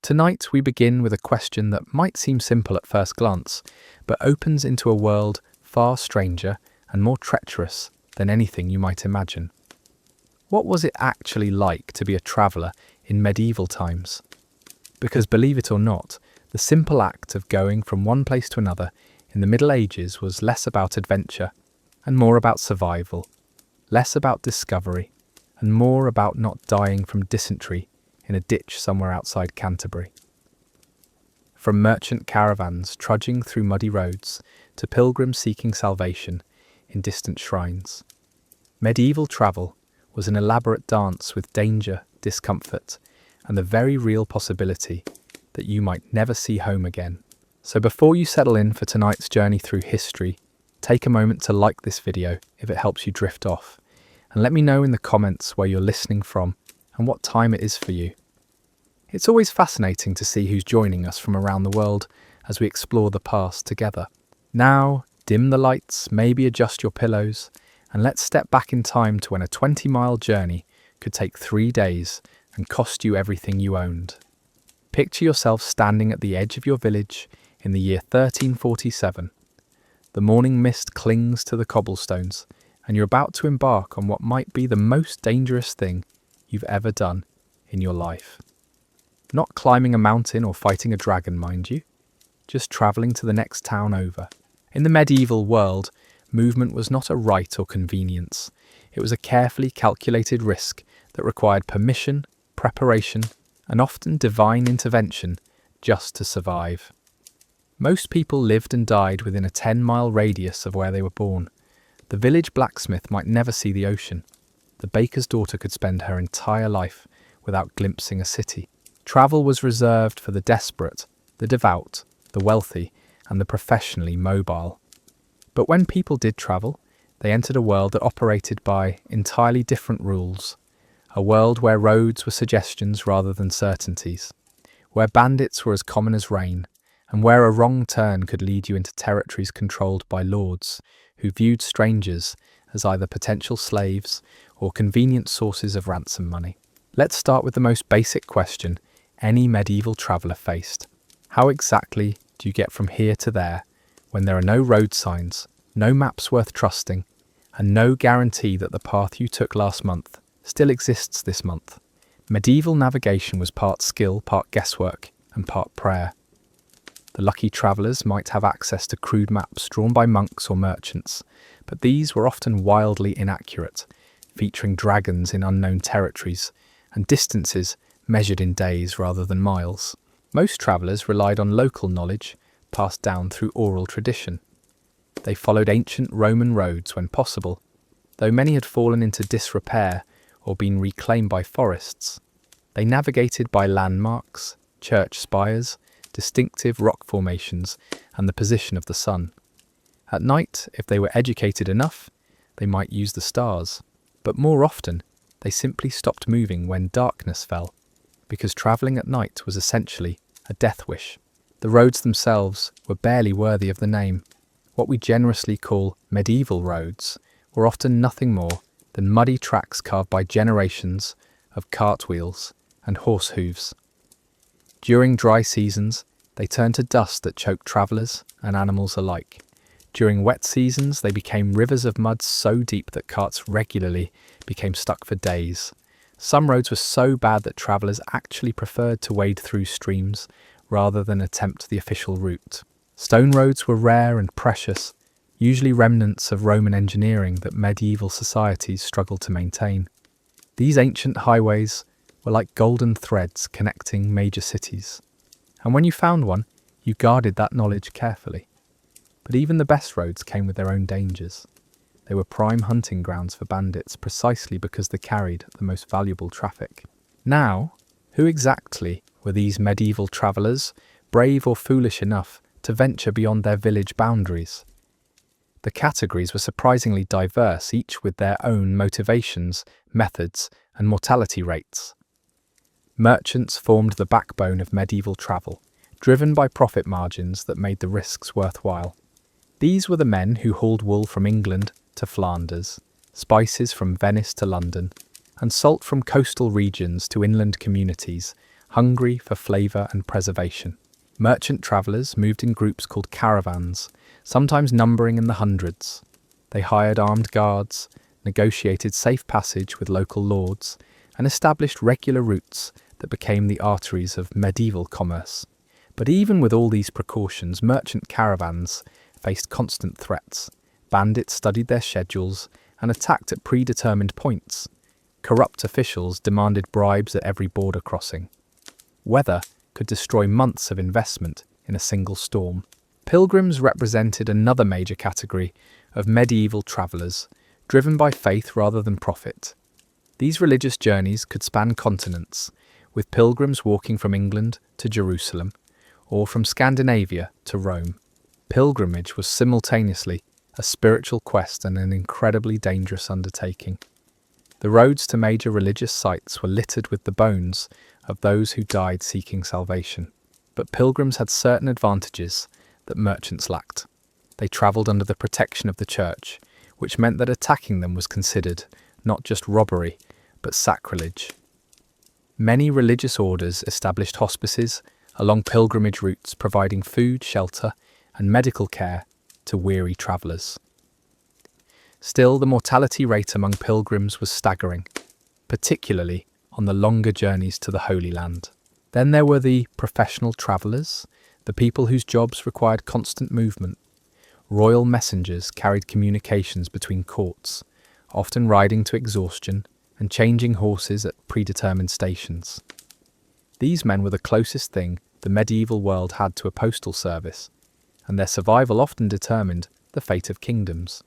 Tonight we begin with a question that might seem simple at first glance, but opens into a world far stranger and more treacherous than anything you might imagine. What was it actually like to be a traveller in medieval times? Because believe it or not, the simple act of going from one place to another in the Middle Ages was less about adventure and more about survival, less about discovery and more about not dying from dysentery in a ditch somewhere outside Canterbury. From merchant caravans trudging through muddy roads to pilgrims seeking salvation in distant shrines, medieval travel was an elaborate dance with danger, discomfort, and the very real possibility that you might never see home again. So before you settle in for tonight's journey through history, take a moment to like this video if it helps you drift off, and let me know in the comments where you're listening from and what time it is for you. It's always fascinating to see who's joining us from around the world as we explore the past together. Now, dim the lights, maybe adjust your pillows, and let's step back in time to when a 20-mile journey could take 3 days and cost you everything you owned. Picture yourself standing at the edge of your village in the year 1347. The morning mist clings to the cobblestones, and you're about to embark on what might be the most dangerous thing you've ever done in your life. Not climbing a mountain or fighting a dragon, mind you, just travelling to the next town over. In the medieval world, movement was not a right or convenience. It was a carefully calculated risk that required permission, preparation, and often divine intervention just to survive. Most people lived and died within a 10-mile radius of where they were born. The village blacksmith might never see the ocean. The baker's daughter could spend her entire life without glimpsing a city. Travel was reserved for the desperate, the devout, the wealthy, and the professionally mobile. But when people did travel, they entered a world that operated by entirely different rules. A world where roads were suggestions rather than certainties, where bandits were as common as rain, and where a wrong turn could lead you into territories controlled by lords who viewed strangers as either potential slaves or convenient sources of ransom money. Let's start with the most basic question any medieval traveller faced. How exactly do you get from here to there when there are no road signs, no maps worth trusting, and no guarantee that the path you took last month still exists this month? Medieval navigation was part skill, part guesswork, and part prayer. The lucky travellers might have access to crude maps drawn by monks or merchants, but these were often wildly inaccurate, featuring dragons in unknown territories and distances measured in days rather than miles. Most travellers relied on local knowledge passed down through oral tradition. They followed ancient Roman roads when possible, though many had fallen into disrepair or been reclaimed by forests. They navigated by landmarks, church spires, distinctive rock formations, and the position of the sun. At night, if they were educated enough, they might use the stars, but more often, they simply stopped moving when darkness fell, because travelling at night was essentially a death wish. The roads themselves were barely worthy of the name. What we generously call medieval roads were often nothing more than muddy tracks carved by generations of cartwheels and horse hooves. During dry seasons, they turned to dust that choked travellers and animals alike. During wet seasons, they became rivers of mud so deep that carts regularly became stuck for days. Some roads were so bad that travellers actually preferred to wade through streams rather than attempt the official route. Stone roads were rare and precious, usually remnants of Roman engineering that medieval societies struggled to maintain. These ancient highways were like golden threads connecting major cities. And when you found one, you guarded that knowledge carefully. But even the best roads came with their own dangers. They were prime hunting grounds for bandits precisely because they carried the most valuable traffic. Now, who exactly were these medieval travellers, brave or foolish enough to venture beyond their village boundaries? The categories were surprisingly diverse, each with their own motivations, methods, and mortality rates. Merchants formed the backbone of medieval travel, driven by profit margins that made the risks worthwhile. These were the men who hauled wool from England to Flanders, spices from Venice to London, and salt from coastal regions to inland communities hungry for flavour and preservation. Merchant travellers moved in groups called caravans, sometimes numbering in the hundreds. They hired armed guards, negotiated safe passage with local lords, and established regular routes that became the arteries of medieval commerce. But even with all these precautions, merchant caravans faced constant threats. Bandits studied their schedules and attacked at predetermined points. Corrupt officials demanded bribes at every border crossing. Weather could destroy months of investment in a single storm. Pilgrims represented another major category of medieval travellers, driven by faith rather than profit. These religious journeys could span continents, with pilgrims walking from England to Jerusalem, or from Scandinavia to Rome. Pilgrimage was simultaneously a spiritual quest and an incredibly dangerous undertaking. The roads to major religious sites were littered with the bones of those who died seeking salvation. But pilgrims had certain advantages that merchants lacked. They travelled under the protection of the church, which meant that attacking them was considered not just robbery, but sacrilege. Many religious orders established hospices along pilgrimage routes, providing food, shelter, and medical care to weary travellers. Still, the mortality rate among pilgrims was staggering, particularly on the longer journeys to the Holy Land. Then there were the professional travellers, the people whose jobs required constant movement. Royal messengers carried communications between courts, often riding to exhaustion and changing horses at predetermined stations. These men were the closest thing the medieval world had to a postal service, and their survival often determined the fate of kingdoms.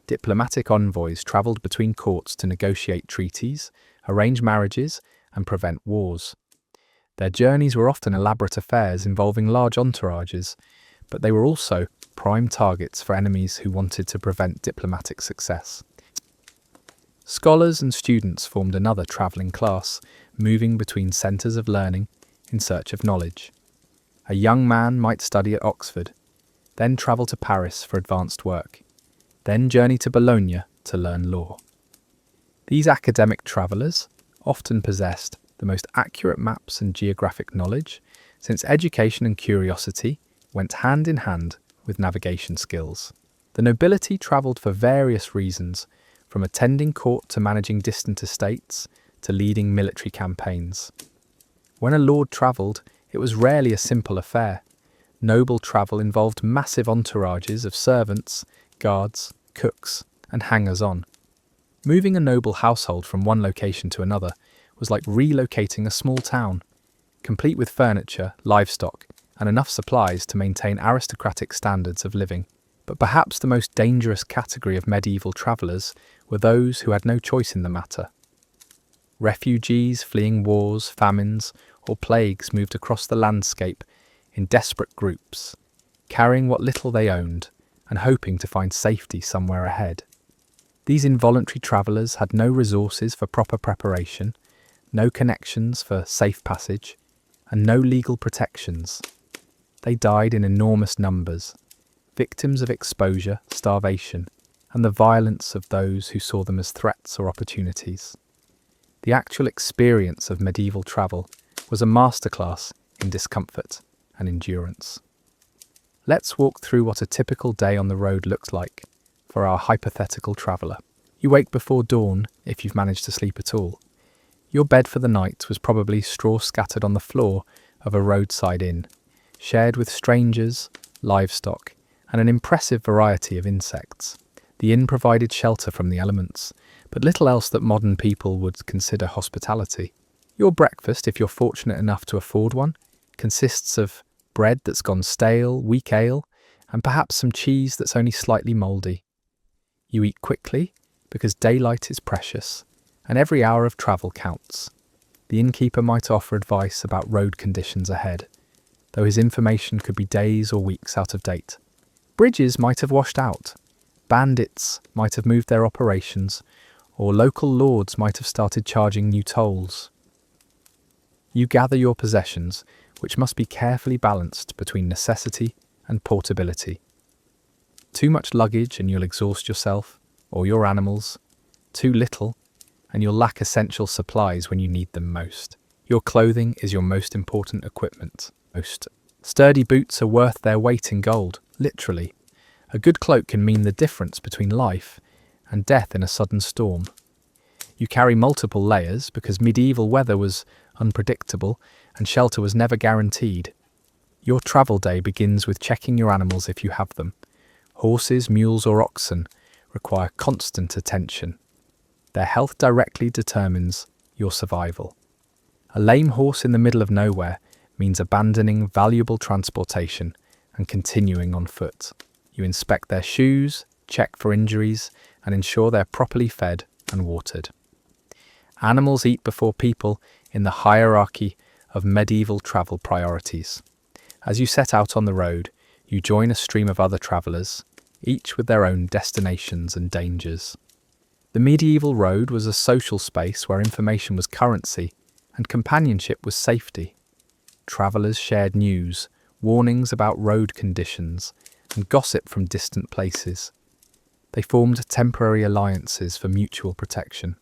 Diplomatic envoys travelled between courts to negotiate treaties, arrange marriages, and prevent wars. Their journeys were often elaborate affairs involving large entourages, but they were also prime targets for enemies who wanted to prevent diplomatic success. Scholars and students formed another travelling class, moving between centres of learning in search of knowledge. A young man might study at Oxford, then travel to Paris for advanced work, then journey to Bologna to learn law. These academic travellers often possessed the most accurate maps and geographic knowledge, since education and curiosity went hand in hand with navigation skills. The nobility travelled for various reasons, from attending court to managing distant estates to leading military campaigns. When a lord travelled, it was rarely a simple affair. Noble travel involved massive entourages of servants, guards, cooks, and hangers-on. Moving a noble household from one location to another was like relocating a small town, complete with furniture, livestock, and enough supplies to maintain aristocratic standards of living. But perhaps the most dangerous category of medieval travellers were those who had no choice in the matter. Refugees fleeing wars, famines, or plagues moved across the landscape in desperate groups, carrying what little they owned and hoping to find safety somewhere ahead. These involuntary travellers had no resources for proper preparation, no connections for safe passage, and no legal protections. They died in enormous numbers, victims of exposure, starvation, and the violence of those who saw them as threats or opportunities. The actual experience of medieval travel was a masterclass in discomfort and endurance. Let's walk through what a typical day on the road looked like for our hypothetical traveller. You wake before dawn, if you've managed to sleep at all. Your bed for the night was probably straw scattered on the floor of a roadside inn, shared with strangers, livestock, and an impressive variety of insects. The inn provided shelter from the elements, but little else that modern people would consider hospitality. Your breakfast, if you're fortunate enough to afford one, consists of bread that's gone stale, weak ale, and perhaps some cheese that's only slightly mouldy. You eat quickly, because daylight is precious, and every hour of travel counts. The innkeeper might offer advice about road conditions ahead, though his information could be days or weeks out of date. Bridges might have washed out, bandits might have moved their operations, or local lords might have started charging new tolls. You gather your possessions, which must be carefully balanced between necessity and portability. Too much luggage and you'll exhaust yourself, or your animals. Too little, and you'll lack essential supplies when you need them most. Your clothing is your most important equipment. Most sturdy boots are worth their weight in gold, literally. A good cloak can mean the difference between life and death in a sudden storm. You carry multiple layers because medieval weather was unpredictable and shelter was never guaranteed. Your travel day begins with checking your animals if you have them. Horses, mules or oxen require constant attention. Their health directly determines your survival. A lame horse in the middle of nowhere means abandoning valuable transportation and continuing on foot. You inspect their shoes, check for injuries, and ensure they're properly fed and watered. Animals eat before people in the hierarchy of medieval travel priorities. As you set out on the road, you join a stream of other travellers, each with their own destinations and dangers. The medieval road was a social space where information was currency and companionship was safety. Travellers shared news, warnings about road conditions, and gossip from distant places. They formed temporary alliances for mutual protection,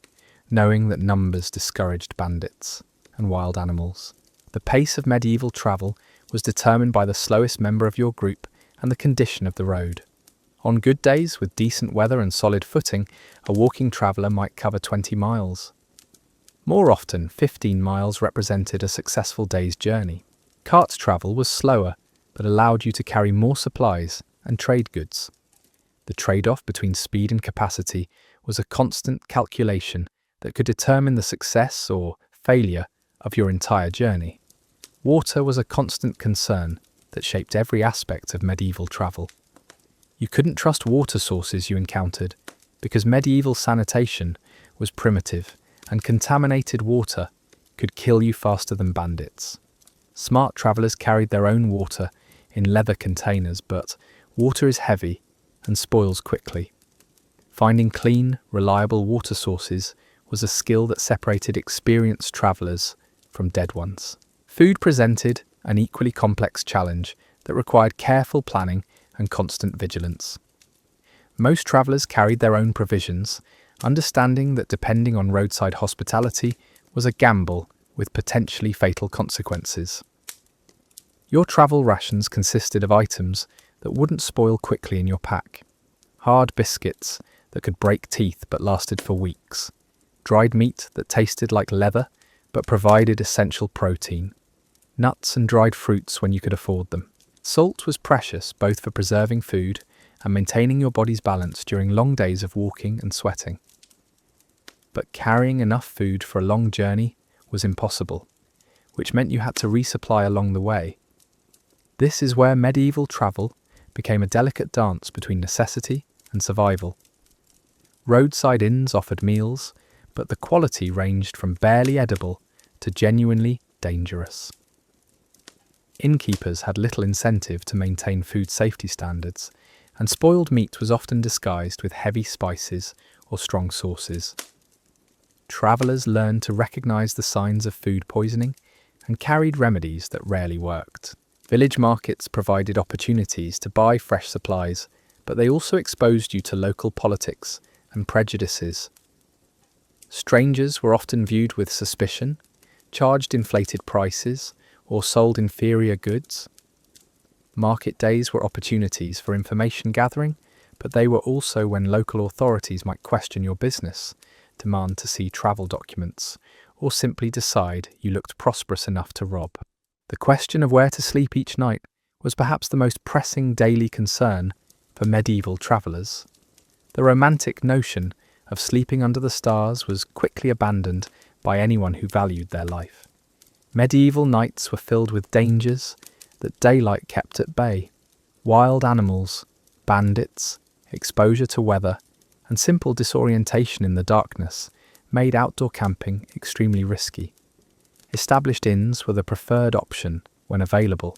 knowing that numbers discouraged bandits and wild animals. The pace of medieval travel was determined by the slowest member of your group and the condition of the road. On good days, with decent weather and solid footing, a walking traveller might cover 20 miles. More often, 15 miles represented a successful day's journey. Cart travel was slower, but allowed you to carry more supplies and trade goods. The trade-off between speed and capacity was a constant calculation that could determine the success or failure of your entire journey. Water was a constant concern that shaped every aspect of medieval travel. You couldn't trust water sources you encountered because medieval sanitation was primitive and contaminated water could kill you faster than bandits. Smart travellers carried their own water in leather containers, but water is heavy and spoils quickly. Finding clean, reliable water sources was a skill that separated experienced travellers from dead ones. Food presented an equally complex challenge that required careful planning and constant vigilance. Most travellers carried their own provisions, understanding that depending on roadside hospitality was a gamble with potentially fatal consequences. Your travel rations consisted of items that wouldn't spoil quickly in your pack. Hard biscuits that could break teeth but lasted for weeks. Dried meat that tasted like leather but provided essential protein. Nuts and dried fruits when you could afford them. Salt was precious both for preserving food and maintaining your body's balance during long days of walking and sweating. But carrying enough food for a long journey was impossible, which meant you had to resupply along the way. This is where medieval travel became a delicate dance between necessity and survival. Roadside inns offered meals, but the quality ranged from barely edible to genuinely dangerous. Innkeepers had little incentive to maintain food safety standards, and spoiled meat was often disguised with heavy spices or strong sauces. Travellers learned to recognise the signs of food poisoning and carried remedies that rarely worked. Village markets provided opportunities to buy fresh supplies, but they also exposed you to local politics and prejudices. Strangers were often viewed with suspicion, charged inflated prices, or sold inferior goods. Market days were opportunities for information gathering, but they were also when local authorities might question your business, demand to see travel documents, or simply decide you looked prosperous enough to rob. The question of where to sleep each night was perhaps the most pressing daily concern for medieval travellers. The romantic notion of sleeping under the stars was quickly abandoned by anyone who valued their life. Medieval nights were filled with dangers that daylight kept at bay. Wild animals, bandits, exposure to weather, and simple disorientation in the darkness made outdoor camping extremely risky. Established inns were the preferred option when available,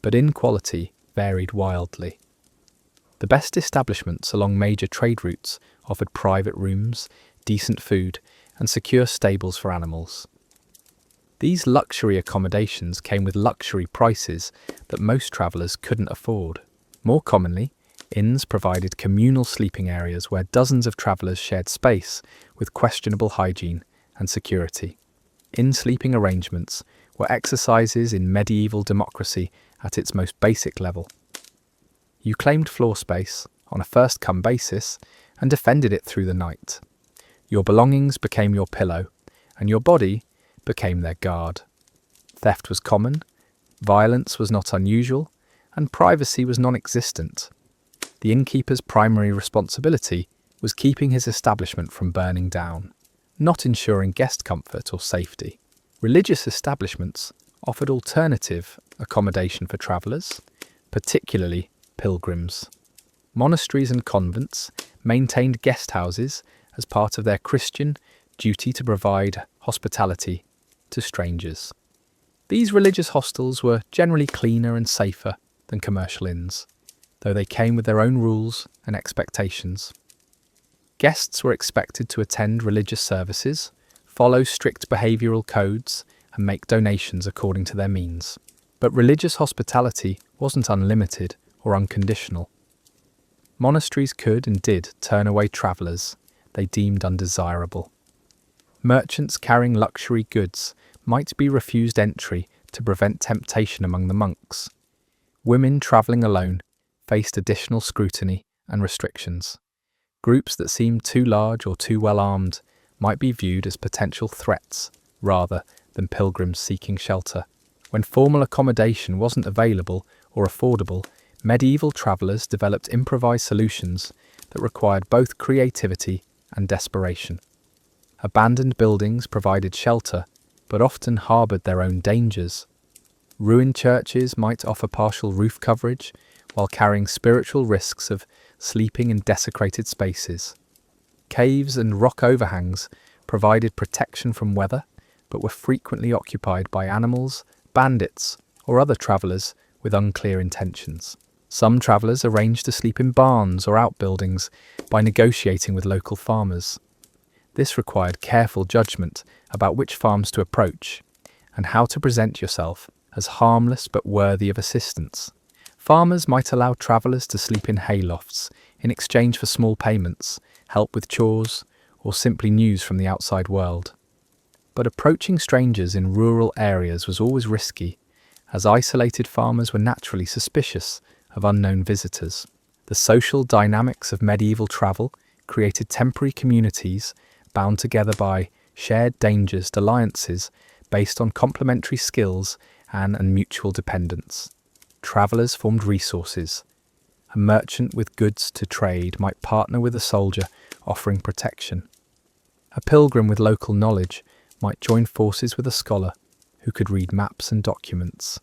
but inn quality varied wildly. The best establishments along major trade routes offered private rooms, decent food, and secure stables for animals. These luxury accommodations came with luxury prices that most travellers couldn't afford. More commonly, inns provided communal sleeping areas where dozens of travellers shared space with questionable hygiene and security. In-sleeping arrangements were exercises in medieval democracy at its most basic level. You claimed floor space on a first-come basis and defended it through the night. Your belongings became your pillow, and your body became their guard. Theft was common, violence was not unusual, and privacy was non-existent. The innkeeper's primary responsibility was keeping his establishment from burning down, not ensuring guest comfort or safety. Religious establishments offered alternative accommodation for travellers, particularly pilgrims. Monasteries and convents maintained guest houses as part of their Christian duty to provide hospitality to strangers. These religious hostels were generally cleaner and safer than commercial inns, though they came with their own rules and expectations. Guests were expected to attend religious services, follow strict behavioural codes, and make donations according to their means. But religious hospitality wasn't unlimited or unconditional. Monasteries could and did turn away travellers they deemed undesirable. Merchants carrying luxury goods might be refused entry to prevent temptation among the monks. Women travelling alone faced additional scrutiny and restrictions. Groups that seemed too large or too well armed might be viewed as potential threats rather than pilgrims seeking shelter. When formal accommodation wasn't available or affordable, medieval travellers developed improvised solutions that required both creativity and desperation. Abandoned buildings provided shelter, but often harboured their own dangers. Ruined churches might offer partial roof coverage, while carrying spiritual risks of sleeping in desecrated spaces. Caves and rock overhangs provided protection from weather, but were frequently occupied by animals, bandits, or other travellers with unclear intentions. Some travellers arranged to sleep in barns or outbuildings by negotiating with local farmers. This required careful judgment about which farms to approach and how to present yourself as harmless but worthy of assistance. Farmers might allow travellers to sleep in haylofts in exchange for small payments, help with chores, or simply news from the outside world. But approaching strangers in rural areas was always risky, as isolated farmers were naturally suspicious of unknown visitors. The social dynamics of medieval travel created temporary communities bound together by shared dangers and alliances based on complementary skills and mutual dependence. Travellers formed resources. A merchant with goods to trade might partner with a soldier offering protection. A pilgrim with local knowledge might join forces with a scholar who could read maps and documents.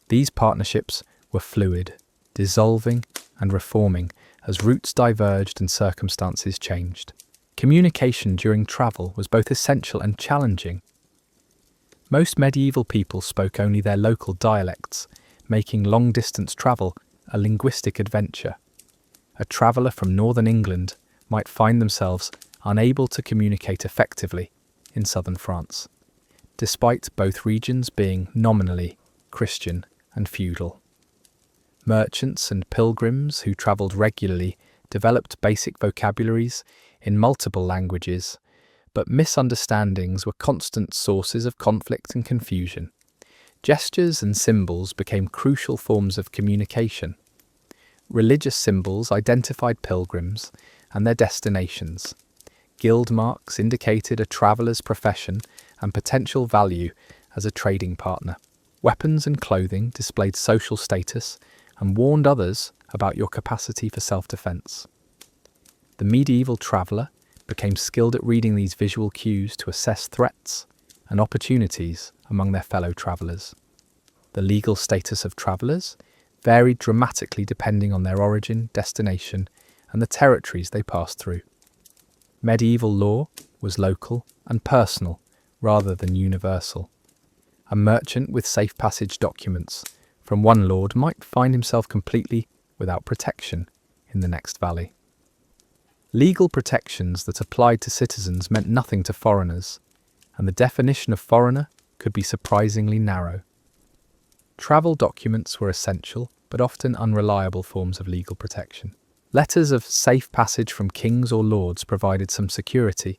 These partnerships were fluid, dissolving and reforming as routes diverged and circumstances changed. Communication during travel was both essential and challenging. Most medieval people spoke only their local dialects, making long-distance travel a linguistic adventure. A traveller from northern England might find themselves unable to communicate effectively in southern France, despite both regions being nominally Christian and feudal. Merchants and pilgrims who travelled regularly developed basic vocabularies in multiple languages, but misunderstandings were constant sources of conflict and confusion. Gestures and symbols became crucial forms of communication. Religious symbols identified pilgrims and their destinations. Guild marks indicated a traveller's profession and potential value as a trading partner. Weapons and clothing displayed social status and warned others about your capacity for self-defense. The medieval traveller became skilled at reading these visual cues to assess threats and opportunities among their fellow travellers. The legal status of travellers varied dramatically depending on their origin, destination, and the territories they passed through. Medieval law was local and personal rather than universal. A merchant with safe passage documents from one lord might find himself completely without protection in the next valley. Legal protections that applied to citizens meant nothing to foreigners, and the definition of foreigner could be surprisingly narrow. Travel documents were essential, but often unreliable forms of legal protection. Letters of safe passage from kings or lords provided some security,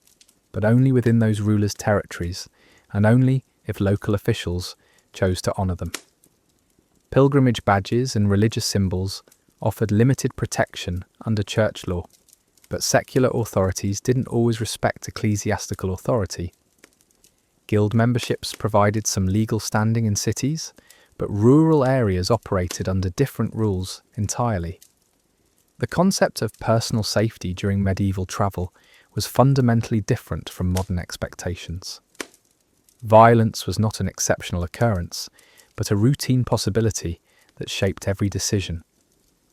but only within those rulers' territories, and only if local officials chose to honour them. Pilgrimage badges and religious symbols offered limited protection under church law, but secular authorities didn't always respect ecclesiastical authority. Guild memberships provided some legal standing in cities, but rural areas operated under different rules entirely. The concept of personal safety during medieval travel was fundamentally different from modern expectations. Violence was not an exceptional occurrence, but a routine possibility that shaped every decision.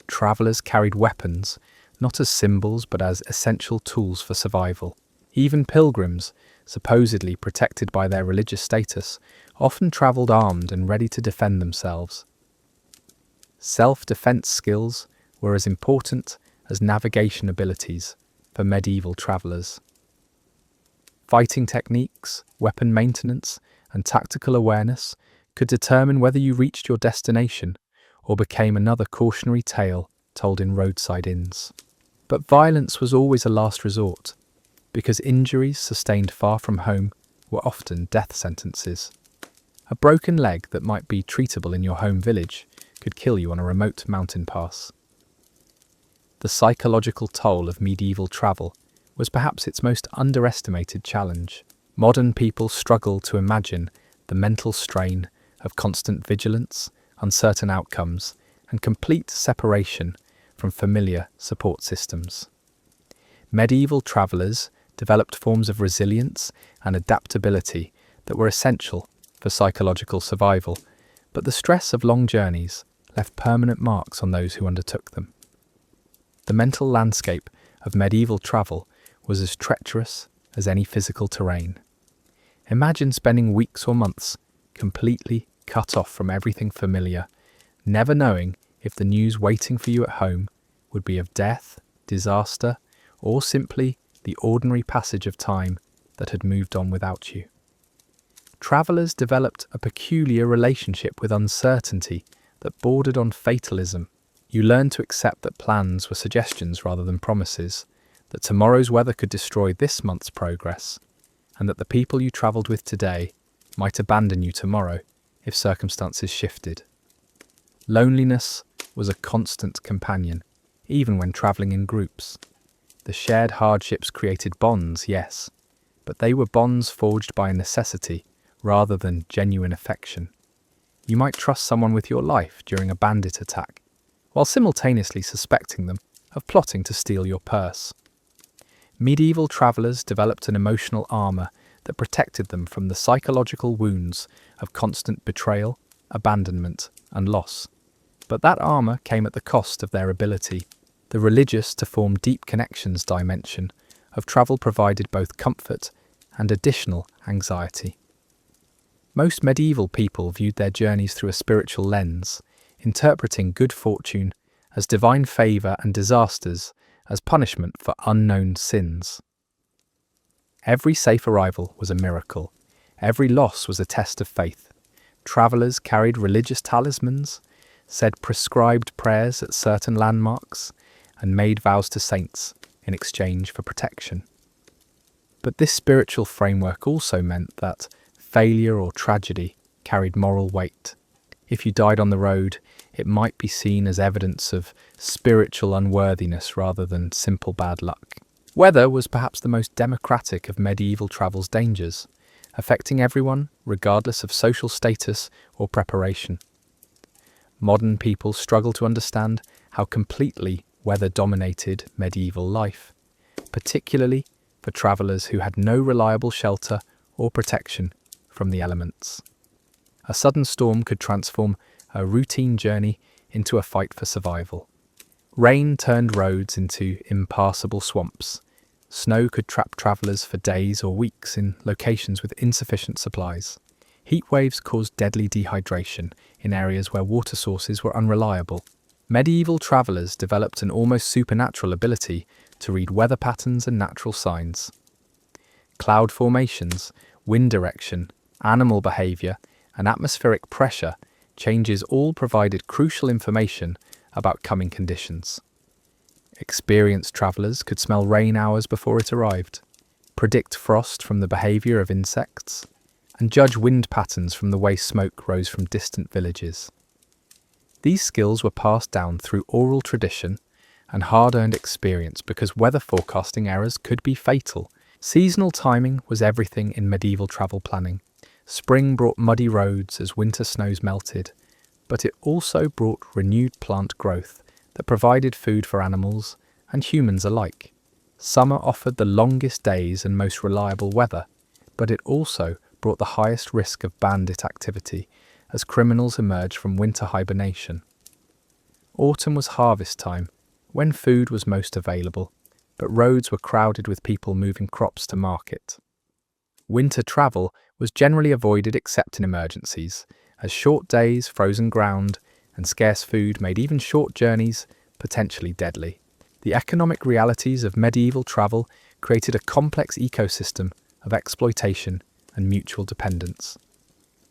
Travellers carried weapons, not as symbols but as essential tools for survival. Even pilgrims, supposedly protected by their religious status, often travelled armed and ready to defend themselves. Self-defense skills were as important as navigation abilities for medieval travellers. Fighting techniques, weapon maintenance, and tactical awareness could determine whether you reached your destination or became another cautionary tale told in roadside inns. But violence was always a last resort, because injuries sustained far from home were often death sentences. A broken leg that might be treatable in your home village could kill you on a remote mountain pass. The psychological toll of medieval travel was perhaps its most underestimated challenge. Modern people struggle to imagine the mental strain of constant vigilance, uncertain outcomes, and complete separation from familiar support systems. Medieval travellers developed forms of resilience and adaptability that were essential for psychological survival, but the stress of long journeys left permanent marks on those who undertook them. The mental landscape of medieval travel was as treacherous as any physical terrain. Imagine spending weeks or months completely cut off from everything familiar, never knowing if the news waiting for you at home would be of death, disaster, or simply the ordinary passage of time that had moved on without you. Travellers developed a peculiar relationship with uncertainty that bordered on fatalism. You learned to accept that plans were suggestions rather than promises, that tomorrow's weather could destroy this month's progress, and that the people you travelled with today might abandon you tomorrow if circumstances shifted. Loneliness was a constant companion, even when travelling in groups. The shared hardships created bonds, yes, but they were bonds forged by necessity rather than genuine affection. You might trust someone with your life during a bandit attack, while simultaneously suspecting them of plotting to steal your purse. Medieval travellers developed an emotional armour that protected them from the psychological wounds of constant betrayal, abandonment, and loss. But that armour came at the cost of their ability. The religious to form deep connections dimension of travel provided both comfort and additional anxiety. Most medieval people viewed their journeys through a spiritual lens, interpreting good fortune as divine favour and disasters as punishment for unknown sins. Every safe arrival was a miracle. Every loss was a test of faith. Travellers carried religious talismans, said prescribed prayers at certain landmarks, and made vows to saints in exchange for protection. But this spiritual framework also meant that failure or tragedy carried moral weight. If you died on the road, it might be seen as evidence of spiritual unworthiness rather than simple bad luck. Weather was perhaps the most democratic of medieval travel's dangers, affecting everyone regardless of social status or preparation. Modern people struggle to understand how completely weather dominated medieval life, particularly for travellers who had no reliable shelter or protection from the elements. A sudden storm could transform a routine journey into a fight for survival. Rain turned roads into impassable swamps. Snow could trap travellers for days or weeks in locations with insufficient supplies. Heat waves caused deadly dehydration in areas where water sources were unreliable. Medieval travellers developed an almost supernatural ability to read weather patterns and natural signs. Cloud formations, wind direction, animal behaviour, and atmospheric pressure changes all provided crucial information about coming conditions. Experienced travellers could smell rain hours before it arrived, predict frost from the behaviour of insects, and judge wind patterns from the way smoke rose from distant villages. These skills were passed down through oral tradition and hard-earned experience because weather forecasting errors could be fatal. Seasonal timing was everything in medieval travel planning. Spring brought muddy roads as winter snows melted, but it also brought renewed plant growth that provided food for animals and humans alike. Summer offered the longest days and most reliable weather, but it also brought the highest risk of bandit activity as criminals emerged from winter hibernation. Autumn was harvest time, when food was most available, but roads were crowded with people moving crops to market. Winter travel was generally avoided except in emergencies, as short days, frozen ground, and scarce food made even short journeys potentially deadly. The economic realities of medieval travel created a complex ecosystem of exploitation and mutual dependence.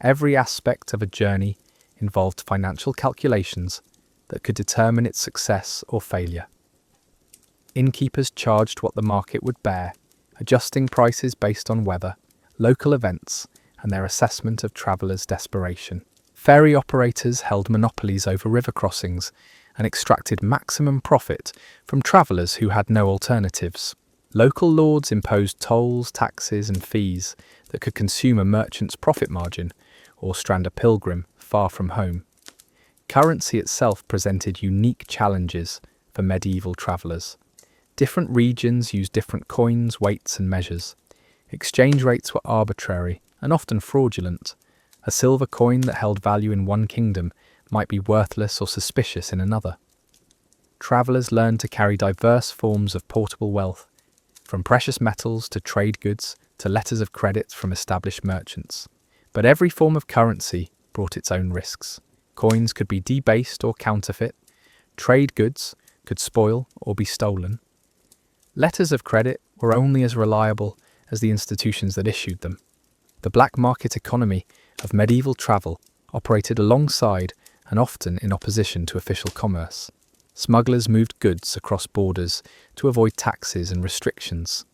Every aspect of a journey involved financial calculations that could determine its success or failure. Innkeepers charged what the market would bear, adjusting prices based on weather, local events, and their assessment of travellers' desperation. Ferry operators held monopolies over river crossings and extracted maximum profit from travellers who had no alternatives. Local lords imposed tolls, taxes, and fees that could consume a merchant's profit margin or strand a pilgrim far from home. Currency itself presented unique challenges for medieval travellers. Different regions used different coins, weights, and measures. Exchange rates were arbitrary and often fraudulent. A silver coin that held value in one kingdom might be worthless or suspicious in another. Travellers learned to carry diverse forms of portable wealth, from precious metals to trade goods to letters of credit from established merchants. But every form of currency brought its own risks. Coins could be debased or counterfeit. Trade goods could spoil or be stolen. Letters of credit were only as reliable as the institutions that issued them. The black market economy of medieval travel operated alongside and often in opposition to official commerce. Smugglers moved goods across borders to avoid taxes and restrictions.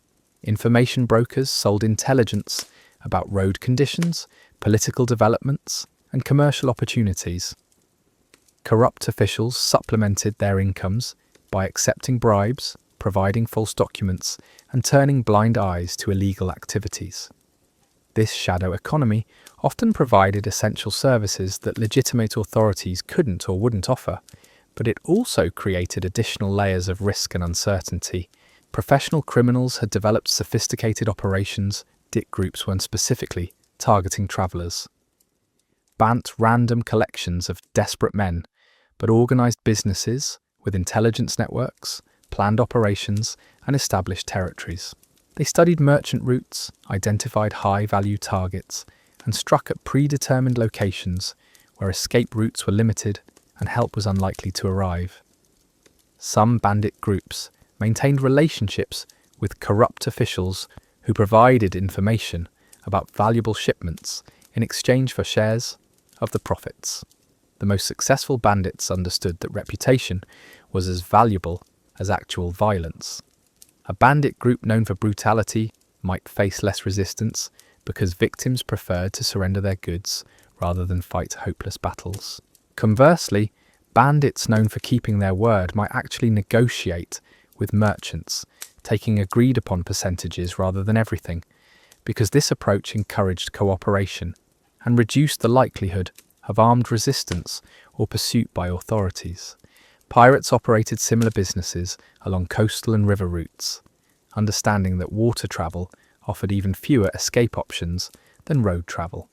Information brokers sold intelligence about road conditions, political developments, and commercial opportunities. Corrupt officials supplemented their incomes by accepting bribes, providing false documents, and turning blind eyes to illegal activities. This shadow economy often provided essential services that legitimate authorities couldn't or wouldn't offer, but it also created additional layers of risk and uncertainty. Professional criminals had developed sophisticated operations, dit groups weren't specifically targeting travellers. Bant random collections of desperate men, but organised businesses with intelligence networks, planned operations, and established territories. They studied merchant routes, identified high-value targets, and struck at predetermined locations where escape routes were limited and help was unlikely to arrive. Some bandit groups maintained relationships with corrupt officials who provided information about valuable shipments in exchange for shares of the profits. The most successful bandits understood that reputation was as valuable as actual violence. A bandit group known for brutality might face less resistance because victims preferred to surrender their goods rather than fight hopeless battles. Conversely, bandits known for keeping their word might actually negotiate with merchants, taking agreed-upon percentages rather than everything, because this approach encouraged cooperation and reduced the likelihood of armed resistance or pursuit by authorities. Pirates operated similar businesses along coastal and river routes, understanding that water travel offered even fewer escape options than road travel.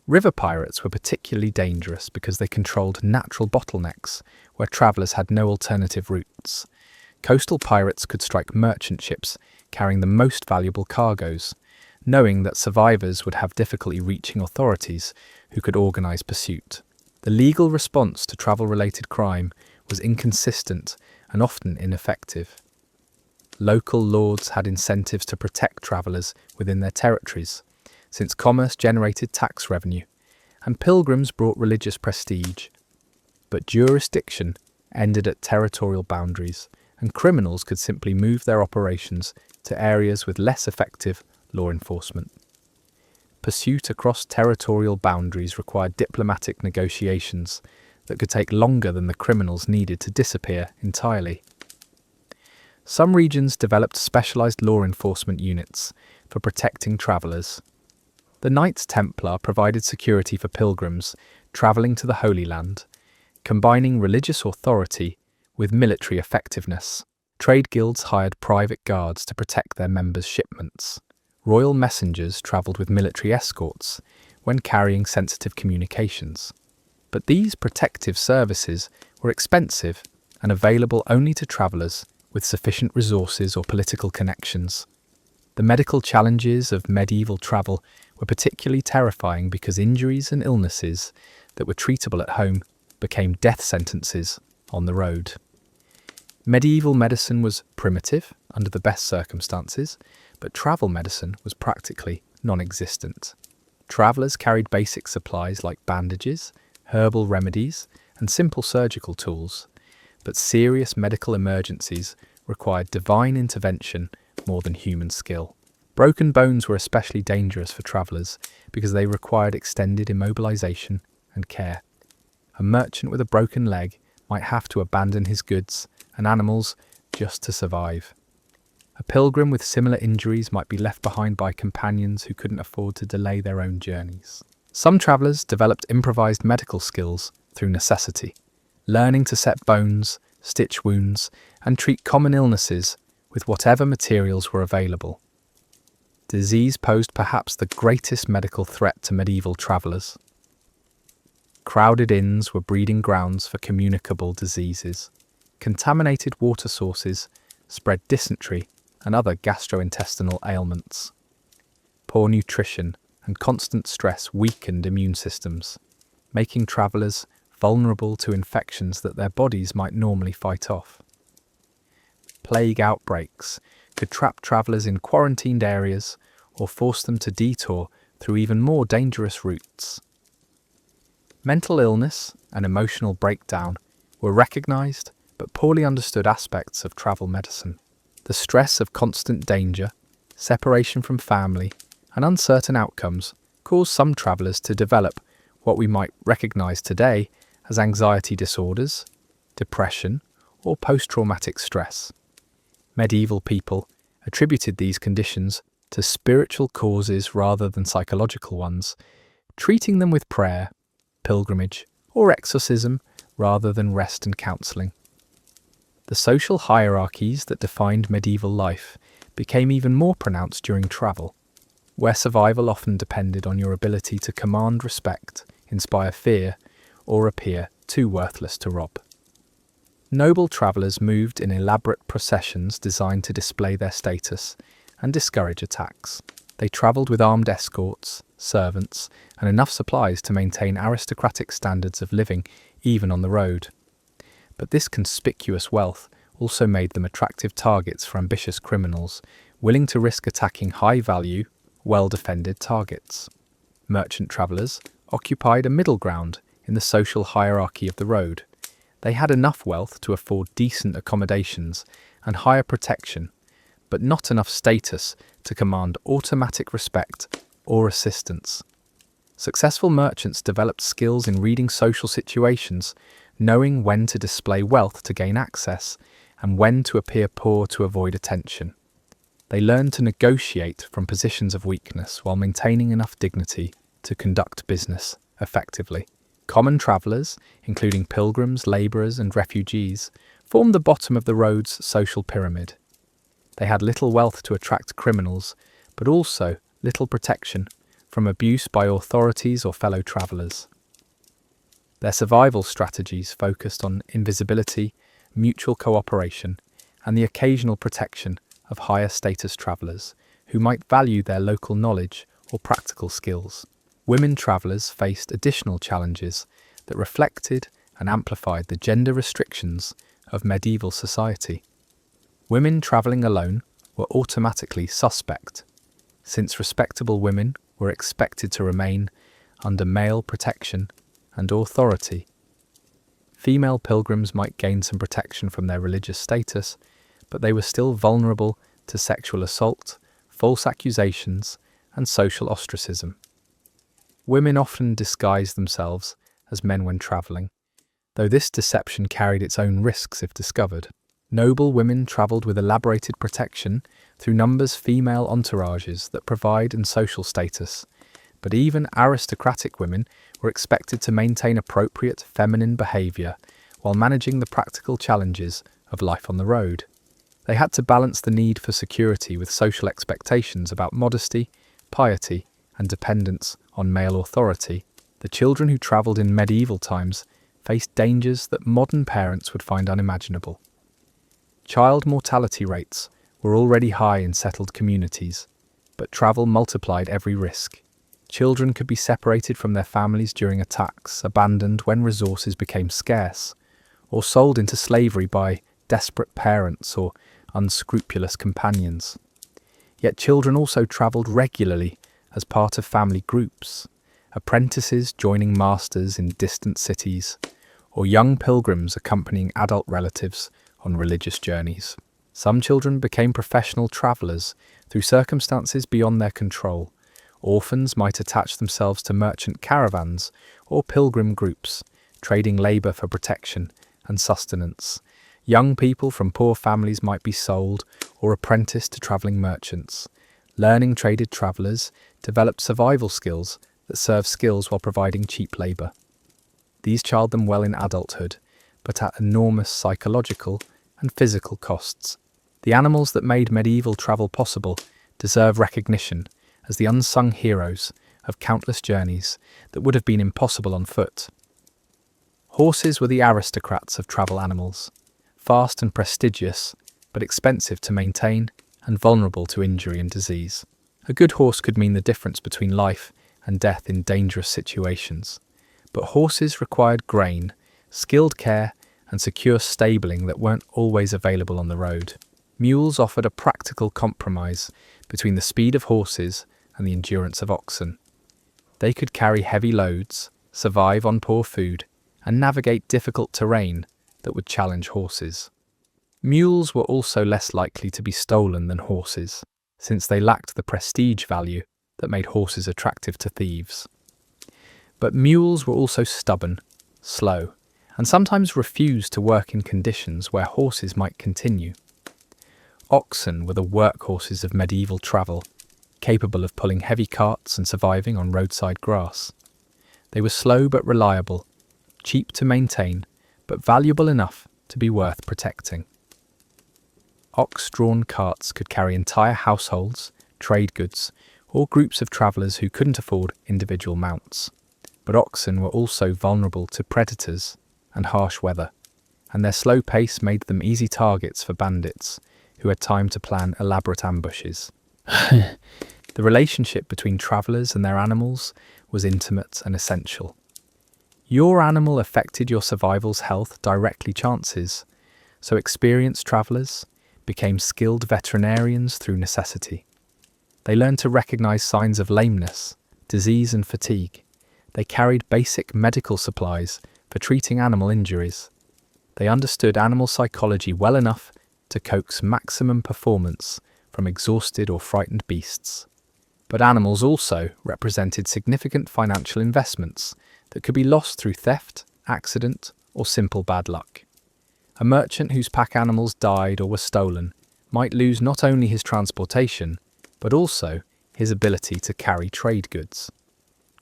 River pirates were particularly dangerous because they controlled natural bottlenecks where travellers had no alternative routes. Coastal pirates could strike merchant ships carrying the most valuable cargoes, knowing that survivors would have difficulty reaching authorities who could organise pursuit. The legal response to travel-related crime was inconsistent and often ineffective. Local lords had incentives to protect travellers within their territories, since commerce generated tax revenue, and pilgrims brought religious prestige. But jurisdiction ended at territorial boundaries, and criminals could simply move their operations to areas with less effective law enforcement. Pursuit across territorial boundaries required diplomatic negotiations that could take longer than the criminals needed to disappear entirely. Some regions developed specialized law enforcement units for protecting travelers. The Knights Templar provided security for pilgrims traveling to the Holy Land, combining religious authority with military effectiveness. Trade guilds hired private guards to protect their members' shipments. Royal messengers travelled with military escorts when carrying sensitive communications. But these protective services were expensive and available only to travellers with sufficient resources or political connections. The medical challenges of medieval travel were particularly terrifying because injuries and illnesses that were treatable at home became death sentences on the road. Medieval medicine was primitive under the best circumstances, but travel medicine was practically non-existent. Travellers carried basic supplies like bandages, herbal remedies, and simple surgical tools, but serious medical emergencies required divine intervention more than human skill. Broken bones were especially dangerous for travellers because they required extended immobilization and care. A merchant with a broken leg might have to abandon his goods and animals just to survive. A pilgrim with similar injuries might be left behind by companions who couldn't afford to delay their own journeys. Some travellers developed improvised medical skills through necessity, learning to set bones, stitch wounds, and treat common illnesses with whatever materials were available. Disease posed perhaps the greatest medical threat to medieval travellers. Crowded inns were breeding grounds for communicable diseases. Contaminated water sources spread dysentery and other gastrointestinal ailments. Poor nutrition and constant stress weakened immune systems, making travellers vulnerable to infections that their bodies might normally fight off. Plague outbreaks could trap travellers in quarantined areas or force them to detour through even more dangerous routes. Mental illness and emotional breakdown were recognised but poorly understood aspects of travel medicine. The stress of constant danger, separation from family, and uncertain outcomes caused some travellers to develop what we might recognise today as anxiety disorders, depression, or post-traumatic stress. Medieval people attributed these conditions to spiritual causes rather than psychological ones, treating them with prayer, pilgrimage, or exorcism rather than rest and counselling. The social hierarchies that defined medieval life became even more pronounced during travel, where survival often depended on your ability to command respect, inspire fear, or appear too worthless to rob. Noble travellers moved in elaborate processions designed to display their status and discourage attacks. They travelled with armed escorts, servants, and enough supplies to maintain aristocratic standards of living even on the road. But this conspicuous wealth also made them attractive targets for ambitious criminals, willing to risk attacking high-value, well-defended targets. Merchant travellers occupied a middle ground in the social hierarchy of the road. They had enough wealth to afford decent accommodations and higher protection, but not enough status to command automatic respect or assistance. Successful merchants developed skills in reading social situations, knowing when to display wealth to gain access and when to appear poor to avoid attention. They learned to negotiate from positions of weakness while maintaining enough dignity to conduct business effectively. Common travellers, including pilgrims, labourers and refugees, formed the bottom of the road's social pyramid. They had little wealth to attract criminals, but also little protection from abuse by authorities or fellow travellers. Their survival strategies focused on invisibility, mutual cooperation, and the occasional protection of higher status travellers who might value their local knowledge or practical skills. Women travellers faced additional challenges that reflected and amplified the gender restrictions of medieval society. Women travelling alone were automatically suspect, since respectable women were expected to remain under male protection and authority. Female pilgrims might gain some protection from their religious status, but they were still vulnerable to sexual assault, false accusations, and social ostracism. Women often disguised themselves as men when travelling, though this deception carried its own risks if discovered. Noble women travelled with elaborated protection through numbers female entourages that provide in social status, but even aristocratic women were expected to maintain appropriate feminine behaviour while managing the practical challenges of life on the road. They had to balance the need for security with social expectations about modesty, piety, and dependence on male authority. The children who travelled in medieval times faced dangers that modern parents would find unimaginable. Child mortality rates were already high in settled communities, but travel multiplied every risk. Children could be separated from their families during attacks, abandoned when resources became scarce, or sold into slavery by desperate parents or unscrupulous companions. Yet children also travelled regularly as part of family groups, apprentices joining masters in distant cities, or young pilgrims accompanying adult relatives on religious journeys. Some children became professional travellers through circumstances beyond their control. Orphans might attach themselves to merchant caravans or pilgrim groups, trading labour for protection and sustenance. Young people from poor families might be sold or apprenticed to travelling merchants. Learning traded travellers developed survival skills that serve skills while providing cheap labour. These child them well in adulthood, but at enormous psychological and physical costs. The animals that made medieval travel possible deserve recognition as the unsung heroes of countless journeys that would have been impossible on foot. Horses were the aristocrats of travel animals, fast and prestigious, but expensive to maintain and vulnerable to injury and disease. A good horse could mean the difference between life and death in dangerous situations, but horses required grain, skilled care, and secure stabling that weren't always available on the road. Mules offered a practical compromise between the speed of horses and the endurance of oxen. They could carry heavy loads, survive on poor food, and navigate difficult terrain that would challenge horses. Mules were also less likely to be stolen than horses, since they lacked the prestige value that made horses attractive to thieves. But mules were also stubborn, slow, and sometimes refused to work in conditions where horses might continue. Oxen were the workhorses of medieval travel, capable of pulling heavy carts and surviving on roadside grass. They were slow but reliable, cheap to maintain, but valuable enough to be worth protecting. Ox-drawn carts could carry entire households, trade goods, or groups of travellers who couldn't afford individual mounts. But oxen were also vulnerable to predators and harsh weather, and their slow pace made them easy targets for bandits who had time to plan elaborate ambushes. The relationship between travellers and their animals was intimate and essential. Your animal affected your survival's health directly chances, so experienced travellers became skilled veterinarians through necessity. They learned to recognise signs of lameness, disease and fatigue. They carried basic medical supplies for treating animal injuries. They understood animal psychology well enough to coax maximum performance from exhausted or frightened beasts. But animals also represented significant financial investments that could be lost through theft, accident, or simple bad luck. A merchant whose pack animals died or were stolen might lose not only his transportation, but also his ability to carry trade goods.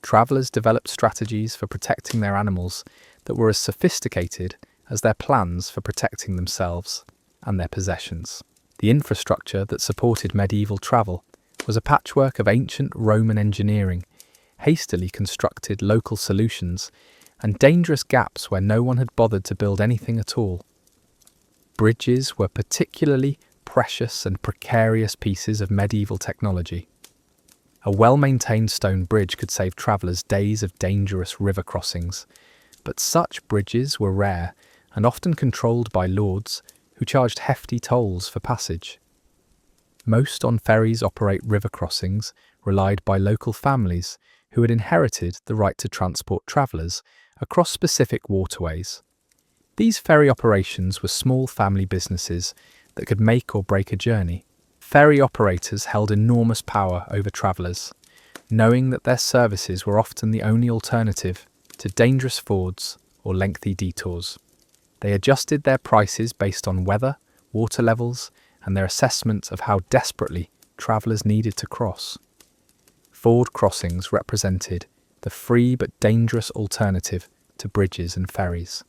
Travellers developed strategies for protecting their animals that were as sophisticated as their plans for protecting themselves and their possessions. The infrastructure that supported medieval travel was a patchwork of ancient Roman engineering, hastily constructed local solutions, and dangerous gaps where no one had bothered to build anything at all. Bridges were particularly precious and precarious pieces of medieval technology. A well-maintained stone bridge could save travellers days of dangerous river crossings, but such bridges were rare and often controlled by lords who charged hefty tolls for passage. Most on-ferries operate river crossings relied by local families who had inherited the right to transport travellers across specific waterways. These ferry operations were small family businesses that could make or break a journey. Ferry operators held enormous power over travellers, knowing that their services were often the only alternative to dangerous fords or lengthy detours. They adjusted their prices based on weather, water levels, and their assessment of how desperately travellers needed to cross. Ford crossings represented the free but dangerous alternative to bridges and ferries.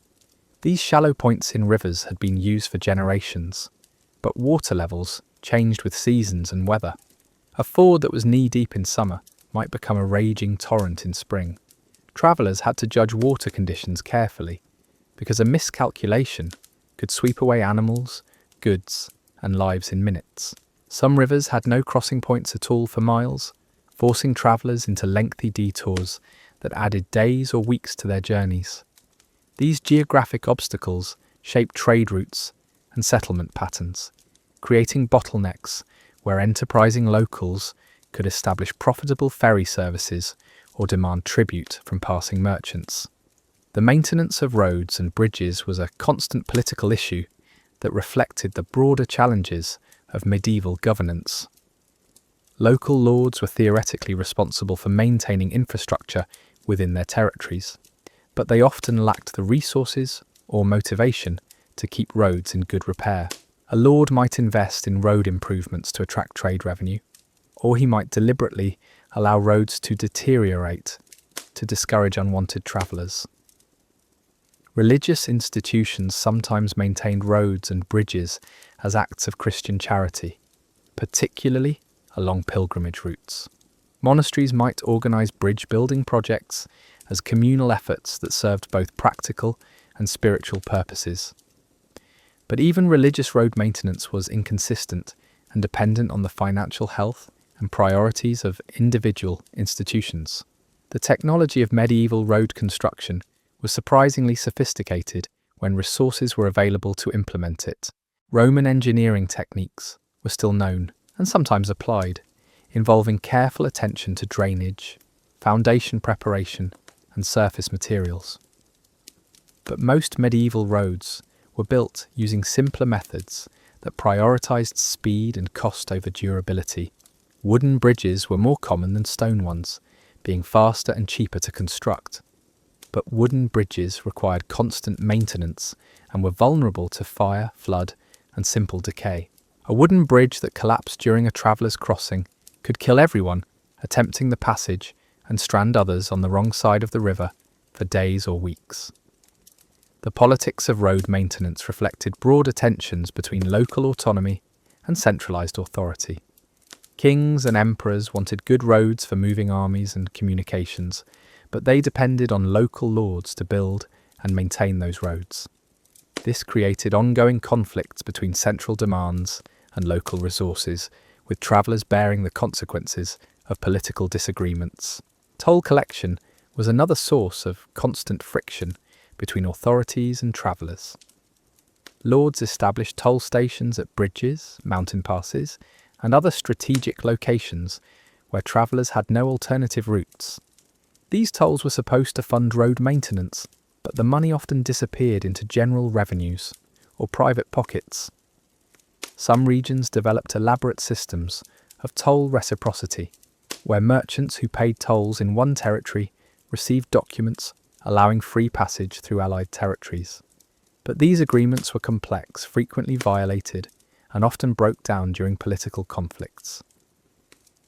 These shallow points in rivers had been used for generations, but water levels changed with seasons and weather. A ford that was knee-deep in summer might become a raging torrent in spring. Travellers had to judge water conditions carefully, because a miscalculation could sweep away animals, goods, and lives in minutes. Some rivers had no crossing points at all for miles, forcing travellers into lengthy detours that added days or weeks to their journeys. These geographic obstacles shaped trade routes and settlement patterns, creating bottlenecks where enterprising locals could establish profitable ferry services or demand tribute from passing merchants. The maintenance of roads and bridges was a constant political issue that reflected the broader challenges of medieval governance. Local lords were theoretically responsible for maintaining infrastructure within their territories, but they often lacked the resources or motivation to keep roads in good repair. A lord might invest in road improvements to attract trade revenue, or he might deliberately allow roads to deteriorate to discourage unwanted travellers. Religious institutions sometimes maintained roads and bridges as acts of Christian charity, particularly along pilgrimage routes. Monasteries might organise bridge-building projects as communal efforts that served both practical and spiritual purposes. But even religious road maintenance was inconsistent and dependent on the financial health and priorities of individual institutions. The technology of medieval road construction was surprisingly sophisticated when resources were available to implement it. Roman engineering techniques were still known and sometimes applied, involving careful attention to drainage, foundation preparation, and surface materials. But most medieval roads were built using simpler methods that prioritized speed and cost over durability. Wooden bridges were more common than stone ones, being faster and cheaper to construct. But wooden bridges required constant maintenance and were vulnerable to fire, flood, and simple decay. A wooden bridge that collapsed during a traveller's crossing could kill everyone attempting the passage and strand others on the wrong side of the river for days or weeks. The politics of road maintenance reflected broader tensions between local autonomy and centralised authority. Kings and emperors wanted good roads for moving armies and communications, but they depended on local lords to build and maintain those roads. This created ongoing conflicts between central demands and local resources, with travellers bearing the consequences of political disagreements. Toll collection was another source of constant friction between authorities and travellers. Lords established toll stations at bridges, mountain passes, and other strategic locations where travellers had no alternative routes. These tolls were supposed to fund road maintenance, but the money often disappeared into general revenues or private pockets. Some regions developed elaborate systems of toll reciprocity, where merchants who paid tolls in one territory received documents allowing free passage through allied territories. But these agreements were complex, frequently violated, and often broke down during political conflicts.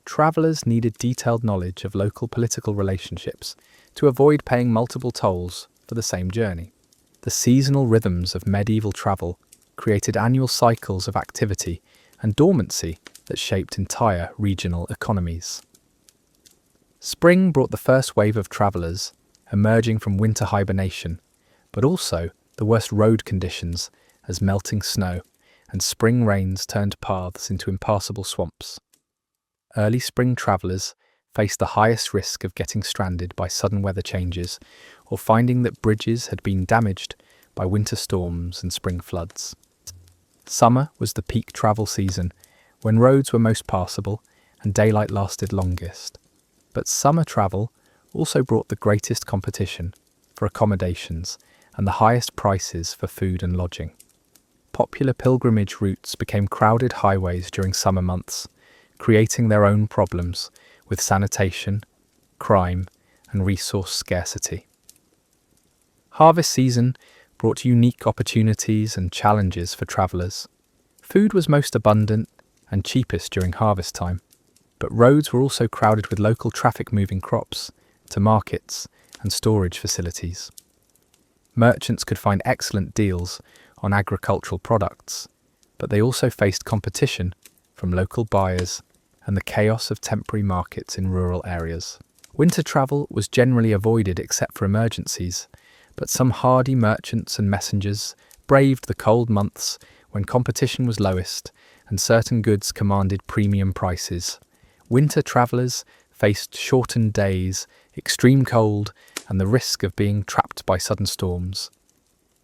Travellers needed detailed knowledge of local political relationships to avoid paying multiple tolls for the same journey. The seasonal rhythms of medieval travel created annual cycles of activity and dormancy that shaped entire regional economies. Spring brought the first wave of travellers emerging from winter hibernation, but also the worst road conditions as melting snow and spring rains turned paths into impassable swamps. Early spring travellers faced the highest risk of getting stranded by sudden weather changes or finding that bridges had been damaged by winter storms and spring floods. Summer was the peak travel season, when roads were most passable and daylight lasted longest. But summer travel also brought the greatest competition for accommodations and the highest prices for food and lodging. popular pilgrimage routes became crowded highways during summer months, creating their own problems with sanitation, crime, and resource scarcity. Harvest season brought unique opportunities and challenges for travellers. Food was most abundant and cheapest during harvest time, but roads were also crowded with local traffic moving crops to markets and storage facilities. Merchants could find excellent deals on agricultural products, but they also faced competition from local buyers and the chaos of temporary markets in rural areas. Winter travel was generally avoided except for emergencies, but some hardy merchants and messengers braved the cold months when competition was lowest and certain goods commanded premium prices. Winter travellers faced shortened days, extreme cold, and the risk of being trapped by sudden storms.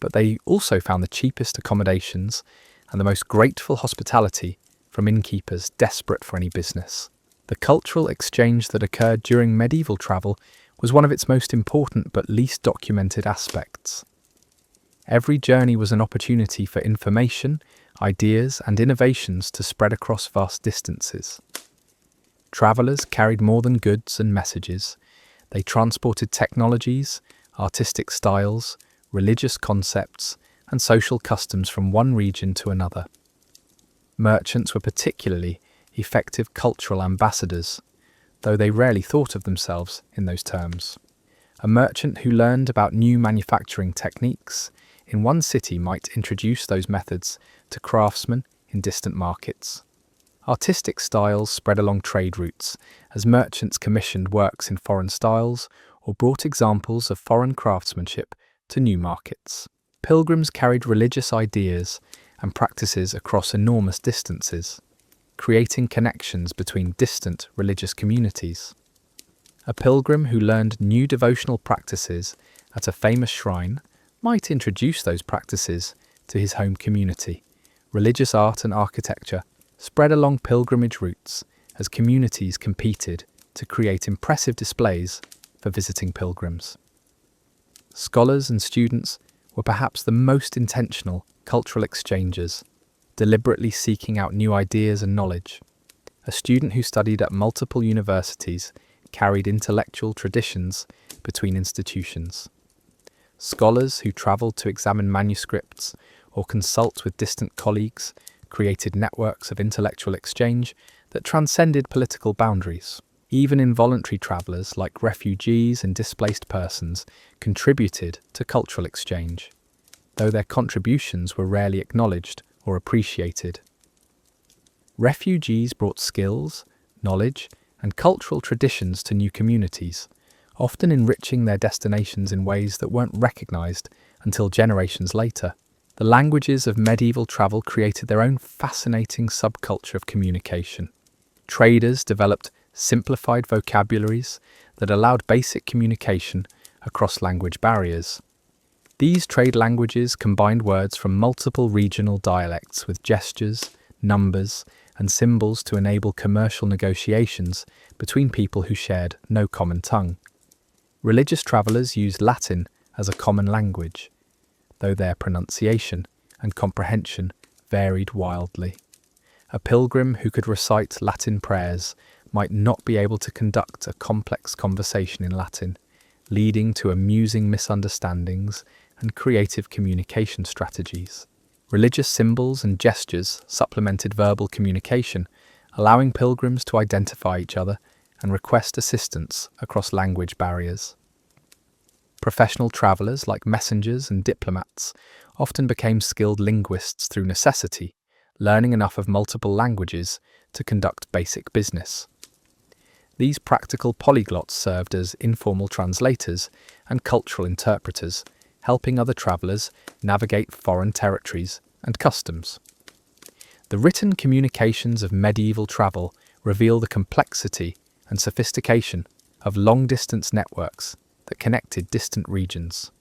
But they also found the cheapest accommodations and the most grateful hospitality from innkeepers desperate for any business. The cultural exchange that occurred during medieval travel was one of its most important but least documented aspects. Every journey was an opportunity for information, ideas, and innovations to spread across vast distances. Travellers carried more than goods and messages. They transported technologies, artistic styles, religious concepts, and social customs from one region to another. Merchants were particularly effective cultural ambassadors, though they rarely thought of themselves in those terms. A merchant who learned about new manufacturing techniques in one city might introduce those methods to craftsmen in distant markets. Artistic styles spread along trade routes as merchants commissioned works in foreign styles or brought examples of foreign craftsmanship to new markets. Pilgrims carried religious ideas and practices across enormous distances, creating connections between distant religious communities. A pilgrim who learned new devotional practices at a famous shrine might introduce those practices to his home community. Religious art and architecture spread along pilgrimage routes as communities competed to create impressive displays for visiting pilgrims. Scholars and students were perhaps the most intentional cultural exchangers, deliberately seeking out new ideas and knowledge. A student who studied at multiple universities carried intellectual traditions between institutions. Scholars who travelled to examine manuscripts or consult with distant colleagues created networks of intellectual exchange that transcended political boundaries. Even involuntary travellers like refugees and displaced persons contributed to cultural exchange, though their contributions were rarely acknowledged or appreciated. Refugees brought skills, knowledge, and cultural traditions to new communities, often enriching their destinations in ways that weren't recognised until generations later. The languages of medieval travel created their own fascinating subculture of communication. Traders developed simplified vocabularies that allowed basic communication across language barriers. These trade languages combined words from multiple regional dialects with gestures, numbers, and symbols to enable commercial negotiations between people who shared no common tongue. Religious travellers used Latin as a common language, though their pronunciation and comprehension varied wildly. A pilgrim who could recite Latin prayers might not be able to conduct a complex conversation in Latin, leading to amusing misunderstandings and creative communication strategies. Religious symbols and gestures supplemented verbal communication, allowing pilgrims to identify each other and request assistance across language barriers. Professional travellers like messengers and diplomats often became skilled linguists through necessity, learning enough of multiple languages to conduct basic business. These practical polyglots served as informal translators and cultural interpreters, helping other travellers navigate foreign territories and customs. The written communications of medieval travel reveal the complexity and sophistication of long-distance networks that connected distant regions.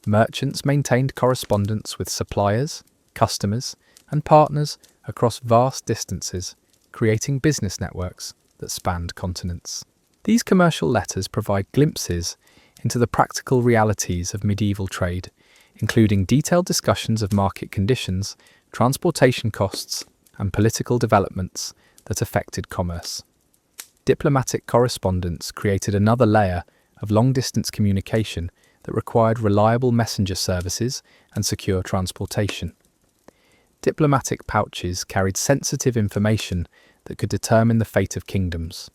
Merchants maintained correspondence with suppliers, customers, and partners across vast distances, creating business networks that spanned continents. These commercial letters provide glimpses into the practical realities of medieval trade, including detailed discussions of market conditions, transportation costs, and political developments that affected commerce. Diplomatic correspondence created another layer of long-distance communication that required reliable messenger services and secure transportation. Diplomatic pouches carried sensitive information that could determine the fate of kingdoms,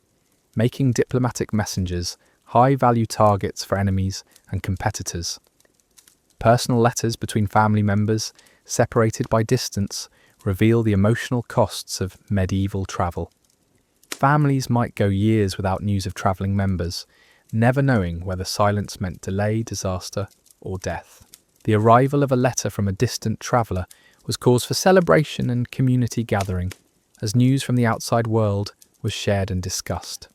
making diplomatic messengers high-value targets for enemies and competitors. Personal letters between family members, separated by distance, reveal the emotional costs of medieval travel. Families might go years without news of travelling members, never knowing whether silence meant delay, disaster, or death. The arrival of a letter from a distant traveller was cause for celebration and community gathering, as news from the outside world was shared and discussed.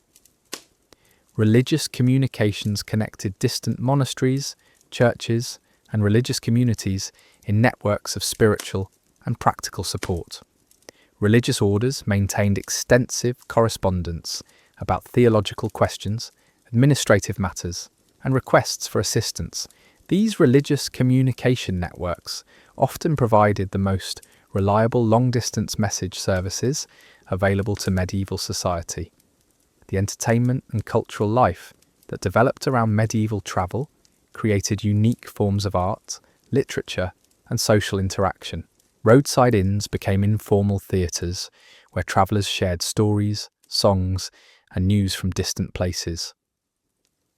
Religious communications connected distant monasteries, churches, and religious communities in networks of spiritual and practical support. Religious orders maintained extensive correspondence about theological questions, administrative matters, and requests for assistance. These religious communication networks often provided the most reliable long-distance message services available to medieval society. The entertainment and cultural life that developed around medieval travel created unique forms of art, literature, and social interaction. Roadside inns became informal theatres where travellers shared stories, songs, and news from distant places.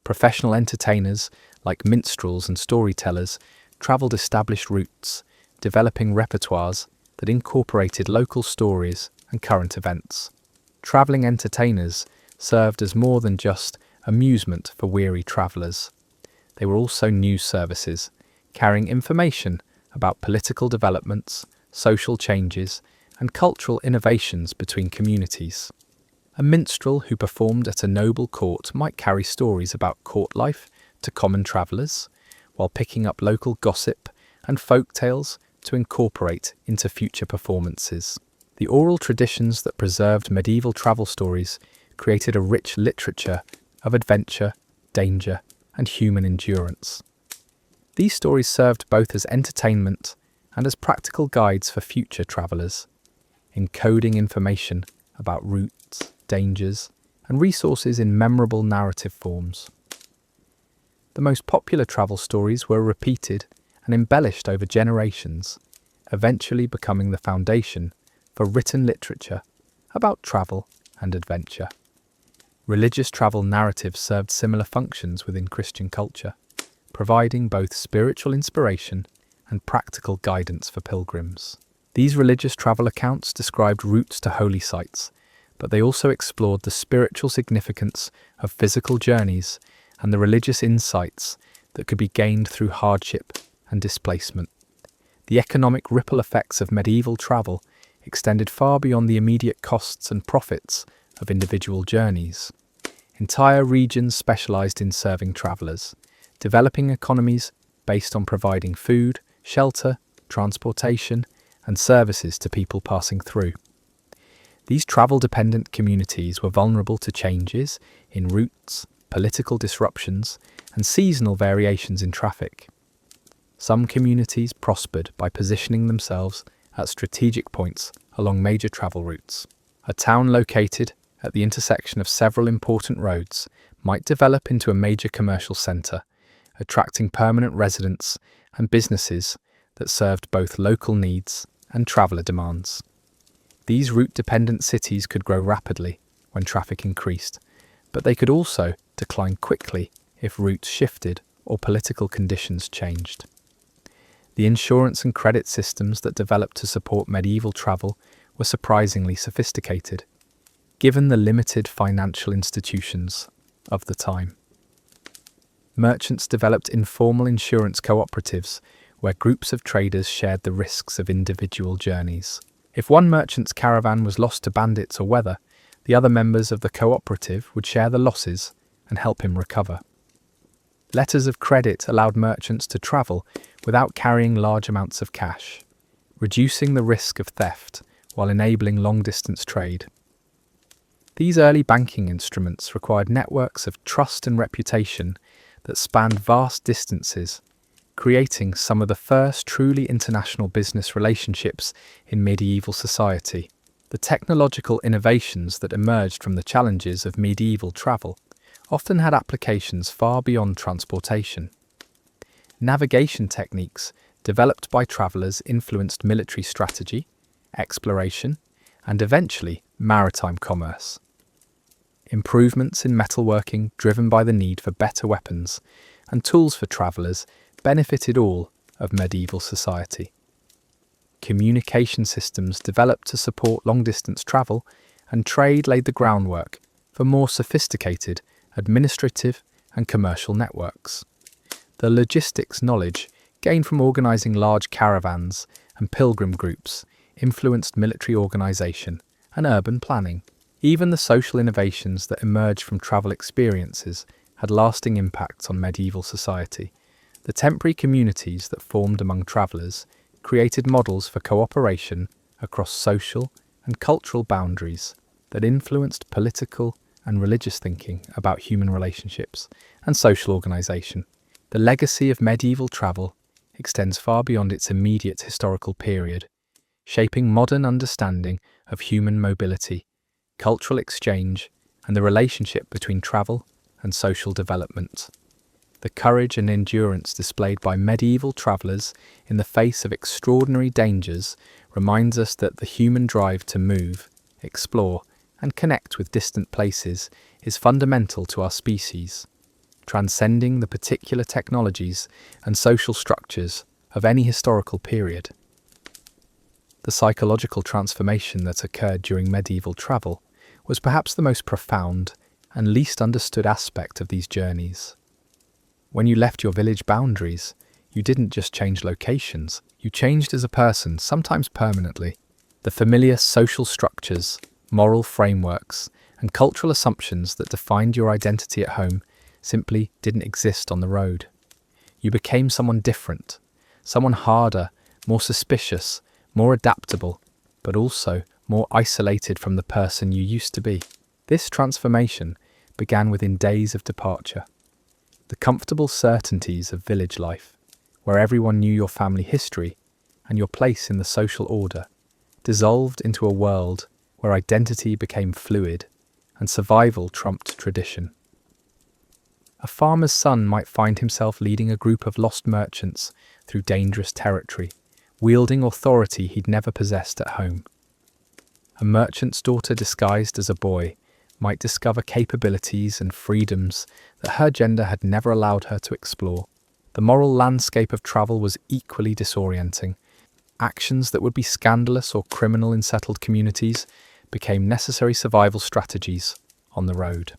Professional entertainers, like minstrels and storytellers, travelled established routes, developing repertoires that incorporated local stories and current events. Travelling entertainers served as more than just amusement for weary travellers. They were also news services, carrying information about political developments, social changes, and cultural innovations between communities. A minstrel who performed at a noble court might carry stories about court life to common travellers, while picking up local gossip and folk tales to incorporate into future performances. The oral traditions that preserved medieval travel stories created a rich literature of adventure, danger, and human endurance. These stories served both as entertainment and as practical guides for future travellers, encoding information about routes, dangers, and resources in memorable narrative forms. The most popular travel stories were repeated and embellished over generations, eventually becoming the foundation for written literature about travel and adventure. Religious travel narratives served similar functions within Christian culture, providing both spiritual inspiration and practical guidance for pilgrims. These religious travel accounts described routes to holy sites, but they also explored the spiritual significance of physical journeys and the religious insights that could be gained through hardship and displacement. The economic ripple effects of medieval travel extended far beyond the immediate costs and profits of individual journeys. Entire regions specialized in serving travelers, developing economies based on providing food, shelter, transportation, and services to people passing through. These travel-dependent communities were vulnerable to changes in routes, political disruptions, and seasonal variations in traffic. Some communities prospered by positioning themselves at strategic points along major travel routes. A town located at the intersection of several important roads might develop into a major commercial centre, attracting permanent residents and businesses that served both local needs and traveller demands. These route-dependent cities could grow rapidly when traffic increased, but they could also decline quickly if routes shifted or political conditions changed. The insurance and credit systems that developed to support medieval travel were surprisingly sophisticated, given the limited financial institutions of the time. Merchants developed informal insurance cooperatives where groups of traders shared the risks of individual journeys. If one merchant's caravan was lost to bandits or weather, the other members of the cooperative would share the losses and help him recover. Letters of credit allowed merchants to travel without carrying large amounts of cash, reducing the risk of theft while enabling long-distance trade. These early banking instruments required networks of trust and reputation that spanned vast distances, creating some of the first truly international business relationships in medieval society. The technological innovations that emerged from the challenges of medieval travel often had applications far beyond transportation. Navigation techniques developed by travelers influenced military strategy, exploration, and eventually maritime commerce. Improvements in metalworking driven by the need for better weapons and tools for travelers benefited all of medieval society. Communication systems developed to support long-distance travel, and trade laid the groundwork for more sophisticated administrative and commercial networks. The logistics knowledge gained from organizing large caravans and pilgrim groups influenced military organization and urban planning. Even the social innovations that emerged from travel experiences had lasting impacts on medieval society. The temporary communities that formed among travelers created models for cooperation across social and cultural boundaries that influenced political and religious thinking about human relationships and social organization. The legacy of medieval travel extends far beyond its immediate historical period, shaping modern understanding of human mobility, cultural exchange, and the relationship between travel and social development. The courage and endurance displayed by medieval travelers in the face of extraordinary dangers reminds us that the human drive to move, explore, and connect with distant places is fundamental to our species, transcending the particular technologies and social structures of any historical period. The psychological transformation that occurred during medieval travel was perhaps the most profound and least understood aspect of these journeys. When you left your village boundaries, you didn't just change locations, you changed as a person, sometimes permanently. The familiar social structures, moral frameworks, and cultural assumptions that defined your identity at home simply didn't exist on the road. You became someone different, someone harder, more suspicious, more adaptable, but also more isolated from the person you used to be. This transformation began within days of departure. The comfortable certainties of village life, where everyone knew your family history and your place in the social order, dissolved into a world where identity became fluid and survival trumped tradition. A farmer's son might find himself leading a group of lost merchants through dangerous territory, wielding authority he'd never possessed at home. A merchant's daughter disguised as a boy might discover capabilities and freedoms that her gender had never allowed her to explore. The moral landscape of travel was equally disorienting. Actions that would be scandalous or criminal in settled communities became necessary survival strategies on the road.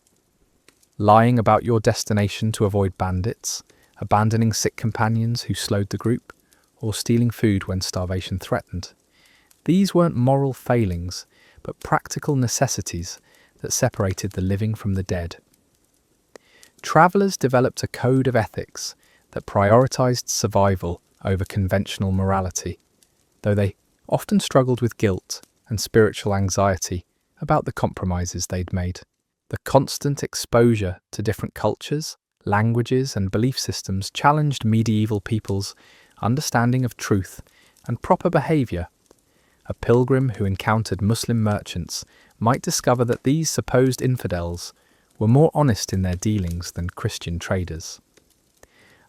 Lying about your destination to avoid bandits, abandoning sick companions who slowed the group, or stealing food when starvation threatened. These weren't moral failings, but practical necessities that separated the living from the dead. Travelers developed a code of ethics that prioritized survival over conventional morality, though they often struggled with guilt and spiritual anxiety about the compromises they'd made. The constant exposure to different cultures, languages, and belief systems challenged medieval people's understanding of truth and proper behavior. A pilgrim who encountered Muslim merchants might discover that these supposed infidels were more honest in their dealings than Christian traders.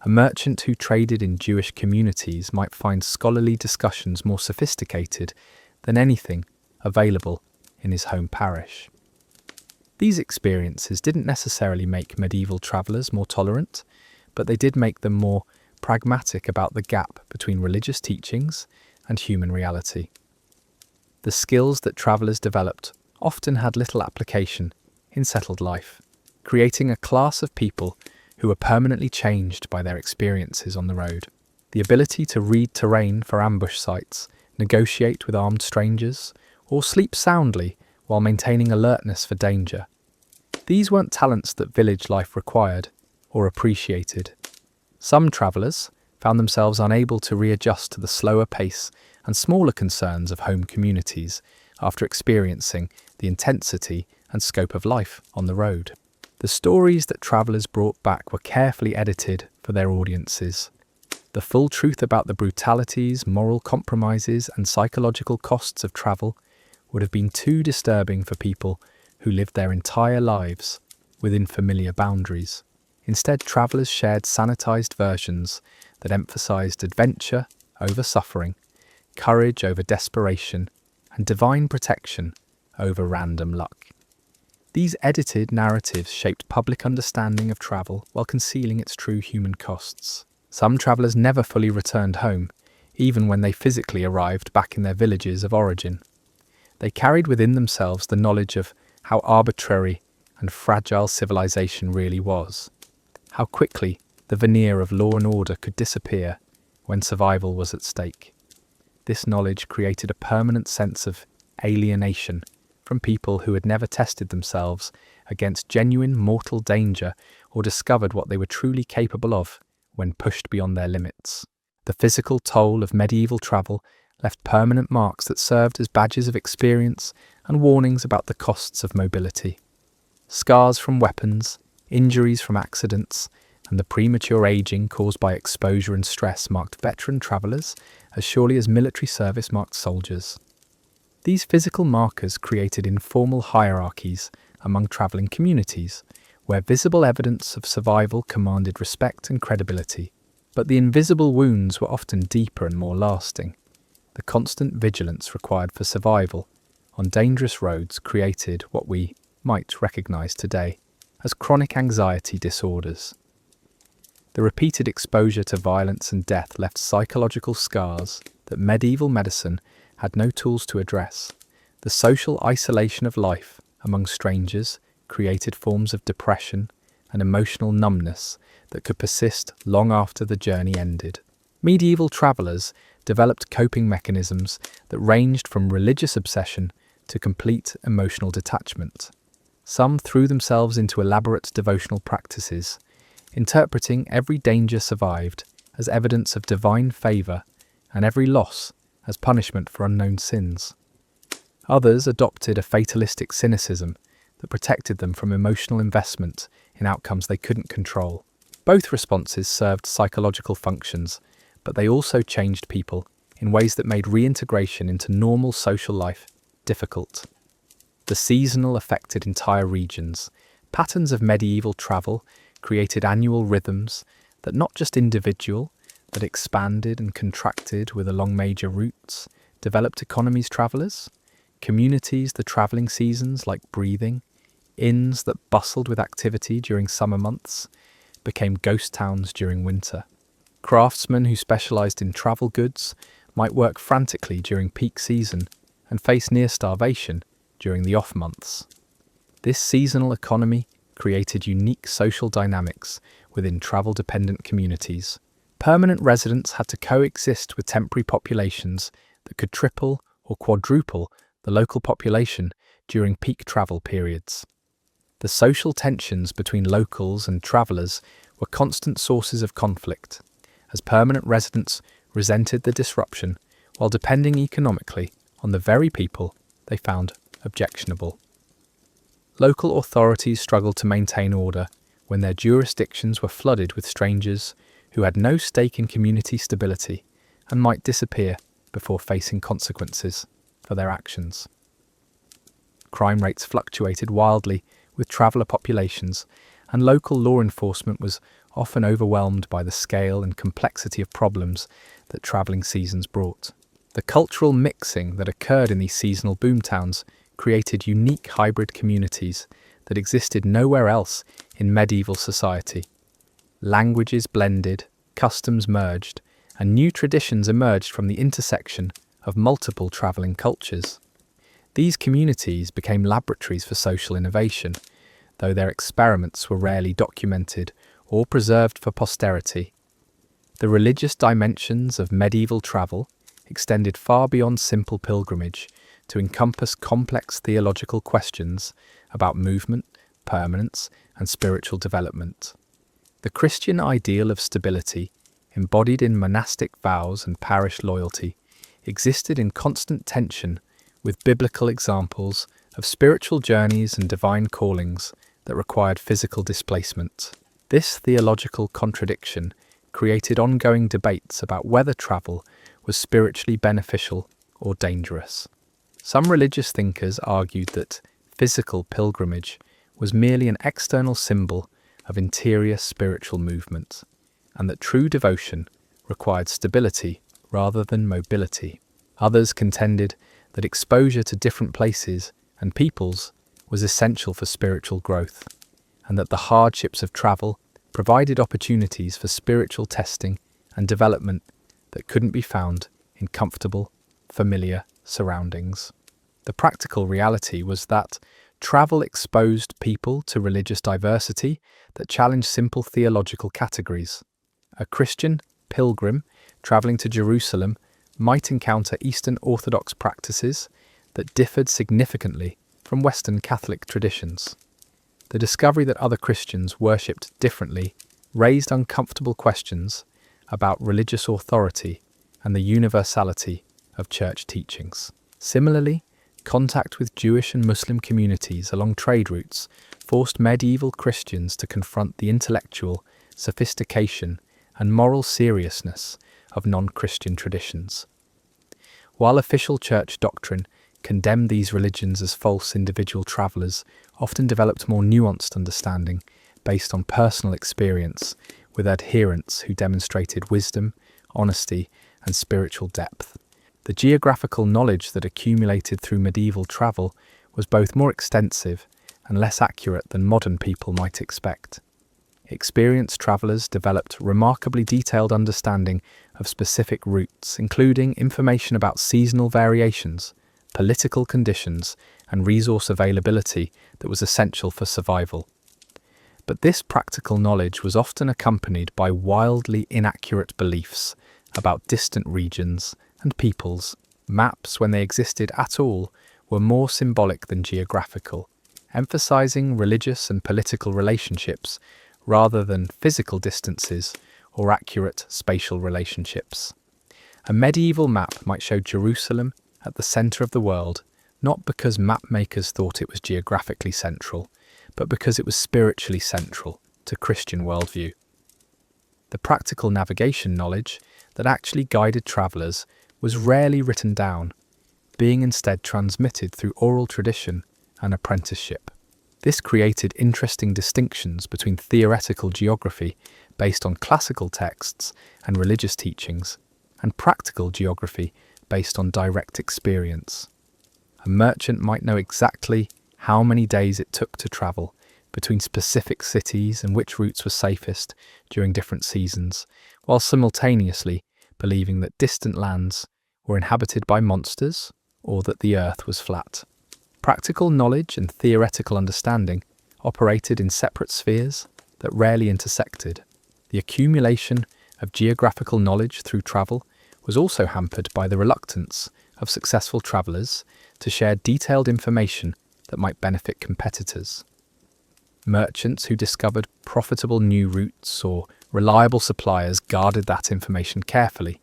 A merchant who traded in Jewish communities might find scholarly discussions more sophisticated than anything available in his home parish. These experiences didn't necessarily make medieval travellers more tolerant, but they did make them more pragmatic about the gap between religious teachings and human reality. The skills that travellers developed often had little application in settled life, creating a class of people who were permanently changed by their experiences on the road. The ability to read terrain for ambush sites, negotiate with armed strangers, or sleep soundly while maintaining alertness for danger. These weren't talents that village life required or appreciated. Some travellers found themselves unable to readjust to the slower pace and smaller concerns of home communities after experiencing the intensity and scope of life on the road. The stories that travellers brought back were carefully edited for their audiences. The full truth about the brutalities, moral compromises, and psychological costs of travel would have been too disturbing for people who lived their entire lives within familiar boundaries. Instead, travellers shared sanitized versions that emphasized adventure over suffering, courage over desperation, and divine protection over random luck. These edited narratives shaped public understanding of travel while concealing its true human costs. Some travellers never fully returned home, even when they physically arrived back in their villages of origin. They carried within themselves the knowledge of how arbitrary and fragile civilization really was, how quickly the veneer of law and order could disappear when survival was at stake. This knowledge created a permanent sense of alienation from people who had never tested themselves against genuine mortal danger or discovered what they were truly capable of when pushed beyond their limits. The physical toll of medieval travel left permanent marks that served as badges of experience and warnings about the costs of mobility. Scars from weapons, injuries from accidents, and the premature aging caused by exposure and stress marked veteran travellers as surely as military service marked soldiers. These physical markers created informal hierarchies among travelling communities, where visible evidence of survival commanded respect and credibility. But the invisible wounds were often deeper and more lasting. The constant vigilance required for survival on dangerous roads created what we might recognise today as chronic anxiety disorders. The repeated exposure to violence and death left psychological scars that medieval medicine had no tools to address. The social isolation of life among strangers created forms of depression and emotional numbness that could persist long after the journey ended. Medieval travellers developed coping mechanisms that ranged from religious obsession to complete emotional detachment. Some threw themselves into elaborate devotional practices, interpreting every danger survived as evidence of divine favour and every loss as punishment for unknown sins. Others adopted a fatalistic cynicism that protected them from emotional investment in outcomes they couldn't control. Both responses served psychological functions, but they also changed people in ways that made reintegration into normal social life difficult. The seasonal affected entire regions. Patterns of medieval travel created annual rhythms that not just individual, that expanded and contracted with along major routes, developed economies travellers, communities the travelling seasons like breathing, inns that bustled with activity during summer months, became ghost towns during winter. Craftsmen who specialised in travel goods might work frantically during peak season and face near starvation during the off months. This seasonal economy created unique social dynamics within travel-dependent communities. Permanent residents had to coexist with temporary populations that could triple or quadruple the local population during peak travel periods. The social tensions between locals and travellers were constant sources of conflict, as permanent residents resented the disruption while depending economically on the very people they found objectionable. Local authorities struggled to maintain order when their jurisdictions were flooded with strangers who had no stake in community stability and might disappear before facing consequences for their actions. Crime rates fluctuated wildly with traveller populations, and local law enforcement was often overwhelmed by the scale and complexity of problems that travelling seasons brought. The cultural mixing that occurred in these seasonal boomtowns created unique hybrid communities that existed nowhere else in medieval society. Languages blended, customs merged, and new traditions emerged from the intersection of multiple travelling cultures. These communities became laboratories for social innovation, though their experiments were rarely documented or preserved for posterity. The religious dimensions of medieval travel extended far beyond simple pilgrimage to encompass complex theological questions about movement, permanence, and spiritual development. The Christian ideal of stability, embodied in monastic vows and parish loyalty, existed in constant tension with biblical examples of spiritual journeys and divine callings that required physical displacement. This theological contradiction created ongoing debates about whether travel was spiritually beneficial or dangerous. Some religious thinkers argued that physical pilgrimage was merely an external symbol of interior spiritual movement, and that true devotion required stability rather than mobility. Others contended that exposure to different places and peoples was essential for spiritual growth, and that the hardships of travel provided opportunities for spiritual testing and development that couldn't be found in comfortable, familiar surroundings. The practical reality was that travel exposed people to religious diversity that challenged simple theological categories. A Christian pilgrim traveling to Jerusalem might encounter Eastern Orthodox practices that differed significantly from Western Catholic traditions. The discovery that other Christians worshipped differently raised uncomfortable questions about religious authority and the universality of church teachings. Similarly, contact with Jewish and Muslim communities along trade routes forced medieval Christians to confront the intellectual sophistication and moral seriousness of non-Christian traditions. While official church doctrine condemned these religions as false, individual travelers often developed more nuanced understanding based on personal experience with adherents who demonstrated wisdom, honesty, and spiritual depth. The geographical knowledge that accumulated through medieval travel was both more extensive and less accurate than modern people might expect. Experienced travelers developed remarkably detailed understanding of specific routes, including information about seasonal variations, political conditions, and resource availability that was essential for survival. But this practical knowledge was often accompanied by wildly inaccurate beliefs about distant regions and peoples. Maps, when they existed at all, were more symbolic than geographical, emphasizing religious and political relationships rather than physical distances or accurate spatial relationships. A medieval map might show Jerusalem at the center of the world, not because mapmakers thought it was geographically central, but because it was spiritually central to Christian worldview. The practical navigation knowledge that actually guided travelers was rarely written down, being instead transmitted through oral tradition and apprenticeship. This created interesting distinctions between theoretical geography based on classical texts and religious teachings, and practical geography based on direct experience. A merchant might know exactly how many days it took to travel between specific cities and which routes were safest during different seasons, while simultaneously believing that distant lands were inhabited by monsters or that the earth was flat. Practical knowledge and theoretical understanding operated in separate spheres that rarely intersected. The accumulation of geographical knowledge through travel was also hampered by the reluctance of successful travelers to share detailed information that might benefit competitors. Merchants who discovered profitable new routes or reliable suppliers guarded that information carefully,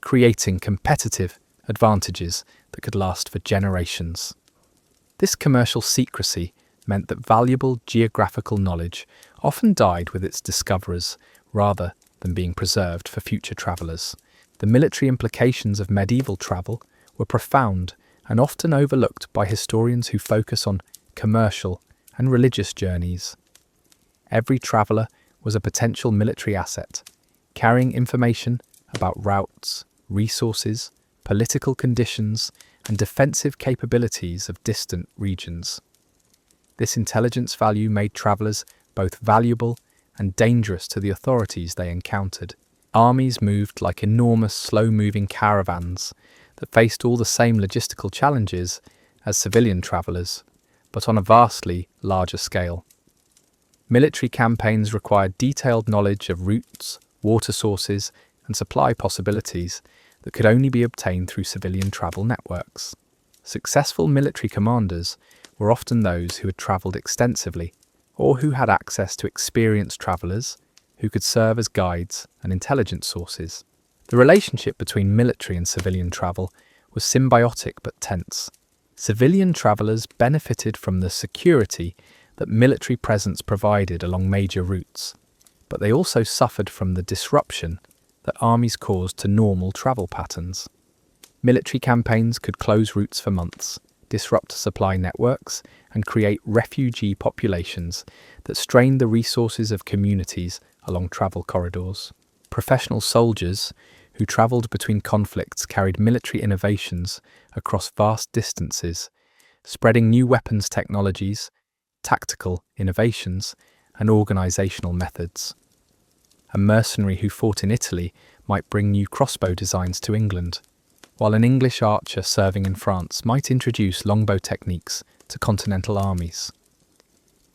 creating competitive advantages that could last for generations. This commercial secrecy meant that valuable geographical knowledge often died with its discoverers rather than being preserved for future travellers. The military implications of medieval travel were profound and often overlooked by historians who focus on commercial and religious journeys. Every traveller was a potential military asset, carrying information about routes, resources, political conditions, and defensive capabilities of distant regions. This intelligence value made travellers both valuable and dangerous to the authorities they encountered. Armies moved like enormous, slow-moving caravans that faced all the same logistical challenges as civilian travellers, but on a vastly larger scale. Military campaigns required detailed knowledge of routes, water sources, and supply possibilities that could only be obtained through civilian travel networks. Successful military commanders were often those who had travelled extensively, or who had access to experienced travellers who could serve as guides and intelligence sources. The relationship between military and civilian travel was symbiotic but tense. Civilian travellers benefited from the security that military presence provided along major routes, but they also suffered from the disruption that armies caused to normal travel patterns. Military campaigns could close routes for months, disrupt supply networks, and create refugee populations that strained the resources of communities along travel corridors. Professional soldiers who travelled between conflicts carried military innovations across vast distances, spreading new weapons technologies, tactical innovations, and organisational methods. A mercenary who fought in Italy might bring new crossbow designs to England, while an English archer serving in France might introduce longbow techniques to continental armies.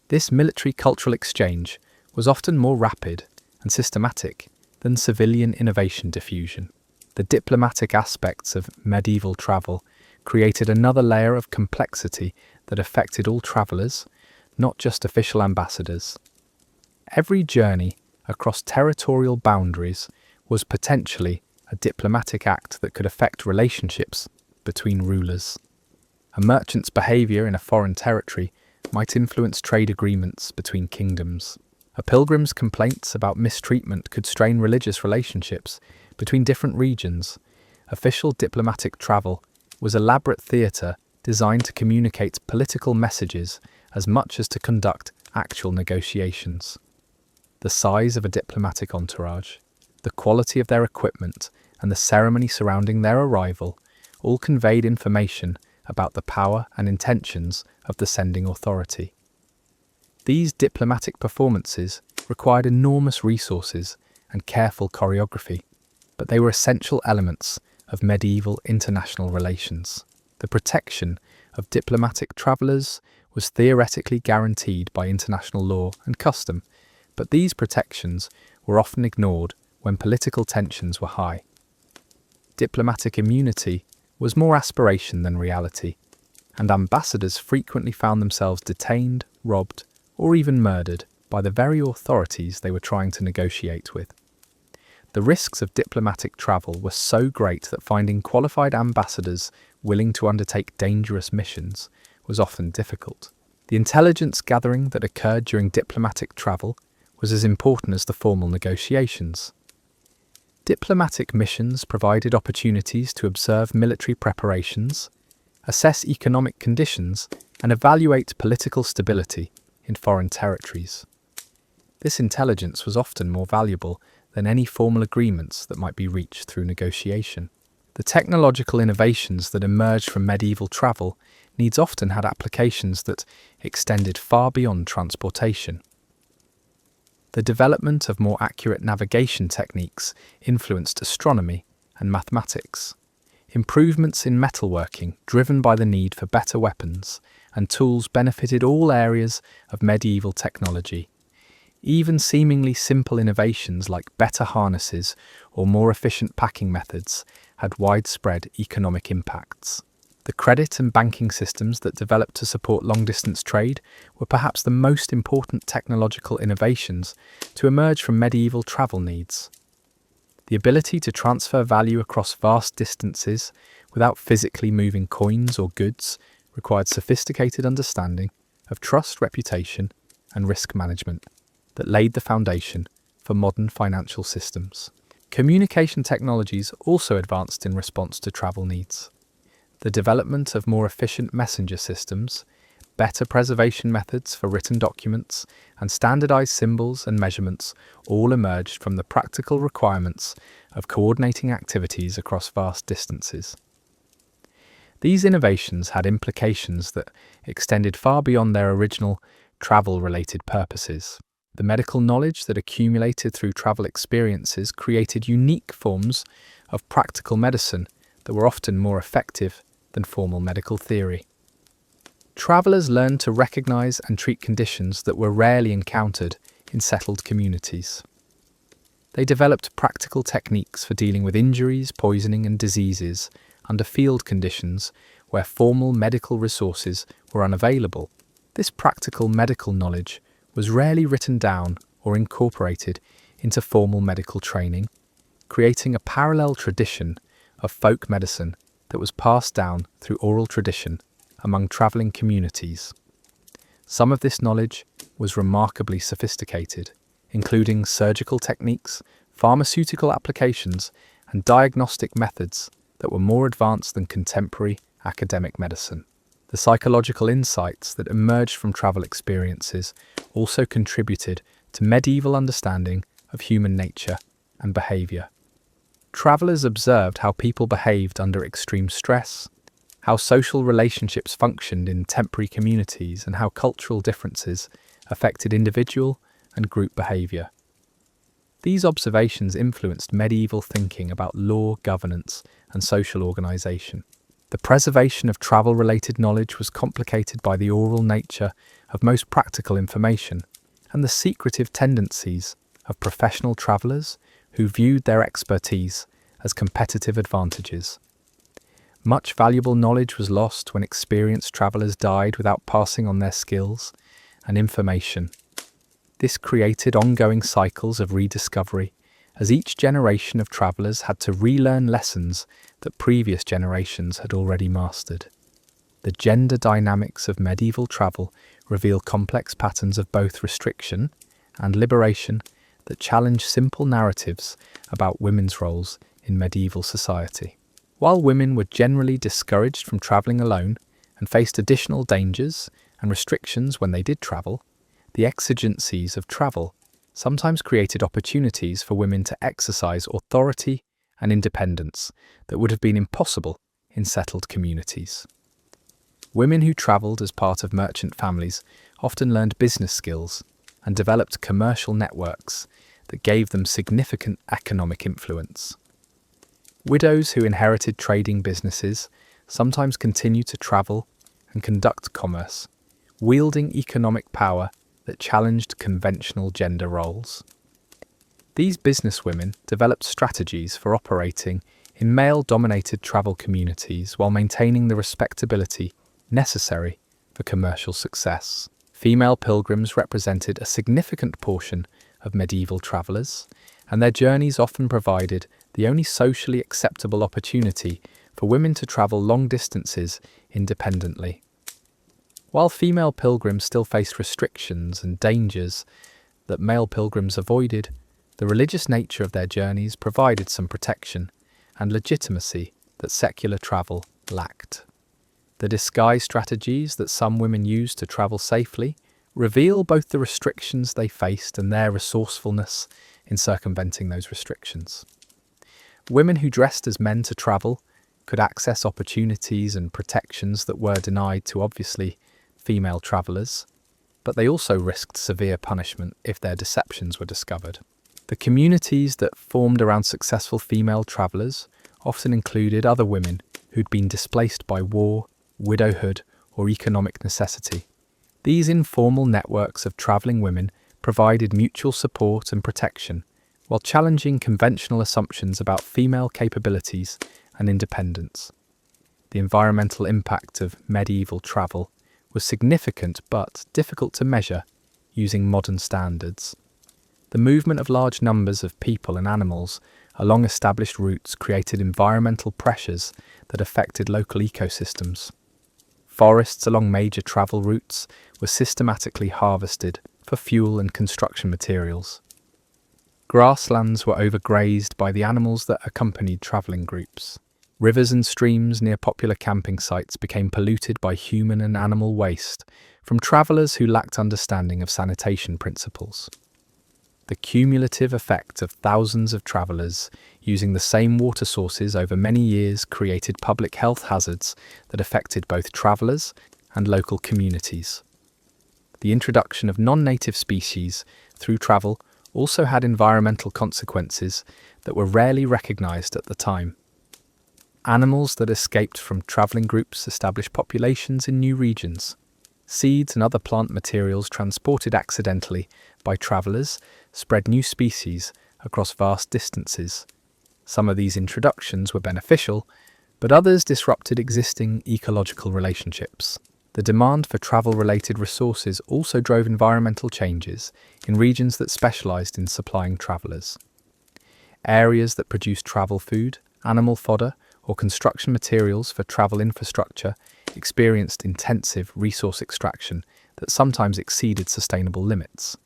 This military cultural exchange was often more rapid and systematic than civilian innovation diffusion. The diplomatic aspects of medieval travel created another layer of complexity that affected all travellers, not just official ambassadors. Every journey across territorial boundaries was potentially a diplomatic act that could affect relationships between rulers. A merchant's behaviour in a foreign territory might influence trade agreements between kingdoms. A pilgrim's complaints about mistreatment could strain religious relationships between different regions. Official diplomatic travel was elaborate theatre designed to communicate political messages as much as to conduct actual negotiations. The size of a diplomatic entourage, the quality of their equipment, and the ceremony surrounding their arrival all conveyed information about the power and intentions of the sending authority. These diplomatic performances required enormous resources and careful choreography, but they were essential elements of medieval international relations. The protection of diplomatic travellers was theoretically guaranteed by international law and custom, but these protections were often ignored when political tensions were high. Diplomatic immunity was more aspiration than reality, and ambassadors frequently found themselves detained, robbed, or even murdered by the very authorities they were trying to negotiate with. The risks of diplomatic travel were so great that finding qualified ambassadors willing to undertake dangerous missions was often difficult. The intelligence gathering that occurred during diplomatic travel was as important as the formal negotiations. Diplomatic missions provided opportunities to observe military preparations, assess economic conditions, and evaluate political stability in foreign territories. This intelligence was often more valuable than any formal agreements that might be reached through negotiation. The technological innovations that emerged from medieval travel needs often had applications that extended far beyond transportation. The development of more accurate navigation techniques influenced astronomy and mathematics. Improvements in metalworking, driven by the need for better weapons and tools, benefited all areas of medieval technology. Even seemingly simple innovations like better harnesses or more efficient packing methods had widespread economic impacts. The credit and banking systems that developed to support long-distance trade were perhaps the most important technological innovations to emerge from medieval travel needs. The ability to transfer value across vast distances without physically moving coins or goods required sophisticated understanding of trust, reputation, and risk management that laid the foundation for modern financial systems. Communication technologies also advanced in response to travel needs. The development of more efficient messenger systems, better preservation methods for written documents, and standardized symbols and measurements all emerged from the practical requirements of coordinating activities across vast distances. These innovations had implications that extended far beyond their original travel-related purposes. The medical knowledge that accumulated through travel experiences created unique forms of practical medicine that were often more effective than formal medical theory. Travellers learned to recognize and treat conditions that were rarely encountered in settled communities. They developed practical techniques for dealing with injuries, poisoning, and diseases under field conditions where formal medical resources were unavailable. This practical medical knowledge was rarely written down or incorporated into formal medical training, creating a parallel tradition of folk medicine that was passed down through oral tradition among travelling communities. Some of this knowledge was remarkably sophisticated, including surgical techniques, pharmaceutical applications, and diagnostic methods that were more advanced than contemporary academic medicine. The psychological insights that emerged from travel experiences also contributed to medieval understanding of human nature and behavior. Travelers observed how people behaved under extreme stress, how social relationships functioned in temporary communities, and how cultural differences affected individual and group behavior. These observations influenced medieval thinking about law, governance, and social organization. The preservation of travel-related knowledge was complicated by the oral nature of most practical information and the secretive tendencies of professional travelers who viewed their expertise as competitive advantages. Much valuable knowledge was lost when experienced travelers died without passing on their skills and information. This created ongoing cycles of rediscovery, as each generation of travelers had to relearn lessons that previous generations had already mastered. The gender dynamics of medieval travel reveal complex patterns of both restriction and liberation that challenge simple narratives about women's roles in medieval society. While women were generally discouraged from travelling alone and faced additional dangers and restrictions when they did travel, the exigencies of travel sometimes created opportunities for women to exercise authority and independence that would have been impossible in settled communities. Women who travelled as part of merchant families often learned business skills and developed commercial networks that gave them significant economic influence. Widows who inherited trading businesses sometimes continued to travel and conduct commerce, wielding economic power that challenged conventional gender roles. These businesswomen developed strategies for operating in male-dominated travel communities while maintaining the respectability necessary for commercial success. Female pilgrims represented a significant portion of medieval travellers, and their journeys often provided the only socially acceptable opportunity for women to travel long distances independently. While female pilgrims still faced restrictions and dangers that male pilgrims avoided, the religious nature of their journeys provided some protection and legitimacy that secular travel lacked. The disguise strategies that some women used to travel safely reveal both the restrictions they faced and their resourcefulness in circumventing those restrictions. Women who dressed as men to travel could access opportunities and protections that were denied to obviously female travellers, but they also risked severe punishment if their deceptions were discovered. The communities that formed around successful female travellers often included other women who'd been displaced by war, widowhood, or economic necessity. These informal networks of travelling women provided mutual support and protection, while challenging conventional assumptions about female capabilities and independence. The environmental impact of medieval travel was significant but difficult to measure using modern standards. The movement of large numbers of people and animals along established routes created environmental pressures that affected local ecosystems. Forests along major travel routes were systematically harvested for fuel and construction materials. Grasslands were overgrazed by the animals that accompanied travelling groups. Rivers and streams near popular camping sites became polluted by human and animal waste from travellers who lacked understanding of sanitation principles. The cumulative effect of thousands of travellers using the same water sources over many years created public health hazards that affected both travellers and local communities. The introduction of non-native species through travel also had environmental consequences that were rarely recognised at the time. Animals that escaped from travelling groups established populations in new regions. Seeds and other plant materials transported accidentally by travellers spread new species across vast distances. Some of these introductions were beneficial, but others disrupted existing ecological relationships. The demand for travel-related resources also drove environmental changes in regions that specialised in supplying travellers. Areas that produced travel food, animal fodder, or construction materials for travel infrastructure experienced intensive resource extraction that sometimes exceeded sustainable limits.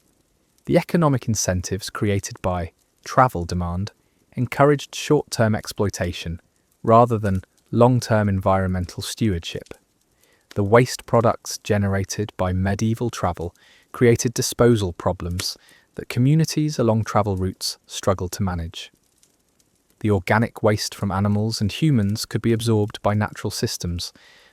The economic incentives created by travel demand encouraged short-term exploitation rather than long-term environmental stewardship. The waste products generated by medieval travel created disposal problems that communities along travel routes struggled to manage. The organic waste from animals and humans could be absorbed by natural systems,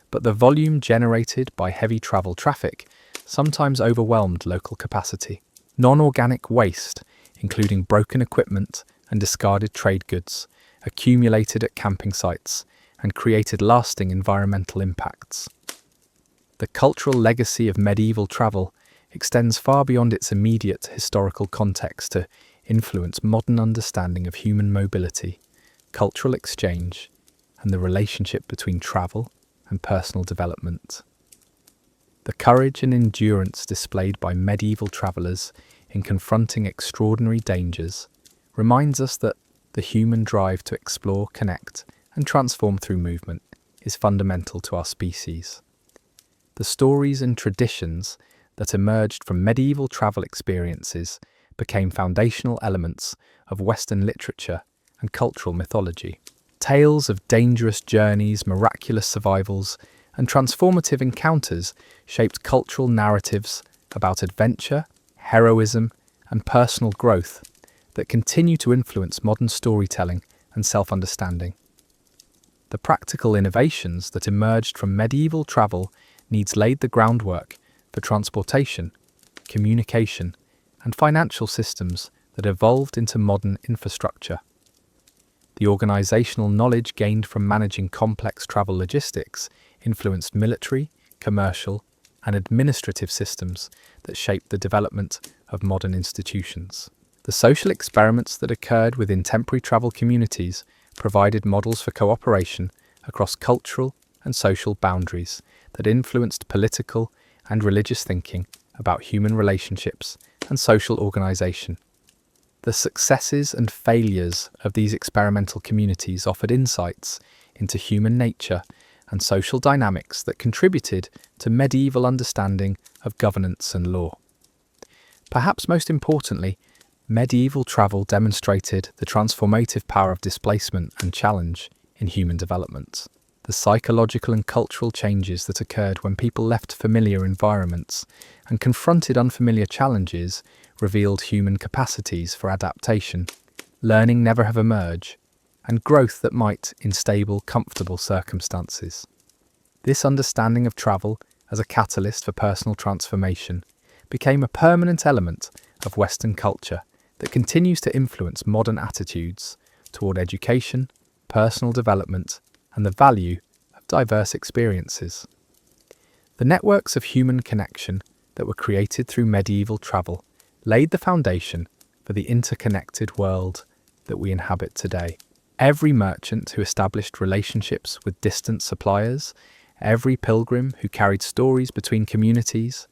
but the volume generated by heavy travel traffic sometimes overwhelmed local capacity. Non-organic waste, including broken equipment and discarded trade goods, accumulated at camping sites and created lasting environmental impacts. The cultural legacy of medieval travel extends far beyond its immediate historical context to influence modern understanding of human mobility, cultural exchange, and the relationship between travel and personal development. The courage and endurance displayed by medieval travellers in confronting extraordinary dangers reminds us that the human drive to explore, connect, and transform through movement is fundamental to our species. The stories and traditions that emerged from medieval travel experiences became foundational elements of Western literature and cultural mythology. Tales of dangerous journeys, miraculous survivals, and transformative encounters shaped cultural narratives about adventure, heroism, and personal growth that continue to influence modern storytelling and self-understanding. The practical innovations that emerged from medieval travel needs laid the groundwork for transportation, communication, and financial systems that evolved into modern infrastructure. The organizational knowledge gained from managing complex travel logistics influenced military, commercial, and administrative systems that shaped the development of modern institutions. The social experiments that occurred within temporary travel communities provided models for cooperation across cultural and social boundaries that influenced political and religious thinking about human relationships and social organization. The successes and failures of these experimental communities offered insights into human nature and social dynamics that contributed to medieval understanding of governance and law. Perhaps most importantly, medieval travel demonstrated the transformative power of displacement and challenge in human development. The psychological and cultural changes that occurred when people left familiar environments and confronted unfamiliar challenges revealed human capacities for adaptation, learning never have emerged, and growth that might in stable, comfortable circumstances. This understanding of travel as a catalyst for personal transformation became a permanent element of Western culture that continues to influence modern attitudes toward education, personal development, and the value of diverse experiences. The networks of human connection that were created through medieval travel laid the foundation for the interconnected world that we inhabit today. Every merchant who established relationships with distant suppliers, every pilgrim who carried stories between communities,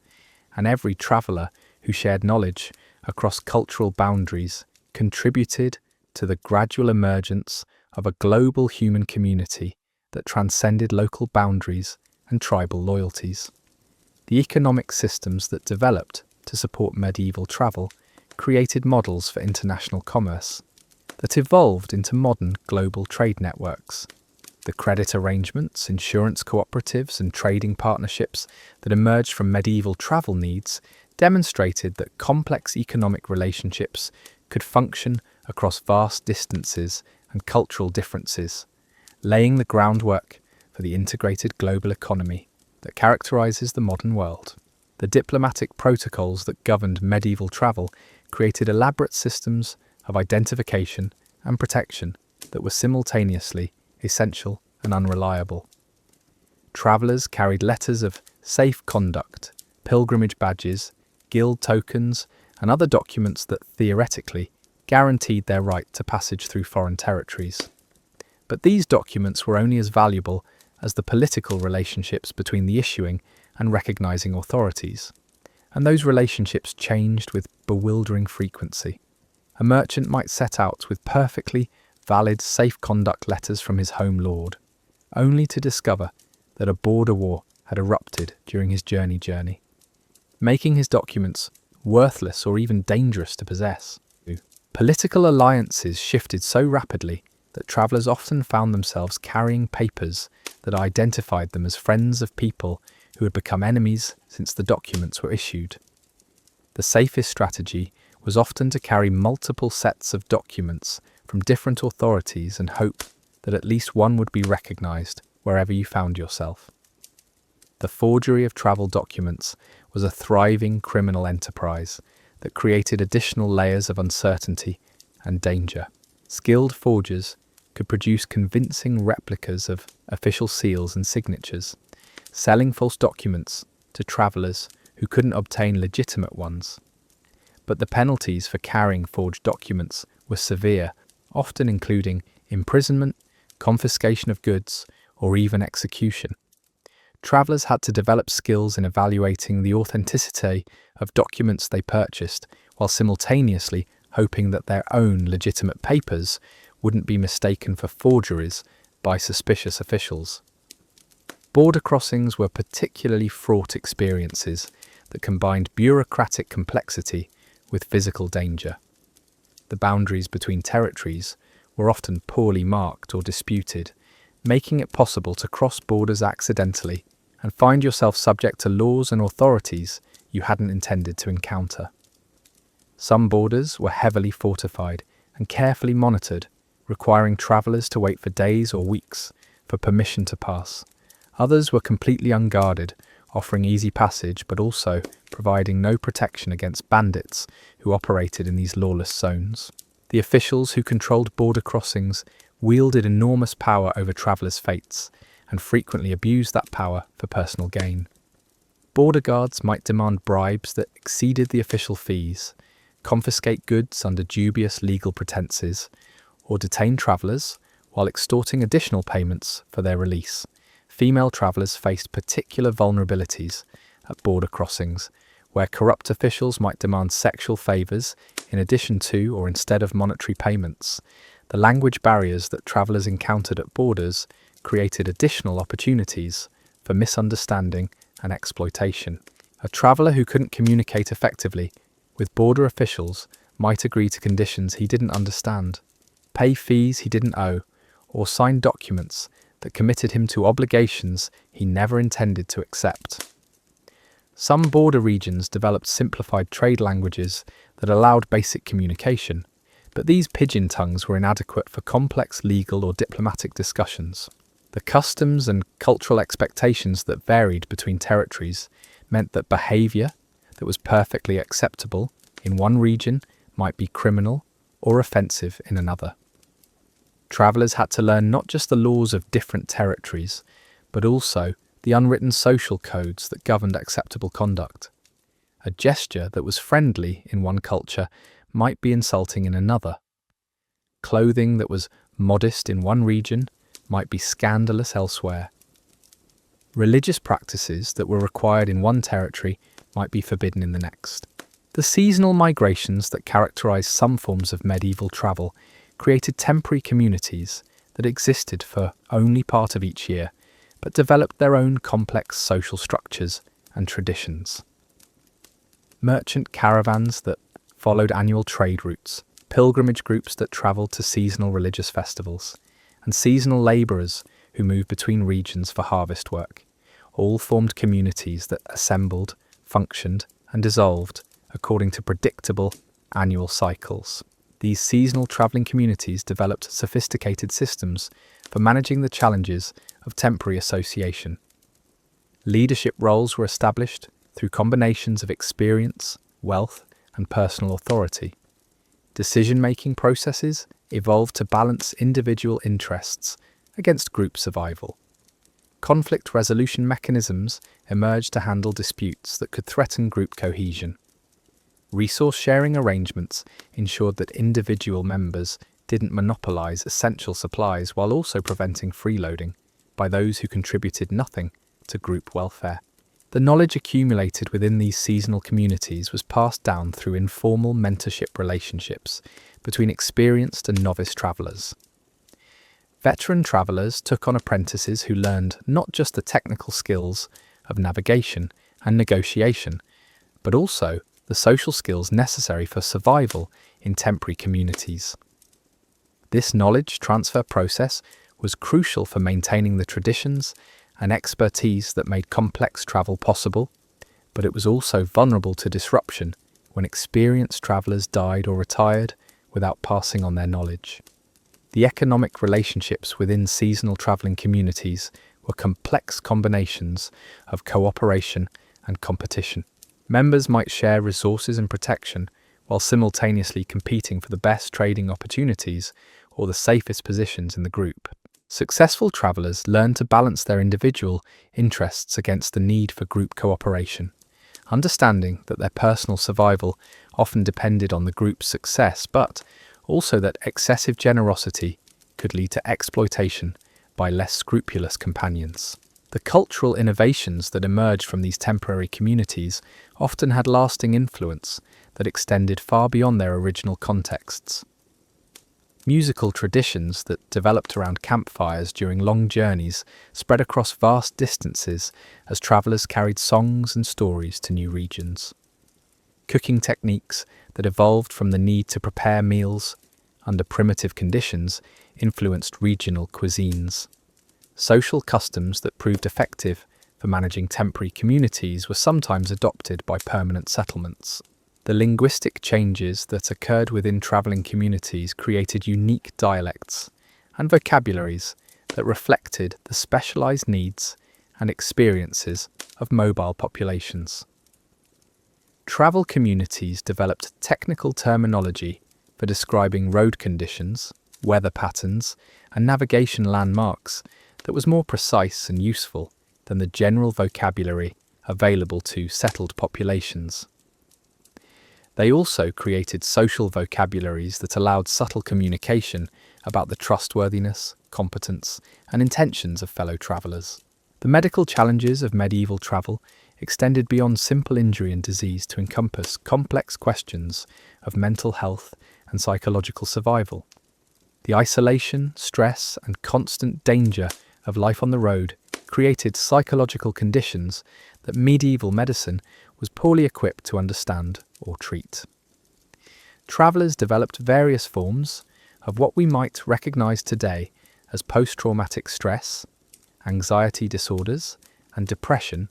and every traveller who shared knowledge across cultural boundaries contributed to the gradual emergence of a global human community that transcended local boundaries and tribal loyalties. The economic systems that developed to support medieval travel created models for international commerce that evolved into modern global trade networks. The credit arrangements, insurance cooperatives, and trading partnerships that emerged from medieval travel needs demonstrated that complex economic relationships could function across vast distances and cultural differences, laying the groundwork for the integrated global economy that characterizes the modern world. The diplomatic protocols that governed medieval travel created elaborate systems of identification and protection that were simultaneously essential and unreliable. Travellers carried letters of safe conduct, pilgrimage badges, guild tokens, and other documents that theoretically guaranteed their right to passage through foreign territories. But these documents were only as valuable as the political relationships between the issuing and recognising authorities, and those relationships changed with bewildering frequency. A merchant might set out with perfectly valid safe conduct letters from his home lord, only to discover that a border war had erupted during his journey. making his documents worthless or even dangerous to possess. Political alliances shifted so rapidly that travellers often found themselves carrying papers that identified them as friends of people who had become enemies since the documents were issued. The safest strategy was often to carry multiple sets of documents from different authorities and hope that at least one would be recognised wherever you found yourself. The forgery of travel documents was a thriving criminal enterprise that created additional layers of uncertainty and danger. Skilled forgers could produce convincing replicas of official seals and signatures, selling false documents to travellers who couldn't obtain legitimate ones. But the penalties for carrying forged documents were severe, often including imprisonment, confiscation of goods, or even execution. Travellers had to develop skills in evaluating the authenticity of documents they purchased, while simultaneously hoping that their own legitimate papers wouldn't be mistaken for forgeries by suspicious officials. Border crossings were particularly fraught experiences that combined bureaucratic complexity with physical danger. The boundaries between territories were often poorly marked or disputed, making it possible to cross borders accidentally and find yourself subject to laws and authorities you hadn't intended to encounter. Some borders were heavily fortified and carefully monitored, requiring travellers to wait for days or weeks for permission to pass. Others were completely unguarded, offering easy passage but also providing no protection against bandits who operated in these lawless zones. The officials who controlled border crossings wielded enormous power over travellers' fates and frequently abused that power for personal gain. Border guards might demand bribes that exceeded the official fees, confiscate goods under dubious legal pretenses, or detain travellers while extorting additional payments for their release. Female travellers faced particular vulnerabilities at border crossings, where corrupt officials might demand sexual favours in addition to or instead of monetary payments. The language barriers that travellers encountered at borders created additional opportunities for misunderstanding and exploitation. A traveller who couldn't communicate effectively with border officials might agree to conditions he didn't understand, pay fees he didn't owe, or sign documents that committed him to obligations he never intended to accept. Some border regions developed simplified trade languages that allowed basic communication, but these pidgin tongues were inadequate for complex legal or diplomatic discussions. The customs and cultural expectations that varied between territories meant that behaviour that was perfectly acceptable in one region might be criminal or offensive in another. Travellers had to learn not just the laws of different territories, but also the unwritten social codes that governed acceptable conduct. A gesture that was friendly in one culture might be insulting in another. Clothing that was modest in one region might be scandalous elsewhere. Religious practices that were required in one territory might be forbidden in the next. The seasonal migrations that characterised some forms of medieval travel created temporary communities that existed for only part of each year, but developed their own complex social structures and traditions. Merchant caravans that followed annual trade routes, pilgrimage groups that travelled to seasonal religious festivals, and seasonal labourers who moved between regions for harvest work, all formed communities that assembled, functioned, and dissolved according to predictable annual cycles. These seasonal travelling communities developed sophisticated systems for managing the challenges of temporary association. Leadership roles were established through combinations of experience, wealth, and personal authority. Decision-making processes evolved to balance individual interests against group survival. Conflict resolution mechanisms emerged to handle disputes that could threaten group cohesion. Resource-sharing arrangements ensured that individual members didn't monopolise essential supplies while also preventing freeloading by those who contributed nothing to group welfare. The knowledge accumulated within these seasonal communities was passed down through informal mentorship relationships between experienced and novice travellers. Veteran travellers took on apprentices who learned not just the technical skills of navigation and negotiation, but also the social skills necessary for survival in temporary communities. This knowledge transfer process was crucial for maintaining the traditions and expertise that made complex travel possible, but it was also vulnerable to disruption when experienced travellers died or retired without passing on their knowledge. The economic relationships within seasonal travelling communities were complex combinations of cooperation and competition. Members might share resources and protection while simultaneously competing for the best trading opportunities or the safest positions in the group. Successful travellers learn to balance their individual interests against the need for group cooperation, understanding that their personal survival often depended on the group's success, but also that excessive generosity could lead to exploitation by less scrupulous companions. The cultural innovations that emerged from these temporary communities often had lasting influence that extended far beyond their original contexts. Musical traditions that developed around campfires during long journeys spread across vast distances as travellers carried songs and stories to new regions. Cooking techniques that evolved from the need to prepare meals under primitive conditions influenced regional cuisines. Social customs that proved effective for managing temporary communities were sometimes adopted by permanent settlements. The linguistic changes that occurred within travelling communities created unique dialects and vocabularies that reflected the specialised needs and experiences of mobile populations. Travel communities developed technical terminology for describing road conditions, weather patterns, and navigation landmarks that was more precise and useful than the general vocabulary available to settled populations. They also created social vocabularies that allowed subtle communication about the trustworthiness, competence, and intentions of fellow travellers. The medical challenges of medieval travel extended beyond simple injury and disease to encompass complex questions of mental health and psychological survival. The isolation, stress, and constant danger of life on the road created psychological conditions that medieval medicine was poorly equipped to understand or treat. Travellers developed various forms of what we might recognise today as post-traumatic stress, anxiety disorders, and depression,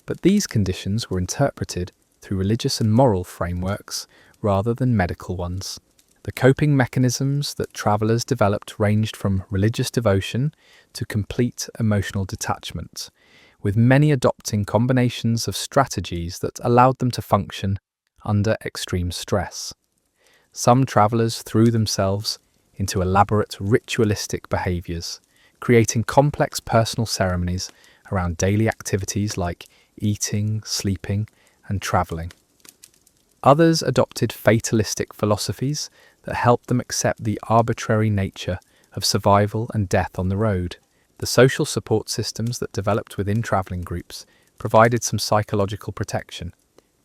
but these conditions were interpreted through religious and moral frameworks rather than medical ones. The coping mechanisms that travellers developed ranged from religious devotion to complete emotional detachment, with many adopting combinations of strategies that allowed them to function under extreme stress. Some travellers threw themselves into elaborate ritualistic behaviours, creating complex personal ceremonies around daily activities like eating, sleeping, and travelling. Others adopted fatalistic philosophies that helped them accept the arbitrary nature of survival and death on the road. The social support systems that developed within travelling groups provided some psychological protection,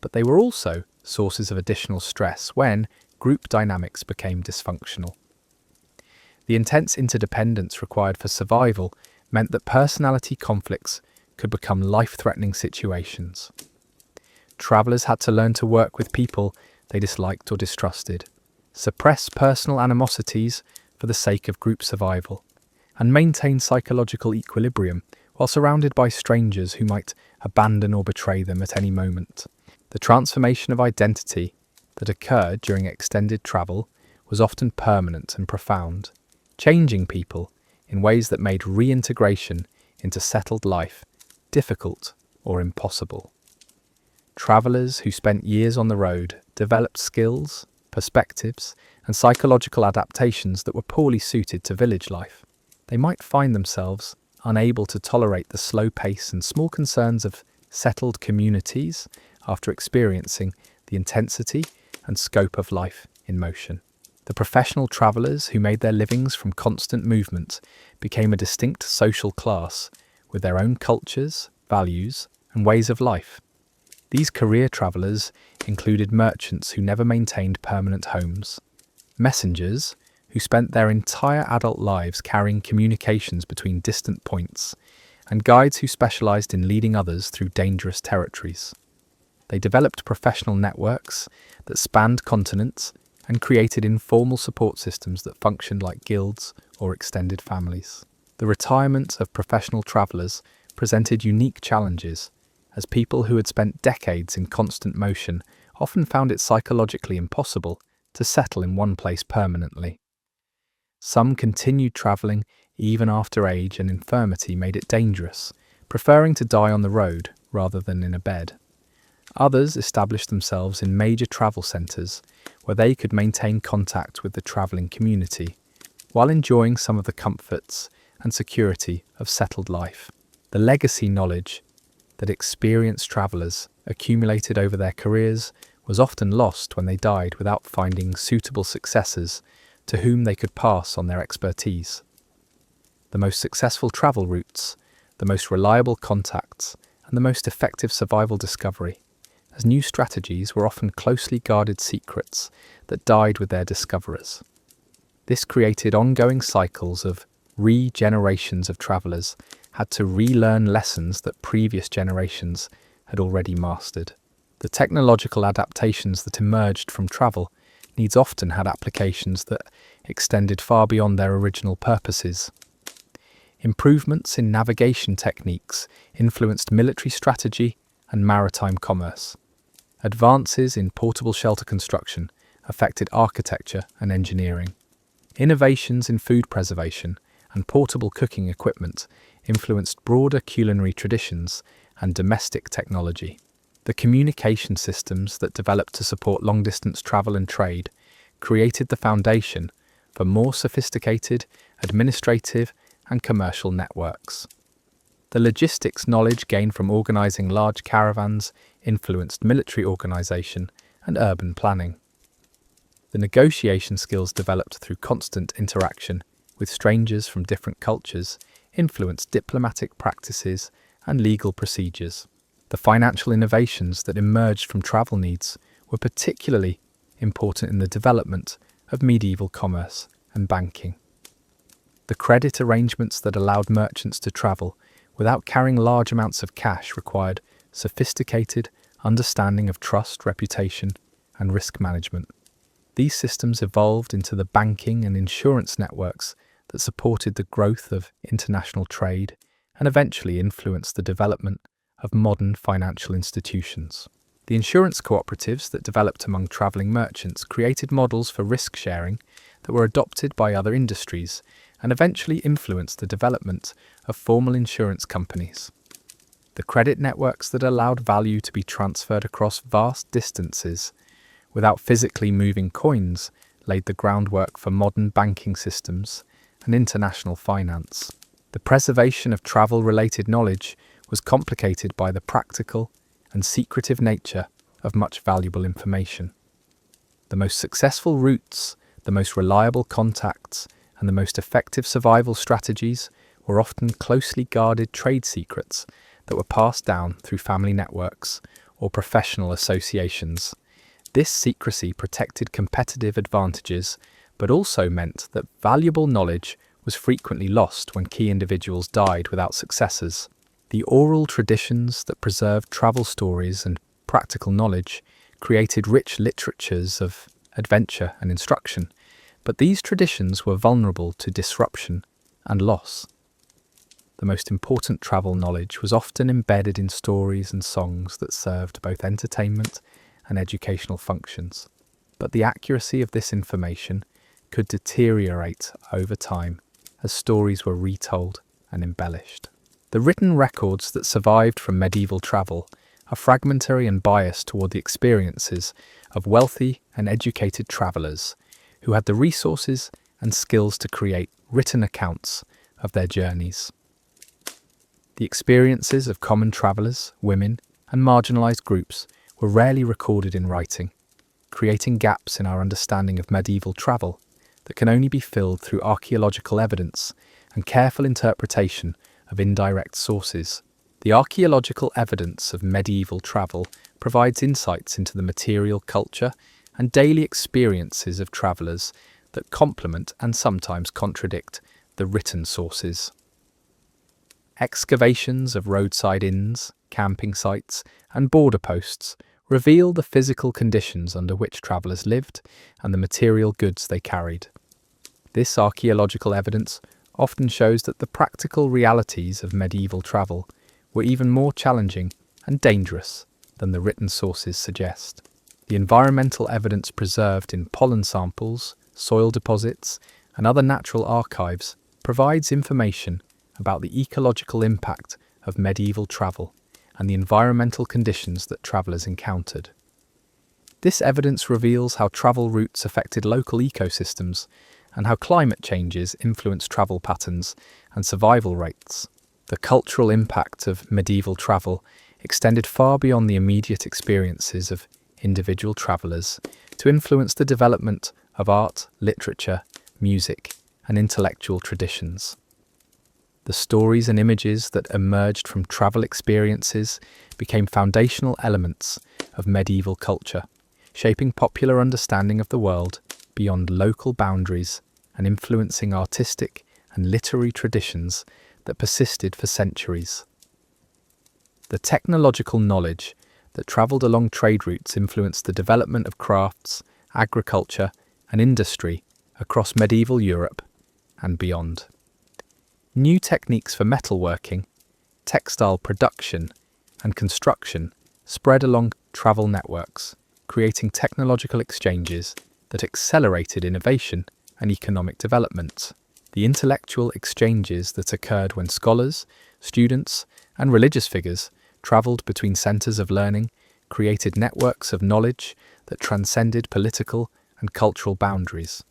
but they were also sources of additional stress when group dynamics became dysfunctional. The intense interdependence required for survival meant that personality conflicts could become life-threatening situations. Travellers had to learn to work with people they disliked or distrusted, suppress personal animosities for the sake of group survival, and maintain psychological equilibrium while surrounded by strangers who might abandon or betray them at any moment. The transformation of identity that occurred during extended travel was often permanent and profound, changing people in ways that made reintegration into settled life difficult or impossible. Travellers who spent years on the road developed skills, perspectives, and psychological adaptations that were poorly suited to village life. They might find themselves unable to tolerate the slow pace and small concerns of settled communities after experiencing the intensity and scope of life in motion. The professional travellers who made their livings from constant movement became a distinct social class with their own cultures, values, and ways of life. These career travellers included merchants who never maintained permanent homes, messengers who spent their entire adult lives carrying communications between distant points, and guides who specialised in leading others through dangerous territories. They developed professional networks that spanned continents and created informal support systems that functioned like guilds or extended families. The retirement of professional travellers presented unique challenges, as people who had spent decades in constant motion often found it psychologically impossible to settle in one place permanently. Some continued travelling even after age and infirmity made it dangerous, preferring to die on the road rather than in a bed. Others established themselves in major travel centres where they could maintain contact with the travelling community, while enjoying some of the comforts and security of settled life. The legacy knowledge that experienced travellers accumulated over their careers was often lost when they died without finding suitable successors to whom they could pass on their expertise. The most successful travel routes, the most reliable contacts, and the most effective survival discovery, as new strategies were often closely guarded secrets that died with their discoverers. This created ongoing cycles of regenerations of travellers had to relearn lessons that previous generations had already mastered. The technological adaptations that emerged from travel needs often had applications that extended far beyond their original purposes. Improvements in navigation techniques influenced military strategy and maritime commerce. Advances in portable shelter construction affected architecture and engineering. Innovations in food preservation and portable cooking equipment influenced broader culinary traditions and domestic technology. The communication systems that developed to support long-distance travel and trade created the foundation for more sophisticated administrative and commercial networks. The logistics knowledge gained from organizing large caravans influenced military organization and urban planning. The negotiation skills developed through constant interaction with strangers from different cultures influenced diplomatic practices and legal procedures. The financial innovations that emerged from travel needs were particularly important in the development of medieval commerce and banking. The credit arrangements that allowed merchants to travel without carrying large amounts of cash required sophisticated understanding of trust, reputation, and risk management. These systems evolved into the banking and insurance networks that supported the growth of international trade and eventually influenced the development of modern financial institutions. The insurance cooperatives that developed among travelling merchants created models for risk sharing that were adopted by other industries and eventually influenced the development of formal insurance companies. The credit networks that allowed value to be transferred across vast distances without physically moving coins laid the groundwork for modern banking systems and international finance. The preservation of travel-related knowledge was complicated by the practical and secretive nature of much valuable information. The most successful routes, the most reliable contacts, and the most effective survival strategies were often closely guarded trade secrets that were passed down through family networks or professional associations. This secrecy protected competitive advantages, but also meant that valuable knowledge was frequently lost when key individuals died without successors. The oral traditions that preserved travel stories and practical knowledge created rich literatures of adventure and instruction, but these traditions were vulnerable to disruption and loss. The most important travel knowledge was often embedded in stories and songs that served both entertainment and educational functions, but the accuracy of this information could deteriorate over time as stories were retold and embellished. The written records that survived from medieval travel are fragmentary and biased toward the experiences of wealthy and educated travellers who had the resources and skills to create written accounts of their journeys. The experiences of common travellers, women, and marginalised groups were rarely recorded in writing, creating gaps in our understanding of medieval travel that can only be filled through archaeological evidence and careful interpretation of indirect sources. The archaeological evidence of medieval travel provides insights into the material culture and daily experiences of travellers that complement and sometimes contradict the written sources. Excavations of roadside inns, camping sites, and border posts reveal the physical conditions under which travellers lived and the material goods they carried. This archaeological evidence often shows that the practical realities of medieval travel were even more challenging and dangerous than the written sources suggest. The environmental evidence preserved in pollen samples, soil deposits, and other natural archives provides information about the ecological impact of medieval travel and the environmental conditions that travellers encountered. This evidence reveals how travel routes affected local ecosystems and how climate changes influence travel patterns and survival rates. The cultural impact of medieval travel extended far beyond the immediate experiences of individual travellers to influence the development of art, literature, music, and intellectual traditions. The stories and images that emerged from travel experiences became foundational elements of medieval culture, shaping popular understanding of the world beyond local boundaries and influencing artistic and literary traditions that persisted for centuries. The technological knowledge that travelled along trade routes influenced the development of crafts, agriculture, and industry across medieval Europe and beyond. New techniques for metalworking, textile production, and construction spread along travel networks, creating technological exchanges that accelerated innovation and economic development. The intellectual exchanges that occurred when scholars, students, and religious figures travelled between centres of learning created networks of knowledge that transcended political and cultural boundaries.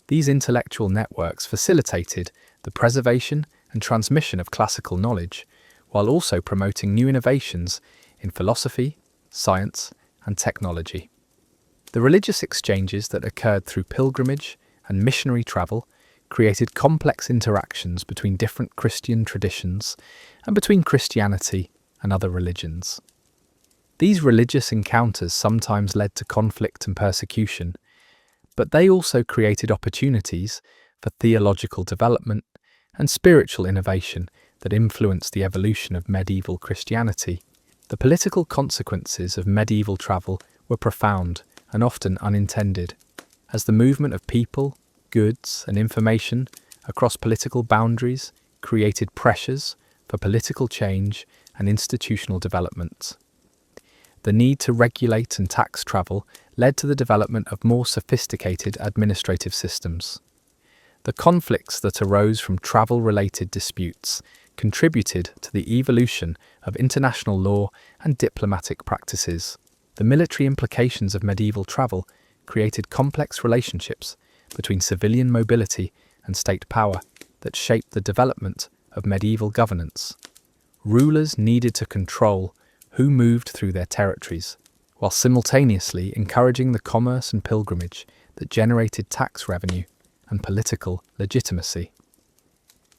These intellectual networks facilitated the preservation and transmission of classical knowledge, while also promoting new innovations in philosophy, science, and technology. The religious exchanges that occurred through pilgrimage and missionary travel created complex interactions between different Christian traditions and between Christianity and other religions. These religious encounters sometimes led to conflict and persecution, but they also created opportunities for theological development and spiritual innovation that influenced the evolution of medieval Christianity. The political consequences of medieval travel were profound and often unintended, as the movement of people, goods, and information across political boundaries created pressures for political change and institutional development. The need to regulate and tax travel led to the development of more sophisticated administrative systems. The conflicts that arose from travel-related disputes contributed to the evolution of international law and diplomatic practices. The military implications of medieval travel created complex relationships between civilian mobility and state power that shaped the development of medieval governance. Rulers needed to control who moved through their territories, while simultaneously encouraging the commerce and pilgrimage that generated tax revenue and political legitimacy.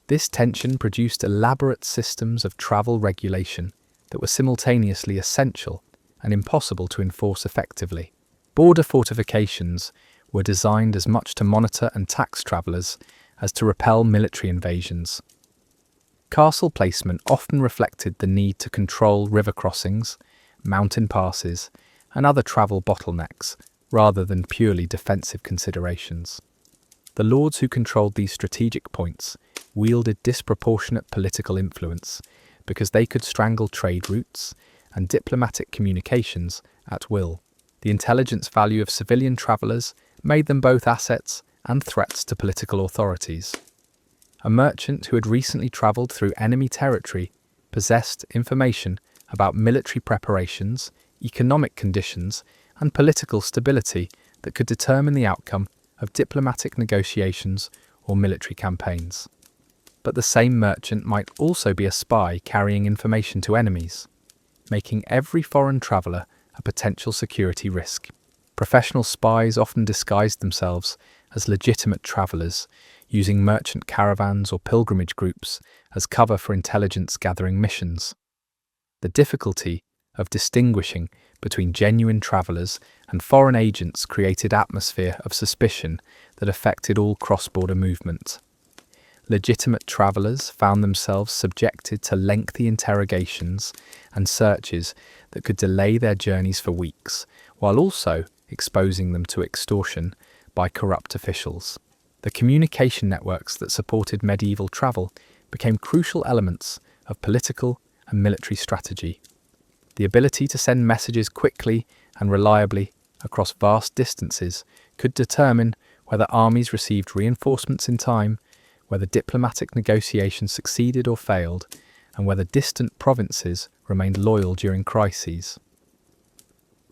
This tension produced elaborate systems of travel regulation that were simultaneously essential and impossible to enforce effectively. Border fortifications were designed as much to monitor and tax travellers as to repel military invasions. Castle placement often reflected the need to control river crossings, mountain passes, and other travel bottlenecks, rather than purely defensive considerations. The lords who controlled these strategic points wielded disproportionate political influence because they could strangle trade routes and diplomatic communications at will. The intelligence value of civilian travellers made them both assets and threats to political authorities. A merchant who had recently travelled through enemy territory possessed information about military preparations, economic conditions, and political stability that could determine the outcome of diplomatic negotiations or military campaigns. But the same merchant might also be a spy carrying information to enemies, making every foreign traveller a potential security risk. Professional spies often disguised themselves as legitimate travellers, using merchant caravans or pilgrimage groups as cover for intelligence-gathering missions. The difficulty of distinguishing between genuine travellers and foreign agents created an atmosphere of suspicion that affected all cross-border movement. Legitimate travellers found themselves subjected to lengthy interrogations and searches that could delay their journeys for weeks, while also exposing them to extortion by corrupt officials. The communication networks that supported medieval travel became crucial elements of political and military strategy. The ability to send messages quickly and reliably across vast distances could determine whether armies received reinforcements in time, whether diplomatic negotiations succeeded or failed, and whether distant provinces remained loyal during crises.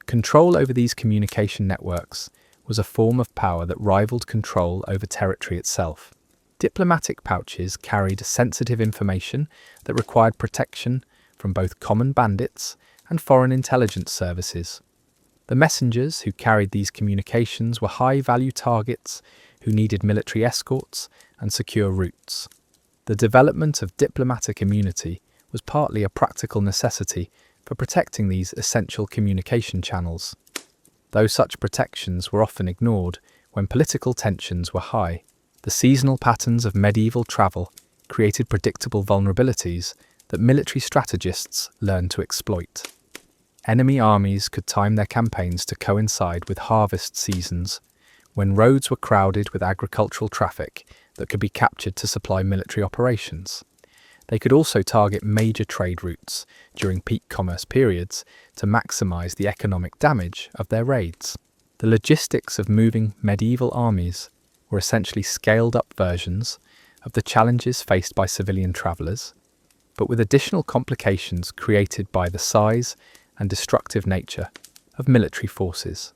Control over these communication networks was a form of power that rivaled control over territory itself. Diplomatic pouches carried sensitive information that required protection from both common bandits and foreign intelligence services. The messengers who carried these communications were high-value targets who needed military escorts and secure routes. The development of diplomatic immunity was partly a practical necessity for protecting these essential communication channels, though such protections were often ignored when political tensions were high. The seasonal patterns of medieval travel created predictable vulnerabilities that military strategists learned to exploit. Enemy armies could time their campaigns to coincide with harvest seasons, when roads were crowded with agricultural traffic that could be captured to supply military operations. They could also target major trade routes during peak commerce periods to maximize the economic damage of their raids. The logistics of moving medieval armies were essentially scaled-up versions of the challenges faced by civilian travelers, but with additional complications created by the size and destructive nature of military forces.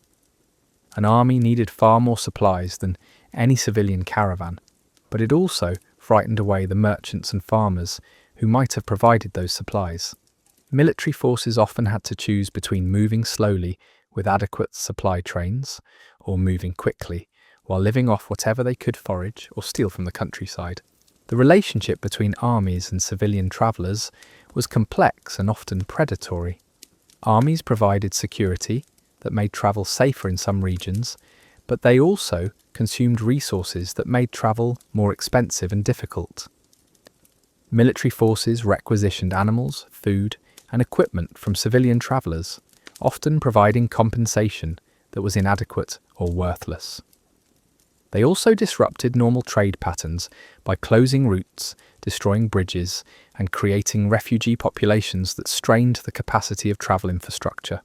An army needed far more supplies than any civilian caravan, but it also frightened away the merchants and farmers who might have provided those supplies. Military forces often had to choose between moving slowly with adequate supply trains or moving quickly while living off whatever they could forage or steal from the countryside. The relationship between armies and civilian travellers was complex and often predatory. Armies provided security that made travel safer in some regions, but they also consumed resources that made travel more expensive and difficult. Military forces requisitioned animals, food, and equipment from civilian travellers, often providing compensation that was inadequate or worthless. They also disrupted normal trade patterns by closing routes, destroying bridges, and creating refugee populations that strained the capacity of travel infrastructure.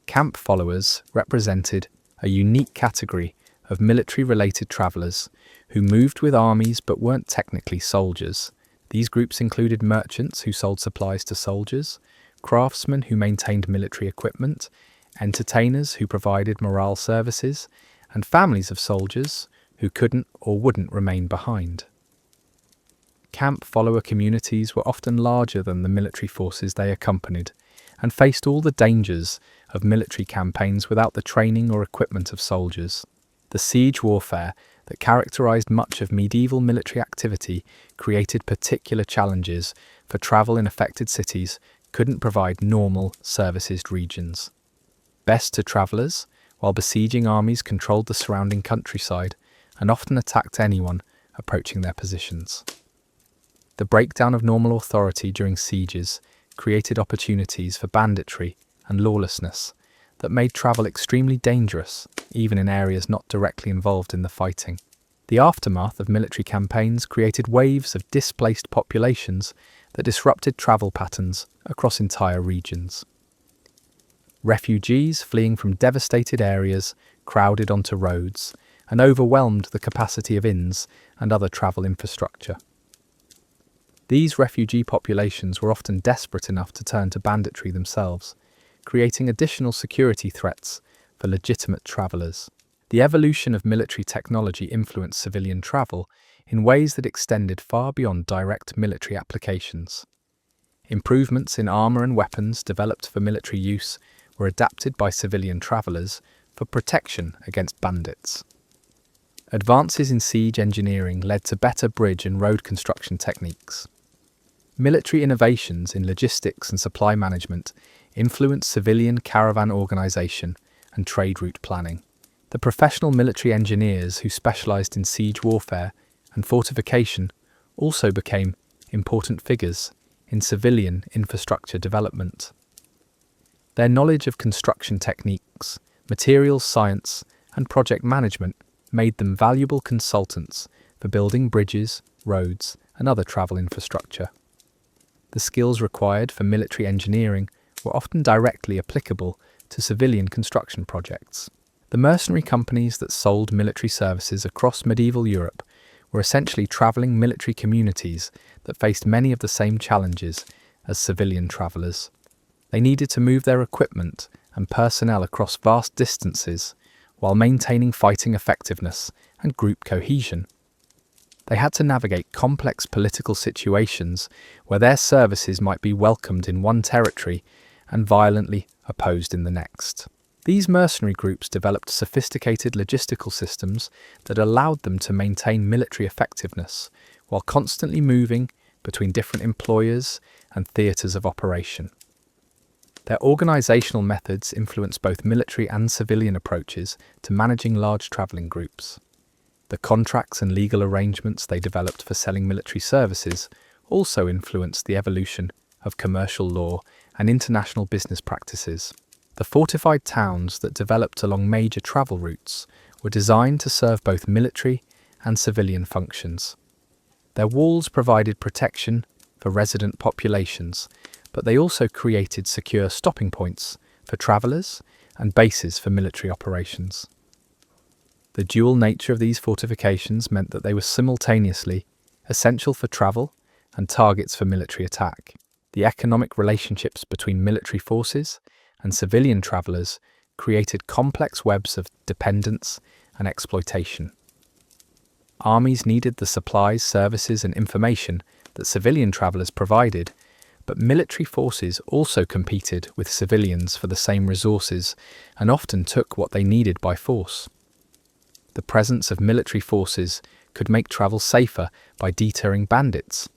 Camp followers represented a unique category of military-related travellers who moved with armies but weren't technically soldiers. These groups included merchants who sold supplies to soldiers, craftsmen who maintained military equipment, entertainers who provided morale services, and families of soldiers who couldn't or wouldn't remain behind. Camp follower communities were often larger than the military forces they accompanied and faced all the dangers of military campaigns without the training or equipment of soldiers. The siege warfare that characterized much of medieval military activity created particular challenges for travel in affected cities couldn't provide normal serviced regions. Best to travelers, while besieging armies controlled the surrounding countryside and often attacked anyone approaching their positions. The breakdown of normal authority during sieges created opportunities for banditry and lawlessness that made travel extremely dangerous, even in areas not directly involved in the fighting. The aftermath of military campaigns created waves of displaced populations that disrupted travel patterns across entire regions. Refugees fleeing from devastated areas crowded onto roads and overwhelmed the capacity of inns and other travel infrastructure. These refugee populations were often desperate enough to turn to banditry themselves, creating additional security threats for legitimate travellers. The evolution of military technology influenced civilian travel in ways that extended far beyond direct military applications. Improvements in armour and weapons developed for military use were adapted by civilian travellers for protection against bandits. Advances in siege engineering led to better bridge and road construction techniques. Military innovations in logistics and supply management influenced civilian caravan organisation and trade route planning. The professional military engineers who specialised in siege warfare and fortification also became important figures in civilian infrastructure development. Their knowledge of construction techniques, materials science, and project management made them valuable consultants for building bridges, roads, and other travel infrastructure. The skills required for military engineering were often directly applicable to civilian construction projects. The mercenary companies that sold military services across medieval Europe were essentially travelling military communities that faced many of the same challenges as civilian travellers. They needed to move their equipment and personnel across vast distances while maintaining fighting effectiveness and group cohesion. They had to navigate complex political situations where their services might be welcomed in one territory and violently opposed in the next. These mercenary groups developed sophisticated logistical systems that allowed them to maintain military effectiveness while constantly moving between different employers and theatres of operation. Their organisational methods influenced both military and civilian approaches to managing large travelling groups. The contracts and legal arrangements they developed for selling military services also influenced the evolution of commercial law and international business practices. The fortified towns that developed along major travel routes were designed to serve both military and civilian functions. Their walls provided protection for resident populations, but they also created secure stopping points for travellers and bases for military operations. The dual nature of these fortifications meant that they were simultaneously essential for travel and targets for military attack. The economic relationships between military forces and civilian travellers created complex webs of dependence and exploitation. Armies needed the supplies, services, and information that civilian travellers provided, but military forces also competed with civilians for the same resources and often took what they needed by force. The presence of military forces could make travel safer by deterring bandits,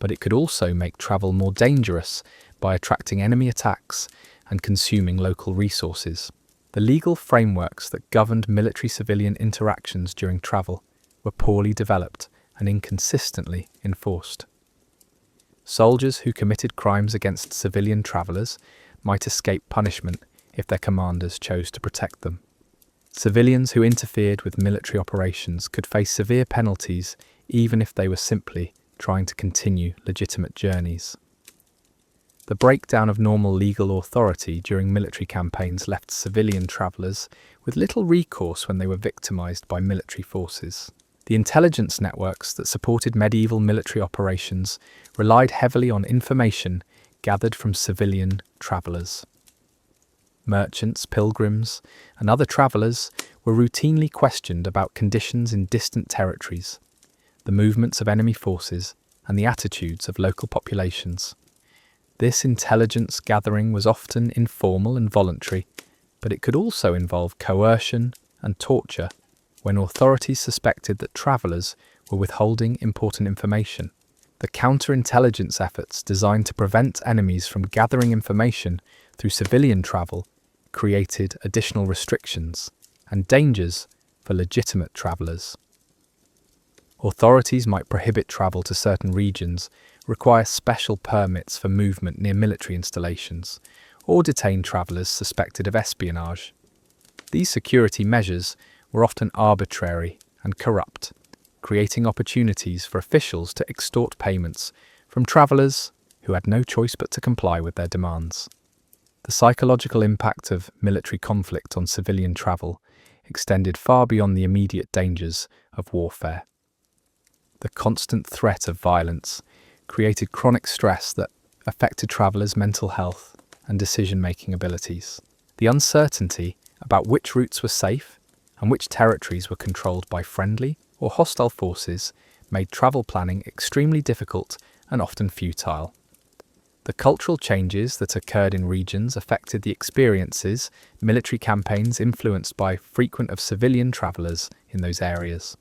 but it could also make travel more dangerous by attracting enemy attacks and consuming local resources. The legal frameworks that governed military-civilian interactions during travel were poorly developed and inconsistently enforced. Soldiers who committed crimes against civilian travellers might escape punishment if their commanders chose to protect them. Civilians who interfered with military operations could face severe penalties even if they were simply trying to continue legitimate journeys. The breakdown of normal legal authority during military campaigns left civilian travellers with little recourse when they were victimised by military forces. The intelligence networks that supported medieval military operations relied heavily on information gathered from civilian travellers. Merchants, pilgrims, and other travellers were routinely questioned about conditions in distant territories, the movements of enemy forces, and the attitudes of local populations. This intelligence gathering was often informal and voluntary, but it could also involve coercion and torture when authorities suspected that travellers were withholding important information. The counterintelligence efforts designed to prevent enemies from gathering information through civilian travel created additional restrictions and dangers for legitimate travellers. Authorities might prohibit travel to certain regions, require special permits for movement near military installations, or detain travellers suspected of espionage. These security measures were often arbitrary and corrupt, creating opportunities for officials to extort payments from travellers who had no choice but to comply with their demands. The psychological impact of military conflict on civilian travel extended far beyond the immediate dangers of warfare. The constant threat of violence created chronic stress that affected travellers' mental health and decision-making abilities. The uncertainty about which routes were safe and which territories were controlled by friendly or hostile forces made travel planning extremely difficult and often futile. The cultural changes that occurred in regions affected the experiences military campaigns influenced by frequent of civilian travellers in those areas.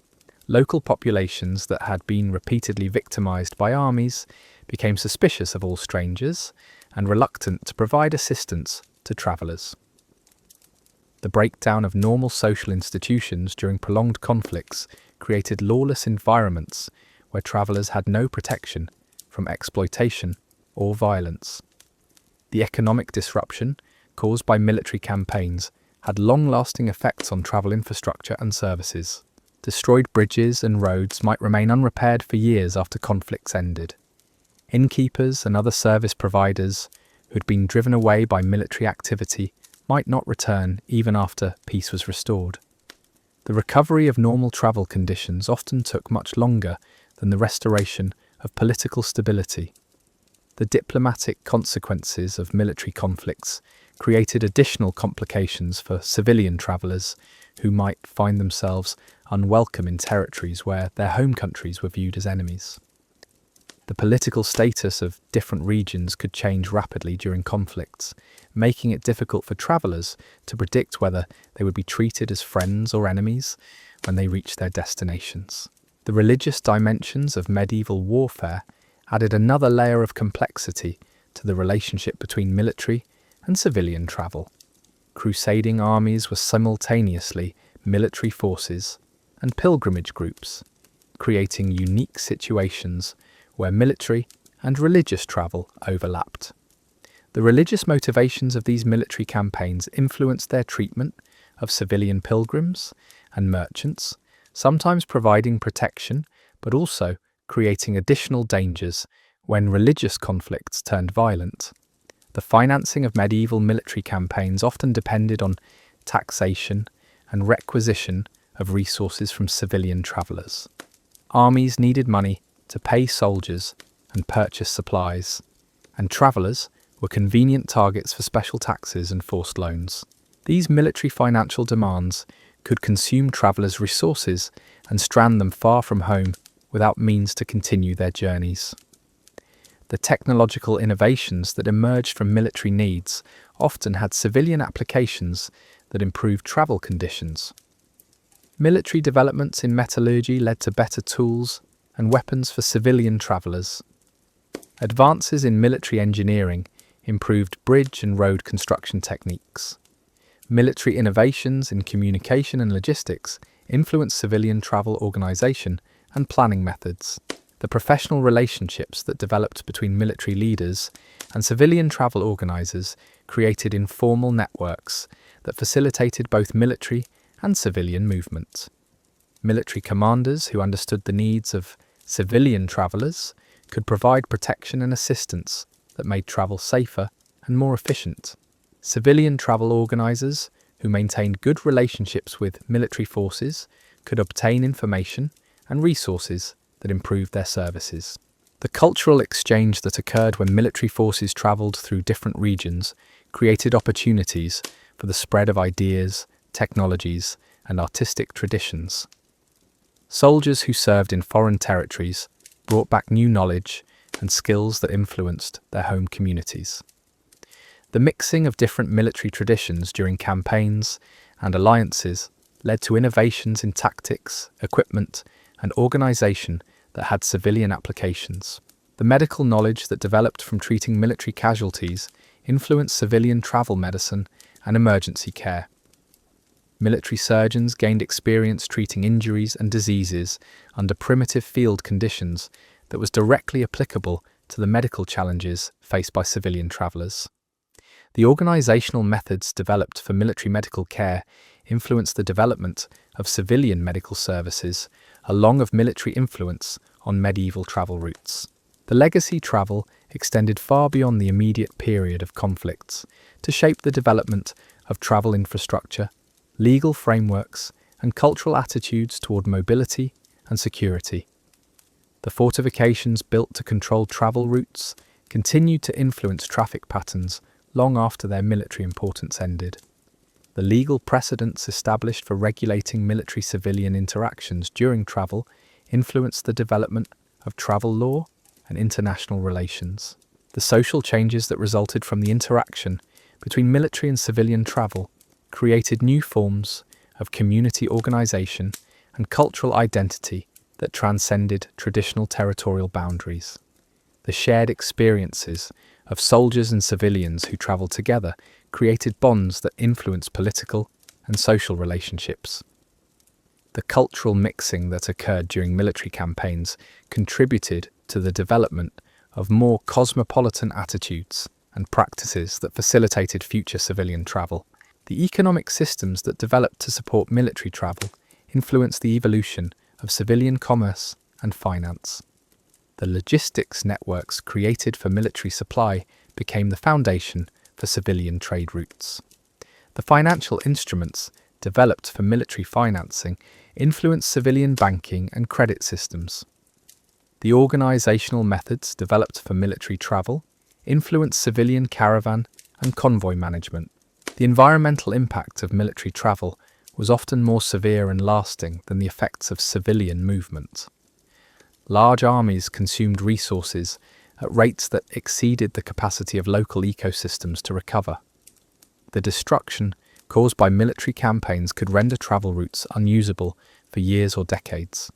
Local populations that had been repeatedly victimized by armies became suspicious of all strangers and reluctant to provide assistance to travelers. The breakdown of normal social institutions during prolonged conflicts created lawless environments where travellers had no protection from exploitation or violence. The economic disruption caused by military campaigns had long-lasting effects on travel infrastructure and services. Destroyed bridges and roads might remain unrepaired for years after conflicts ended. Innkeepers and other service providers who'd been driven away by military activity might not return even after peace was restored. The recovery of normal travel conditions often took much longer than the restoration of political stability. The diplomatic consequences of military conflicts created additional complications for civilian travellers who might find themselves unwelcome in territories where their home countries were viewed as enemies. The political status of different regions could change rapidly during conflicts, making it difficult for travellers to predict whether they would be treated as friends or enemies when they reached their destinations. The religious dimensions of medieval warfare added another layer of complexity to the relationship between military and civilian travel. Crusading armies were simultaneously military forces and pilgrimage groups, creating unique situations where military and religious travel overlapped. The religious motivations of these military campaigns influenced their treatment of civilian pilgrims and merchants, sometimes providing protection but also creating additional dangers when religious conflicts turned violent. The financing of medieval military campaigns often depended on taxation and requisition of resources from civilian travellers. Armies needed money to pay soldiers and purchase supplies, and travellers were convenient targets for special taxes and forced loans. These military financial demands could consume travellers' resources and strand them far from home without means to continue their journeys. The technological innovations that emerged from military needs often had civilian applications that improved travel conditions. Military developments in metallurgy led to better tools and weapons for civilian travellers. Advances in military engineering improved bridge and road construction techniques. Military innovations in communication and logistics influenced civilian travel organisation and planning methods. The professional relationships that developed between military leaders and civilian travel organisers created informal networks that facilitated both military and civilian movement. Military commanders who understood the needs of civilian travellers could provide protection and assistance that made travel safer and more efficient. Civilian travel organisers who maintained good relationships with military forces could obtain information and resources that improved their services. The cultural exchange that occurred when military forces travelled through different regions created opportunities for the spread of ideas, technologies, and artistic traditions. Soldiers who served in foreign territories brought back new knowledge and skills that influenced their home communities. The mixing of different military traditions during campaigns and alliances led to innovations in tactics, equipment, and organisation that had civilian applications. The medical knowledge that developed from treating military casualties influenced civilian travel medicine and emergency care. Military surgeons gained experience treating injuries and diseases under primitive field conditions that was directly applicable to the medical challenges faced by civilian travellers. The organisational methods developed for military medical care influenced the development of civilian medical services, along with military influence on medieval travel routes. The legacy travel extended far beyond the immediate period of conflicts to shape the development of travel infrastructure, legal frameworks, and cultural attitudes toward mobility and security. The fortifications built to control travel routes continued to influence traffic patterns long after their military importance ended. The legal precedents established for regulating military-civilian interactions during travel influenced the development of travel law and international relations. The social changes that resulted from the interaction between military and civilian travel created new forms of community organisation and cultural identity that transcended traditional territorial boundaries. The shared experiences of soldiers and civilians who travelled together created bonds that influenced political and social relationships. The cultural mixing that occurred during military campaigns contributed to the development of more cosmopolitan attitudes and practices that facilitated future civilian travel. The economic systems that developed to support military travel influenced the evolution of civilian commerce and finance. The logistics networks created for military supply became the foundation for civilian trade routes. The financial instruments developed for military financing influenced civilian banking and credit systems. The organizational methods developed for military travel influenced civilian caravan and convoy management. The environmental impact of military travel was often more severe and lasting than the effects of civilian movement. Large armies consumed resources at rates that exceeded the capacity of local ecosystems to recover. The destruction caused by military campaigns could render travel routes unusable for years or decades.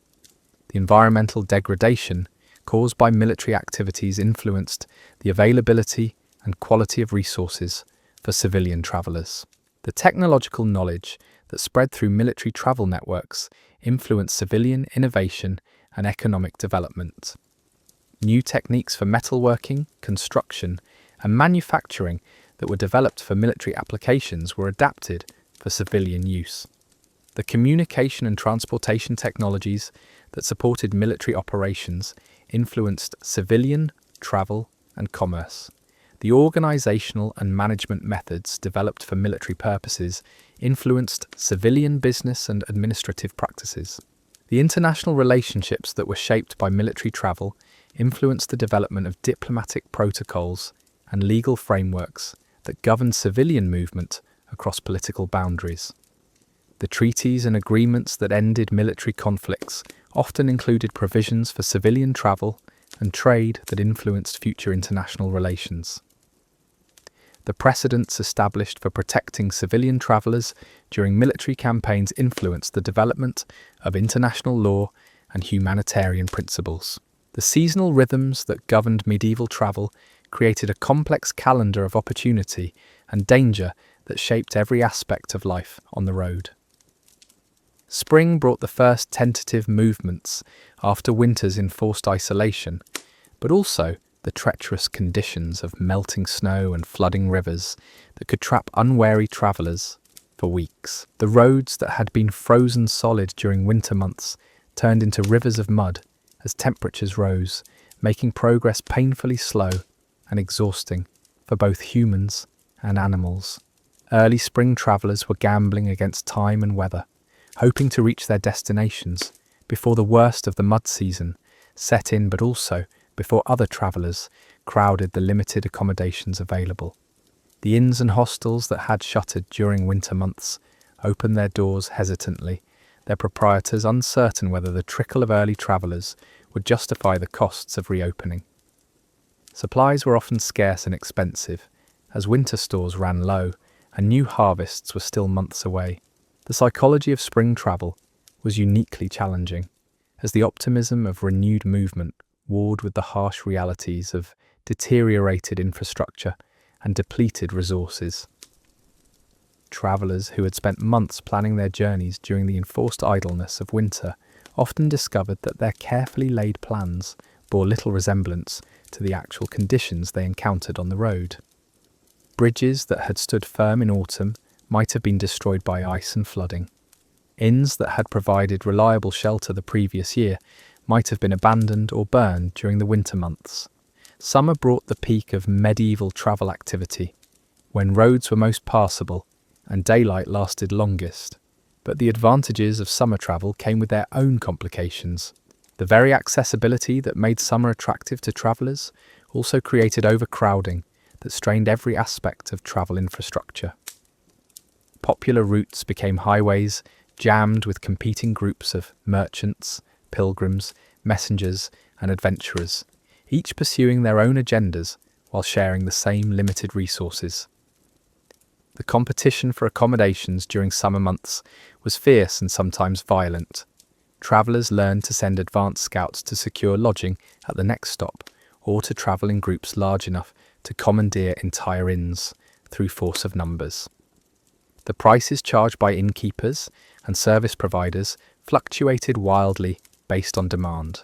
The environmental degradation caused by military activities influenced the availability and quality of resources for civilian travelers. The technological knowledge that spread through military travel networks influenced civilian innovation and economic development. New techniques for metalworking, construction, and manufacturing that were developed for military applications were adapted for civilian use. The communication and transportation technologies that supported military operations influenced civilian travel and commerce. The organizational and management methods developed for military purposes influenced civilian business and administrative practices. The international relationships that were shaped by military travel influenced the development of diplomatic protocols and legal frameworks that governed civilian movement across political boundaries. The treaties and agreements that ended military conflicts often included provisions for civilian travel and trade that influenced future international relations. The precedents established for protecting civilian travelers during military campaigns influenced the development of international law and humanitarian principles. The seasonal rhythms that governed medieval travel created a complex calendar of opportunity and danger that shaped every aspect of life on the road. Spring brought the first tentative movements after winter's enforced isolation, but also the treacherous conditions of melting snow and flooding rivers that could trap unwary travellers for weeks. The roads that had been frozen solid during winter months turned into rivers of mud as temperatures rose, making progress painfully slow and exhausting for both humans and animals. Early spring travellers were gambling against time and weather, hoping to reach their destinations before the worst of the mud season set in, but also before other travellers crowded the limited accommodations available. The inns and hostels that had shuttered during winter months opened their doors hesitantly, their proprietors uncertain whether the trickle of early travellers would justify the costs of reopening. Supplies were often scarce and expensive, as winter stores ran low and new harvests were still months away. The psychology of spring travel was uniquely challenging, as the optimism of renewed movement warred with the harsh realities of deteriorated infrastructure and depleted resources. Travellers who had spent months planning their journeys during the enforced idleness of winter often discovered that their carefully laid plans bore little resemblance to the actual conditions they encountered on the road. Bridges that had stood firm in autumn might have been destroyed by ice and flooding. Inns that had provided reliable shelter the previous year might have been abandoned or burned during the winter months. Summer brought the peak of medieval travel activity, when roads were most passable and daylight lasted longest. But the advantages of summer travel came with their own complications. The very accessibility that made summer attractive to travellers also created overcrowding that strained every aspect of travel infrastructure. Popular routes became highways jammed with competing groups of merchants, pilgrims, messengers, and adventurers, each pursuing their own agendas while sharing the same limited resources. The competition for accommodations during summer months was fierce and sometimes violent. Travellers learned to send advance scouts to secure lodging at the next stop, or to travel in groups large enough to commandeer entire inns through force of numbers. The prices charged by innkeepers and service providers fluctuated wildly based on demand,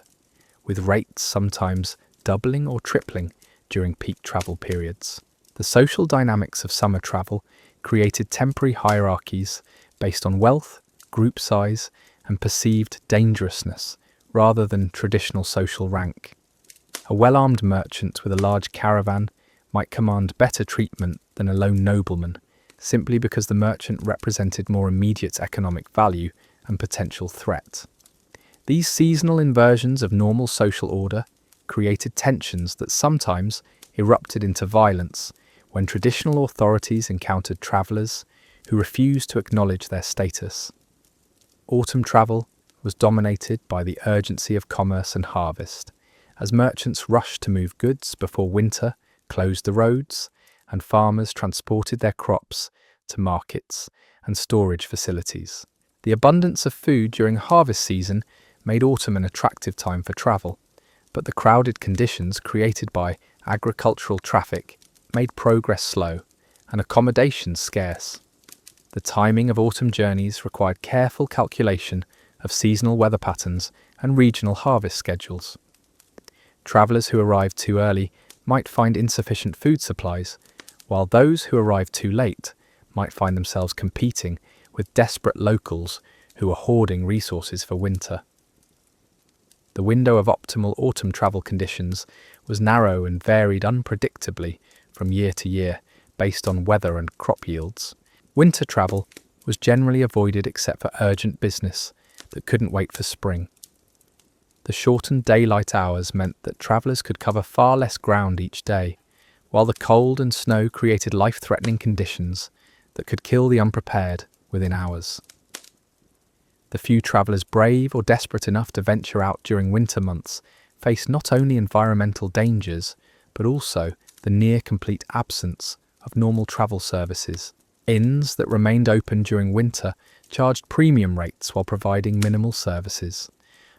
with rates sometimes doubling or tripling during peak travel periods. The social dynamics of summer travel created temporary hierarchies based on wealth, group size, and perceived dangerousness rather than traditional social rank. A well-armed merchant with a large caravan might command better treatment than a lone nobleman, simply because the merchant represented more immediate economic value and potential threat. These seasonal inversions of normal social order created tensions that sometimes erupted into violence when traditional authorities encountered travellers who refused to acknowledge their status. Autumn travel was dominated by the urgency of commerce and harvest, as merchants rushed to move goods before winter closed the roads, and farmers transported their crops to markets and storage facilities. The abundance of food during harvest season made autumn an attractive time for travel, but the crowded conditions created by agricultural traffic made progress slow and accommodations scarce. The timing of autumn journeys required careful calculation of seasonal weather patterns and regional harvest schedules. Travellers who arrived too early might find insufficient food supplies, while those who arrived too late might find themselves competing with desperate locals who were hoarding resources for winter. The window of optimal autumn travel conditions was narrow and varied unpredictably from year to year based on weather and crop yields. Winter travel was generally avoided except for urgent business that couldn't wait for spring. The shortened daylight hours meant that travellers could cover far less ground each day, while the cold and snow created life-threatening conditions that could kill the unprepared within hours. The few travellers brave or desperate enough to venture out during winter months faced not only environmental dangers, but also the near-complete absence of normal travel services. Inns that remained open during winter charged premium rates while providing minimal services.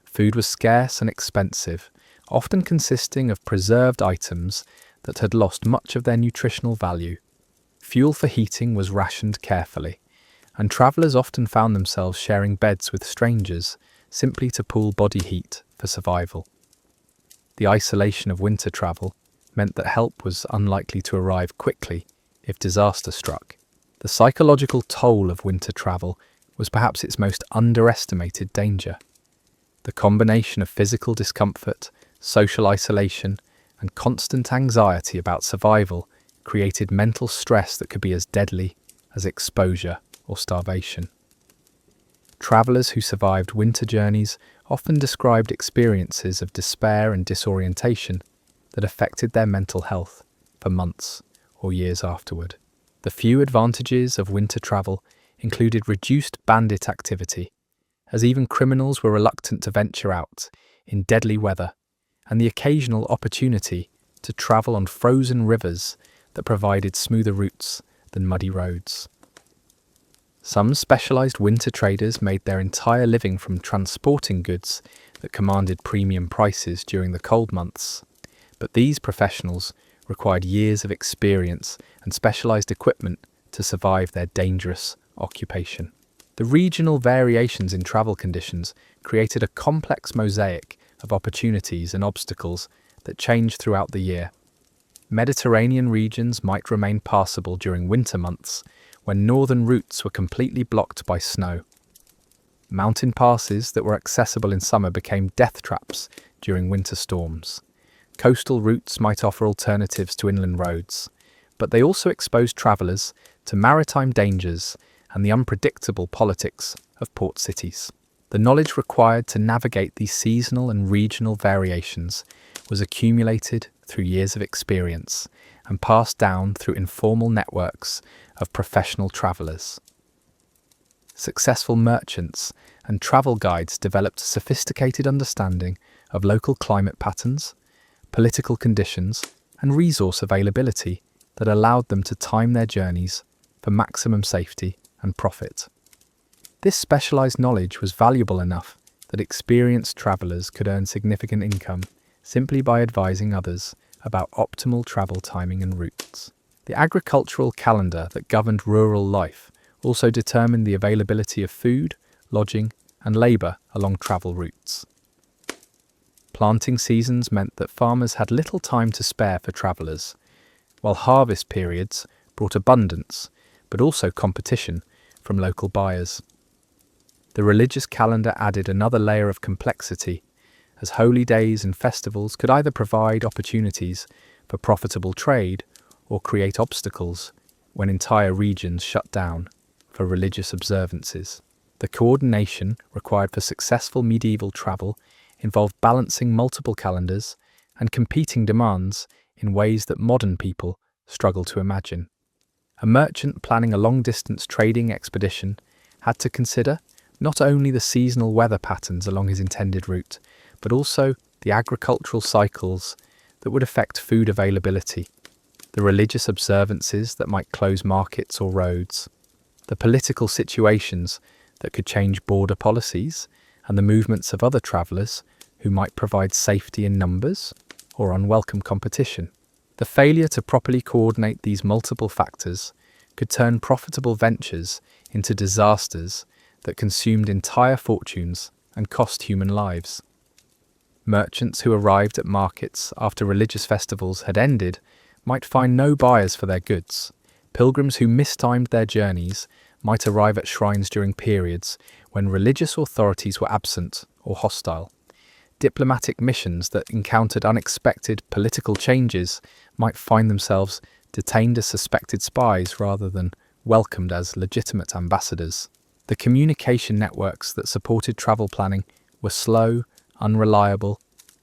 Food was scarce and expensive, often consisting of preserved items that had lost much of their nutritional value. Fuel for heating was rationed carefully, and travellers often found themselves sharing beds with strangers simply to pool body heat for survival. The isolation of winter travel meant that help was unlikely to arrive quickly if disaster struck. The psychological toll of winter travel was perhaps its most underestimated danger. The combination of physical discomfort, social isolation, and constant anxiety about survival created mental stress that could be as deadly as exposure or starvation. Travellers who survived winter journeys often described experiences of despair and disorientation that affected their mental health for months or years afterward. The few advantages of winter travel included reduced bandit activity, as even criminals were reluctant to venture out in deadly weather, and the occasional opportunity to travel on frozen rivers that provided smoother routes than muddy roads. Some specialised winter traders made their entire living from transporting goods that commanded premium prices during the cold months, but these professionals required years of experience and specialised equipment to survive their dangerous occupation. The regional variations in travel conditions created a complex mosaic of opportunities and obstacles that changed throughout the year. Mediterranean regions might remain passable during winter months, when northern routes were completely blocked by snow. Mountain passes that were accessible in summer became death traps during winter storms. Coastal routes might offer alternatives to inland roads, but they also exposed travellers to maritime dangers and the unpredictable politics of port cities. The knowledge required to navigate these seasonal and regional variations was accumulated through years of experience and passed down through informal networks of professional travellers. Successful merchants and travel guides developed a sophisticated understanding of local climate patterns, political conditions, and resource availability that allowed them to time their journeys for maximum safety and profit. This specialised knowledge was valuable enough that experienced travellers could earn significant income simply by advising others about optimal travel timing and routes. The agricultural calendar that governed rural life also determined the availability of food, lodging, and labour along travel routes. Planting seasons meant that farmers had little time to spare for travellers, while harvest periods brought abundance, but also competition from local buyers. The religious calendar added another layer of complexity, as holy days and festivals could either provide opportunities for profitable trade or create obstacles when entire regions shut down for religious observances. The coordination required for successful medieval travel involved balancing multiple calendars and competing demands in ways that modern people struggle to imagine. A merchant planning a long-distance trading expedition had to consider not only the seasonal weather patterns along his intended route, but also the agricultural cycles that would affect food availability, the religious observances that might close markets or roads, the political situations that could change border policies, and the movements of other travellers who might provide safety in numbers or unwelcome competition. The failure to properly coordinate these multiple factors could turn profitable ventures into disasters that consumed entire fortunes and cost human lives. Merchants who arrived at markets after religious festivals had ended might find no buyers for their goods. Pilgrims who mistimed their journeys might arrive at shrines during periods when religious authorities were absent or hostile. Diplomatic missions that encountered unexpected political changes might find themselves detained as suspected spies rather than welcomed as legitimate ambassadors. The communication networks that supported travel planning were slow, unreliable,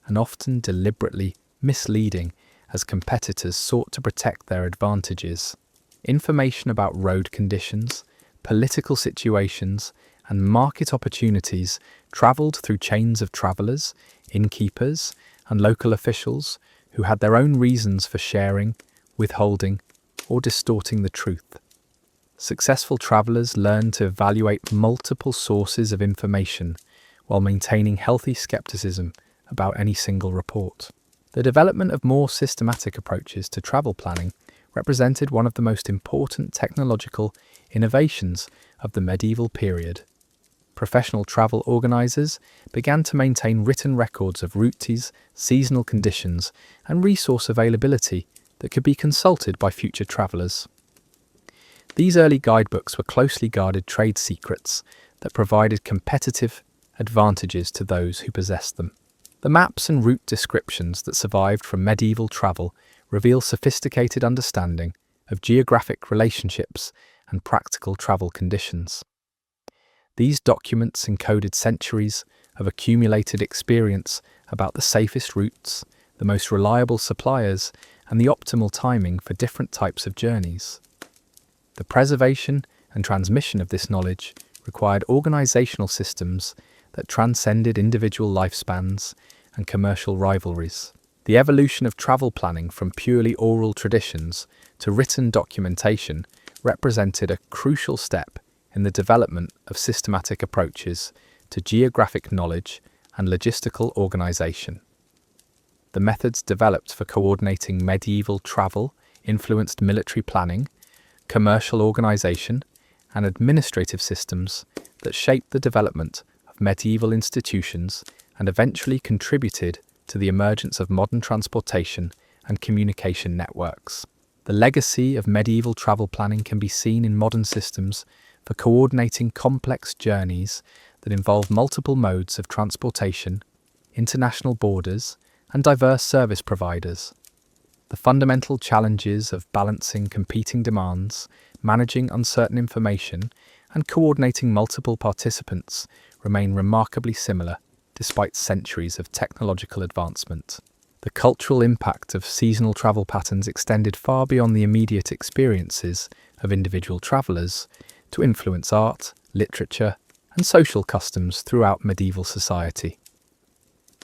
and often deliberately misleading as competitors sought to protect their advantages. Information about road conditions, political situations, and market opportunities travelled through chains of travellers, innkeepers, and local officials who had their own reasons for sharing, withholding, or distorting the truth. Successful travellers learned to evaluate multiple sources of information while maintaining healthy skepticism about any single report. The development of more systematic approaches to travel planning represented one of the most important technological innovations of the medieval period. Professional travel organisers began to maintain written records of routes, seasonal conditions, and resource availability that could be consulted by future travellers. These early guidebooks were closely guarded trade secrets that provided competitive advantages to those who possessed them. The maps and route descriptions that survived from medieval travel reveal sophisticated understanding of geographic relationships and practical travel conditions. These documents encoded centuries of accumulated experience about the safest routes, the most reliable suppliers, and the optimal timing for different types of journeys. The preservation and transmission of this knowledge required organizational systems that transcended individual lifespans and commercial rivalries. The evolution of travel planning from purely oral traditions to written documentation represented a crucial step in the development of systematic approaches to geographic knowledge and logistical organization. The methods developed for coordinating medieval travel influenced military planning, commercial organization, and administrative systems that shaped the development of medieval institutions and eventually contributed to the emergence of modern transportation and communication networks. The legacy of medieval travel planning can be seen in modern systems for coordinating complex journeys that involve multiple modes of transportation, international borders, and diverse service providers. The fundamental challenges of balancing competing demands, managing uncertain information, and coordinating multiple participants remain remarkably similar despite centuries of technological advancement. The cultural impact of seasonal travel patterns extended far beyond the immediate experiences of individual travellers to influence art, literature, and social customs throughout medieval society.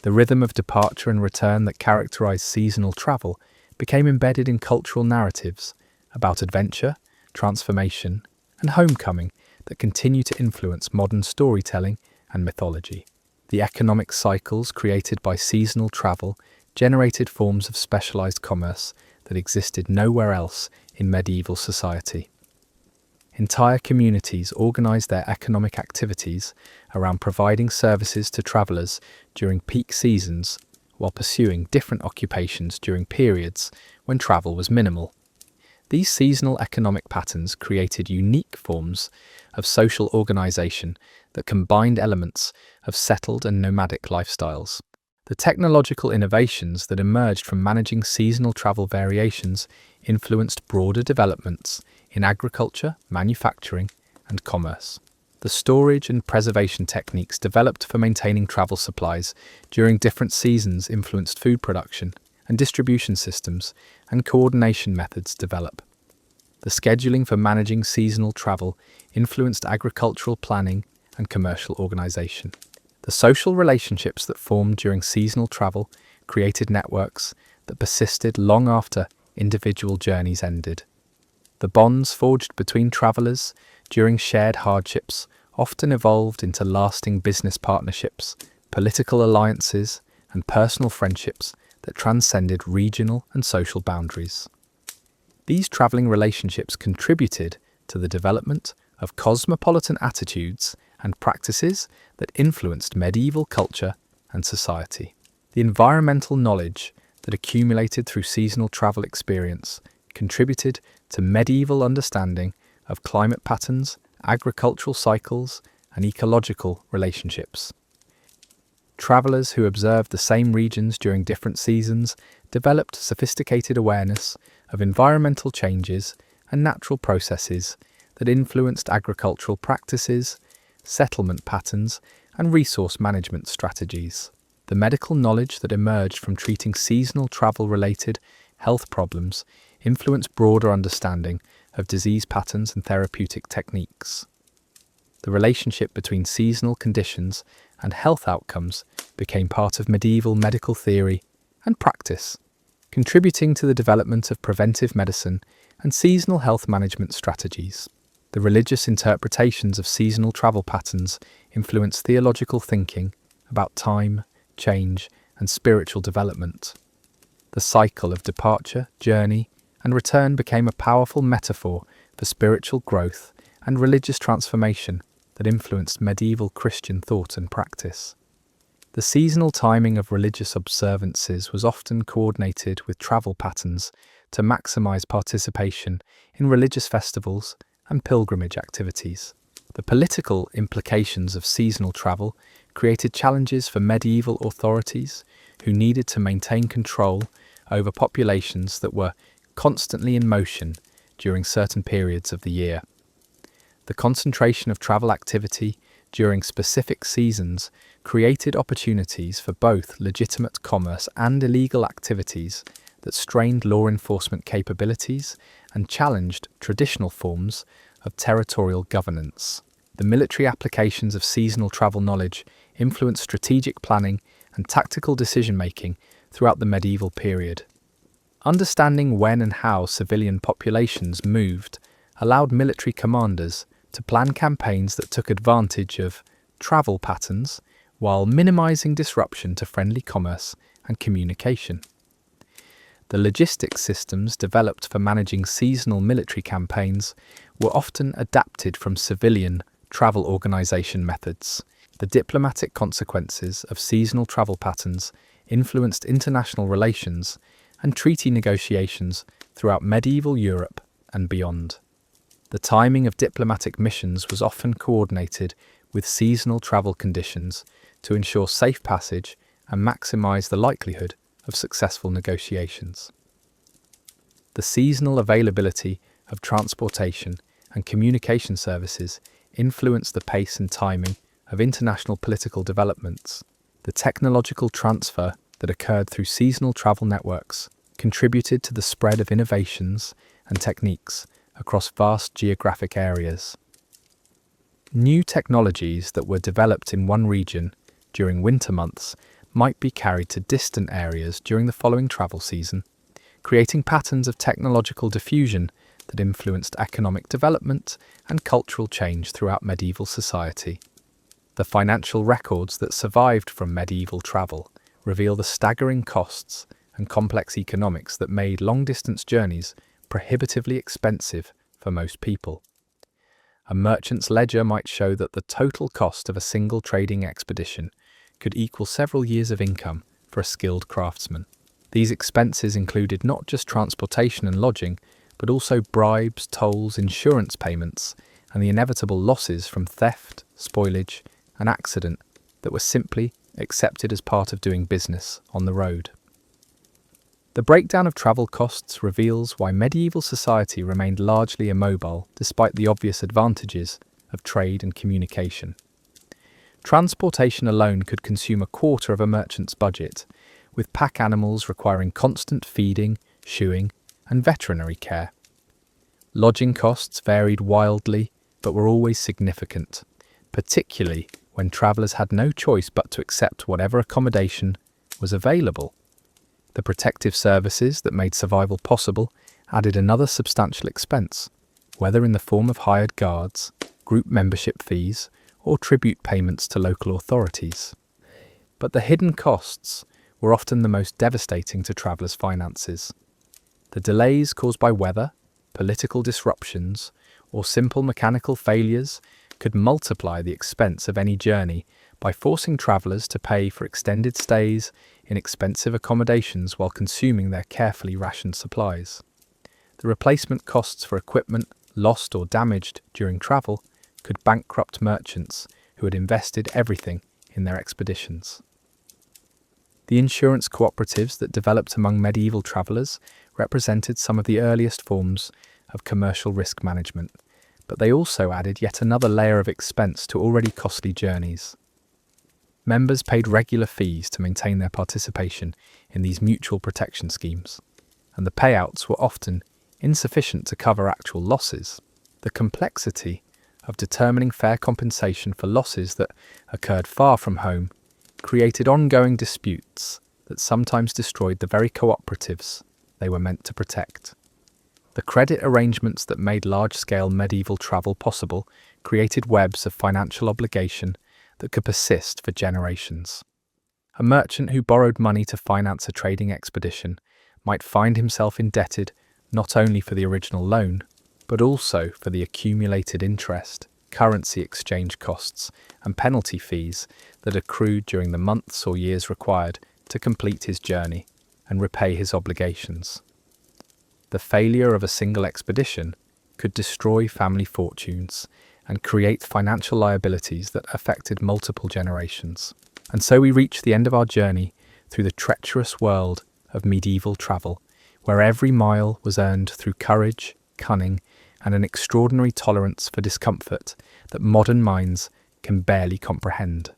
The rhythm of departure and return that characterized seasonal travel became embedded in cultural narratives about adventure, transformation, and homecoming that continue to influence modern storytelling and mythology. The economic cycles created by seasonal travel generated forms of specialized commerce that existed nowhere else in medieval society. Entire communities organised their economic activities around providing services to travellers during peak seasons while pursuing different occupations during periods when travel was minimal. These seasonal economic patterns created unique forms of social organisation that combined elements of settled and nomadic lifestyles. The technological innovations that emerged from managing seasonal travel variations influenced broader developments in agriculture, manufacturing, and commerce. The storage and preservation techniques developed for maintaining travel supplies during different seasons influenced food production, and distribution systems and coordination methods develop. The scheduling for managing seasonal travel influenced agricultural planning and commercial organisation. The social relationships that formed during seasonal travel created networks that persisted long after individual journeys ended. The bonds forged between travellers during shared hardships often evolved into lasting business partnerships, political alliances, and personal friendships that transcended regional and social boundaries. These travelling relationships contributed to the development of cosmopolitan attitudes and practices that influenced medieval culture and society. The environmental knowledge that accumulated through seasonal travel experience contributed to medieval understanding of climate patterns, agricultural cycles, and ecological relationships. Travellers who observed the same regions during different seasons developed sophisticated awareness of environmental changes and natural processes that influenced agricultural practices, settlement patterns, and resource management strategies. The medical knowledge that emerged from treating seasonal travel-related health problems influenced broader understanding of disease patterns and therapeutic techniques. The relationship between seasonal conditions and health outcomes became part of medieval medical theory and practice, contributing to the development of preventive medicine and seasonal health management strategies. The religious interpretations of seasonal travel patterns influenced theological thinking about time, change, and spiritual development. The cycle of departure, journey, and return became a powerful metaphor for spiritual growth and religious transformation that influenced medieval Christian thought and practice. The seasonal timing of religious observances was often coordinated with travel patterns to maximize participation in religious festivals and pilgrimage activities. The political implications of seasonal travel created challenges for medieval authorities who needed to maintain control over populations that were constantly in motion during certain periods of the year. The concentration of travel activity during specific seasons created opportunities for both legitimate commerce and illegal activities that strained law enforcement capabilities and challenged traditional forms of territorial governance. The military applications of seasonal travel knowledge influenced strategic planning and tactical decision-making throughout the medieval period. Understanding when and how civilian populations moved allowed military commanders to plan campaigns that took advantage of travel patterns while minimizing disruption to friendly commerce and communication. The logistics systems developed for managing seasonal military campaigns were often adapted from civilian travel organization methods. The diplomatic consequences of seasonal travel patterns influenced international relations and treaty negotiations throughout medieval Europe and beyond. The timing of diplomatic missions was often coordinated with seasonal travel conditions to ensure safe passage and maximize the likelihood of successful negotiations. The seasonal availability of transportation and communication services influenced the pace and timing of international political developments. The technological transfer that occurred through seasonal travel networks contributed to the spread of innovations and techniques across vast geographic areas. New technologies that were developed in one region during winter months might be carried to distant areas during the following travel season, creating patterns of technological diffusion that influenced economic development and cultural change throughout medieval society. The financial records that survived from medieval travel reveal the staggering costs and complex economics that made long-distance journeys prohibitively expensive for most people. A merchant's ledger might show that the total cost of a single trading expedition could equal several years of income for a skilled craftsman. These expenses included not just transportation and lodging, but also bribes, tolls, insurance payments, and the inevitable losses from theft, spoilage, and accident that were simply accepted as part of doing business on the road. The breakdown of travel costs reveals why medieval society remained largely immobile despite the obvious advantages of trade and communication. Transportation alone could consume a quarter of a merchant's budget, with pack animals requiring constant feeding, shoeing, and veterinary care. Lodging costs varied wildly, but were always significant, particularly when travellers had no choice but to accept whatever accommodation was available. The protective services that made survival possible added another substantial expense, whether in the form of hired guards, group membership fees, or tribute payments to local authorities. But the hidden costs were often the most devastating to travellers' finances. The delays caused by weather, political disruptions, or simple mechanical failures could multiply the expense of any journey by forcing travellers to pay for extended stays in expensive accommodations while consuming their carefully rationed supplies. The replacement costs for equipment lost or damaged during travel could bankrupt merchants who had invested everything in their expeditions. The insurance cooperatives that developed among medieval travellers represented some of the earliest forms of commercial risk management, but they also added yet another layer of expense to already costly journeys. Members paid regular fees to maintain their participation in these mutual protection schemes, and the payouts were often insufficient to cover actual losses. The complexity of determining fair compensation for losses that occurred far from home created ongoing disputes that sometimes destroyed the very cooperatives they were meant to protect. The credit arrangements that made large-scale medieval travel possible created webs of financial obligation that could persist for generations. A merchant who borrowed money to finance a trading expedition might find himself indebted not only for the original loan, but also for the accumulated interest, currency exchange costs, and penalty fees that accrued during the months or years required to complete his journey and repay his obligations. The failure of a single expedition could destroy family fortunes and create financial liabilities that affected multiple generations. And so we reach the end of our journey through the treacherous world of medieval travel, where every mile was earned through courage, cunning, and an extraordinary tolerance for discomfort that modern minds can barely comprehend.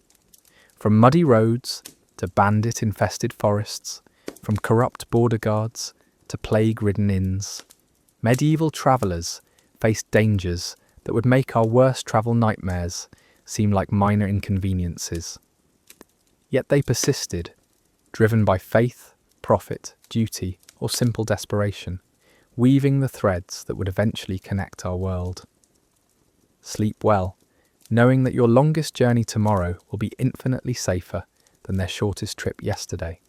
From muddy roads to bandit-infested forests, from corrupt border guards to plague-ridden inns, medieval travellers faced dangers that would make our worst travel nightmares seem like minor inconveniences. Yet they persisted, driven by faith, profit, duty, or simple desperation, weaving the threads that would eventually connect our world. Sleep well, knowing that your longest journey tomorrow will be infinitely safer than their shortest trip yesterday.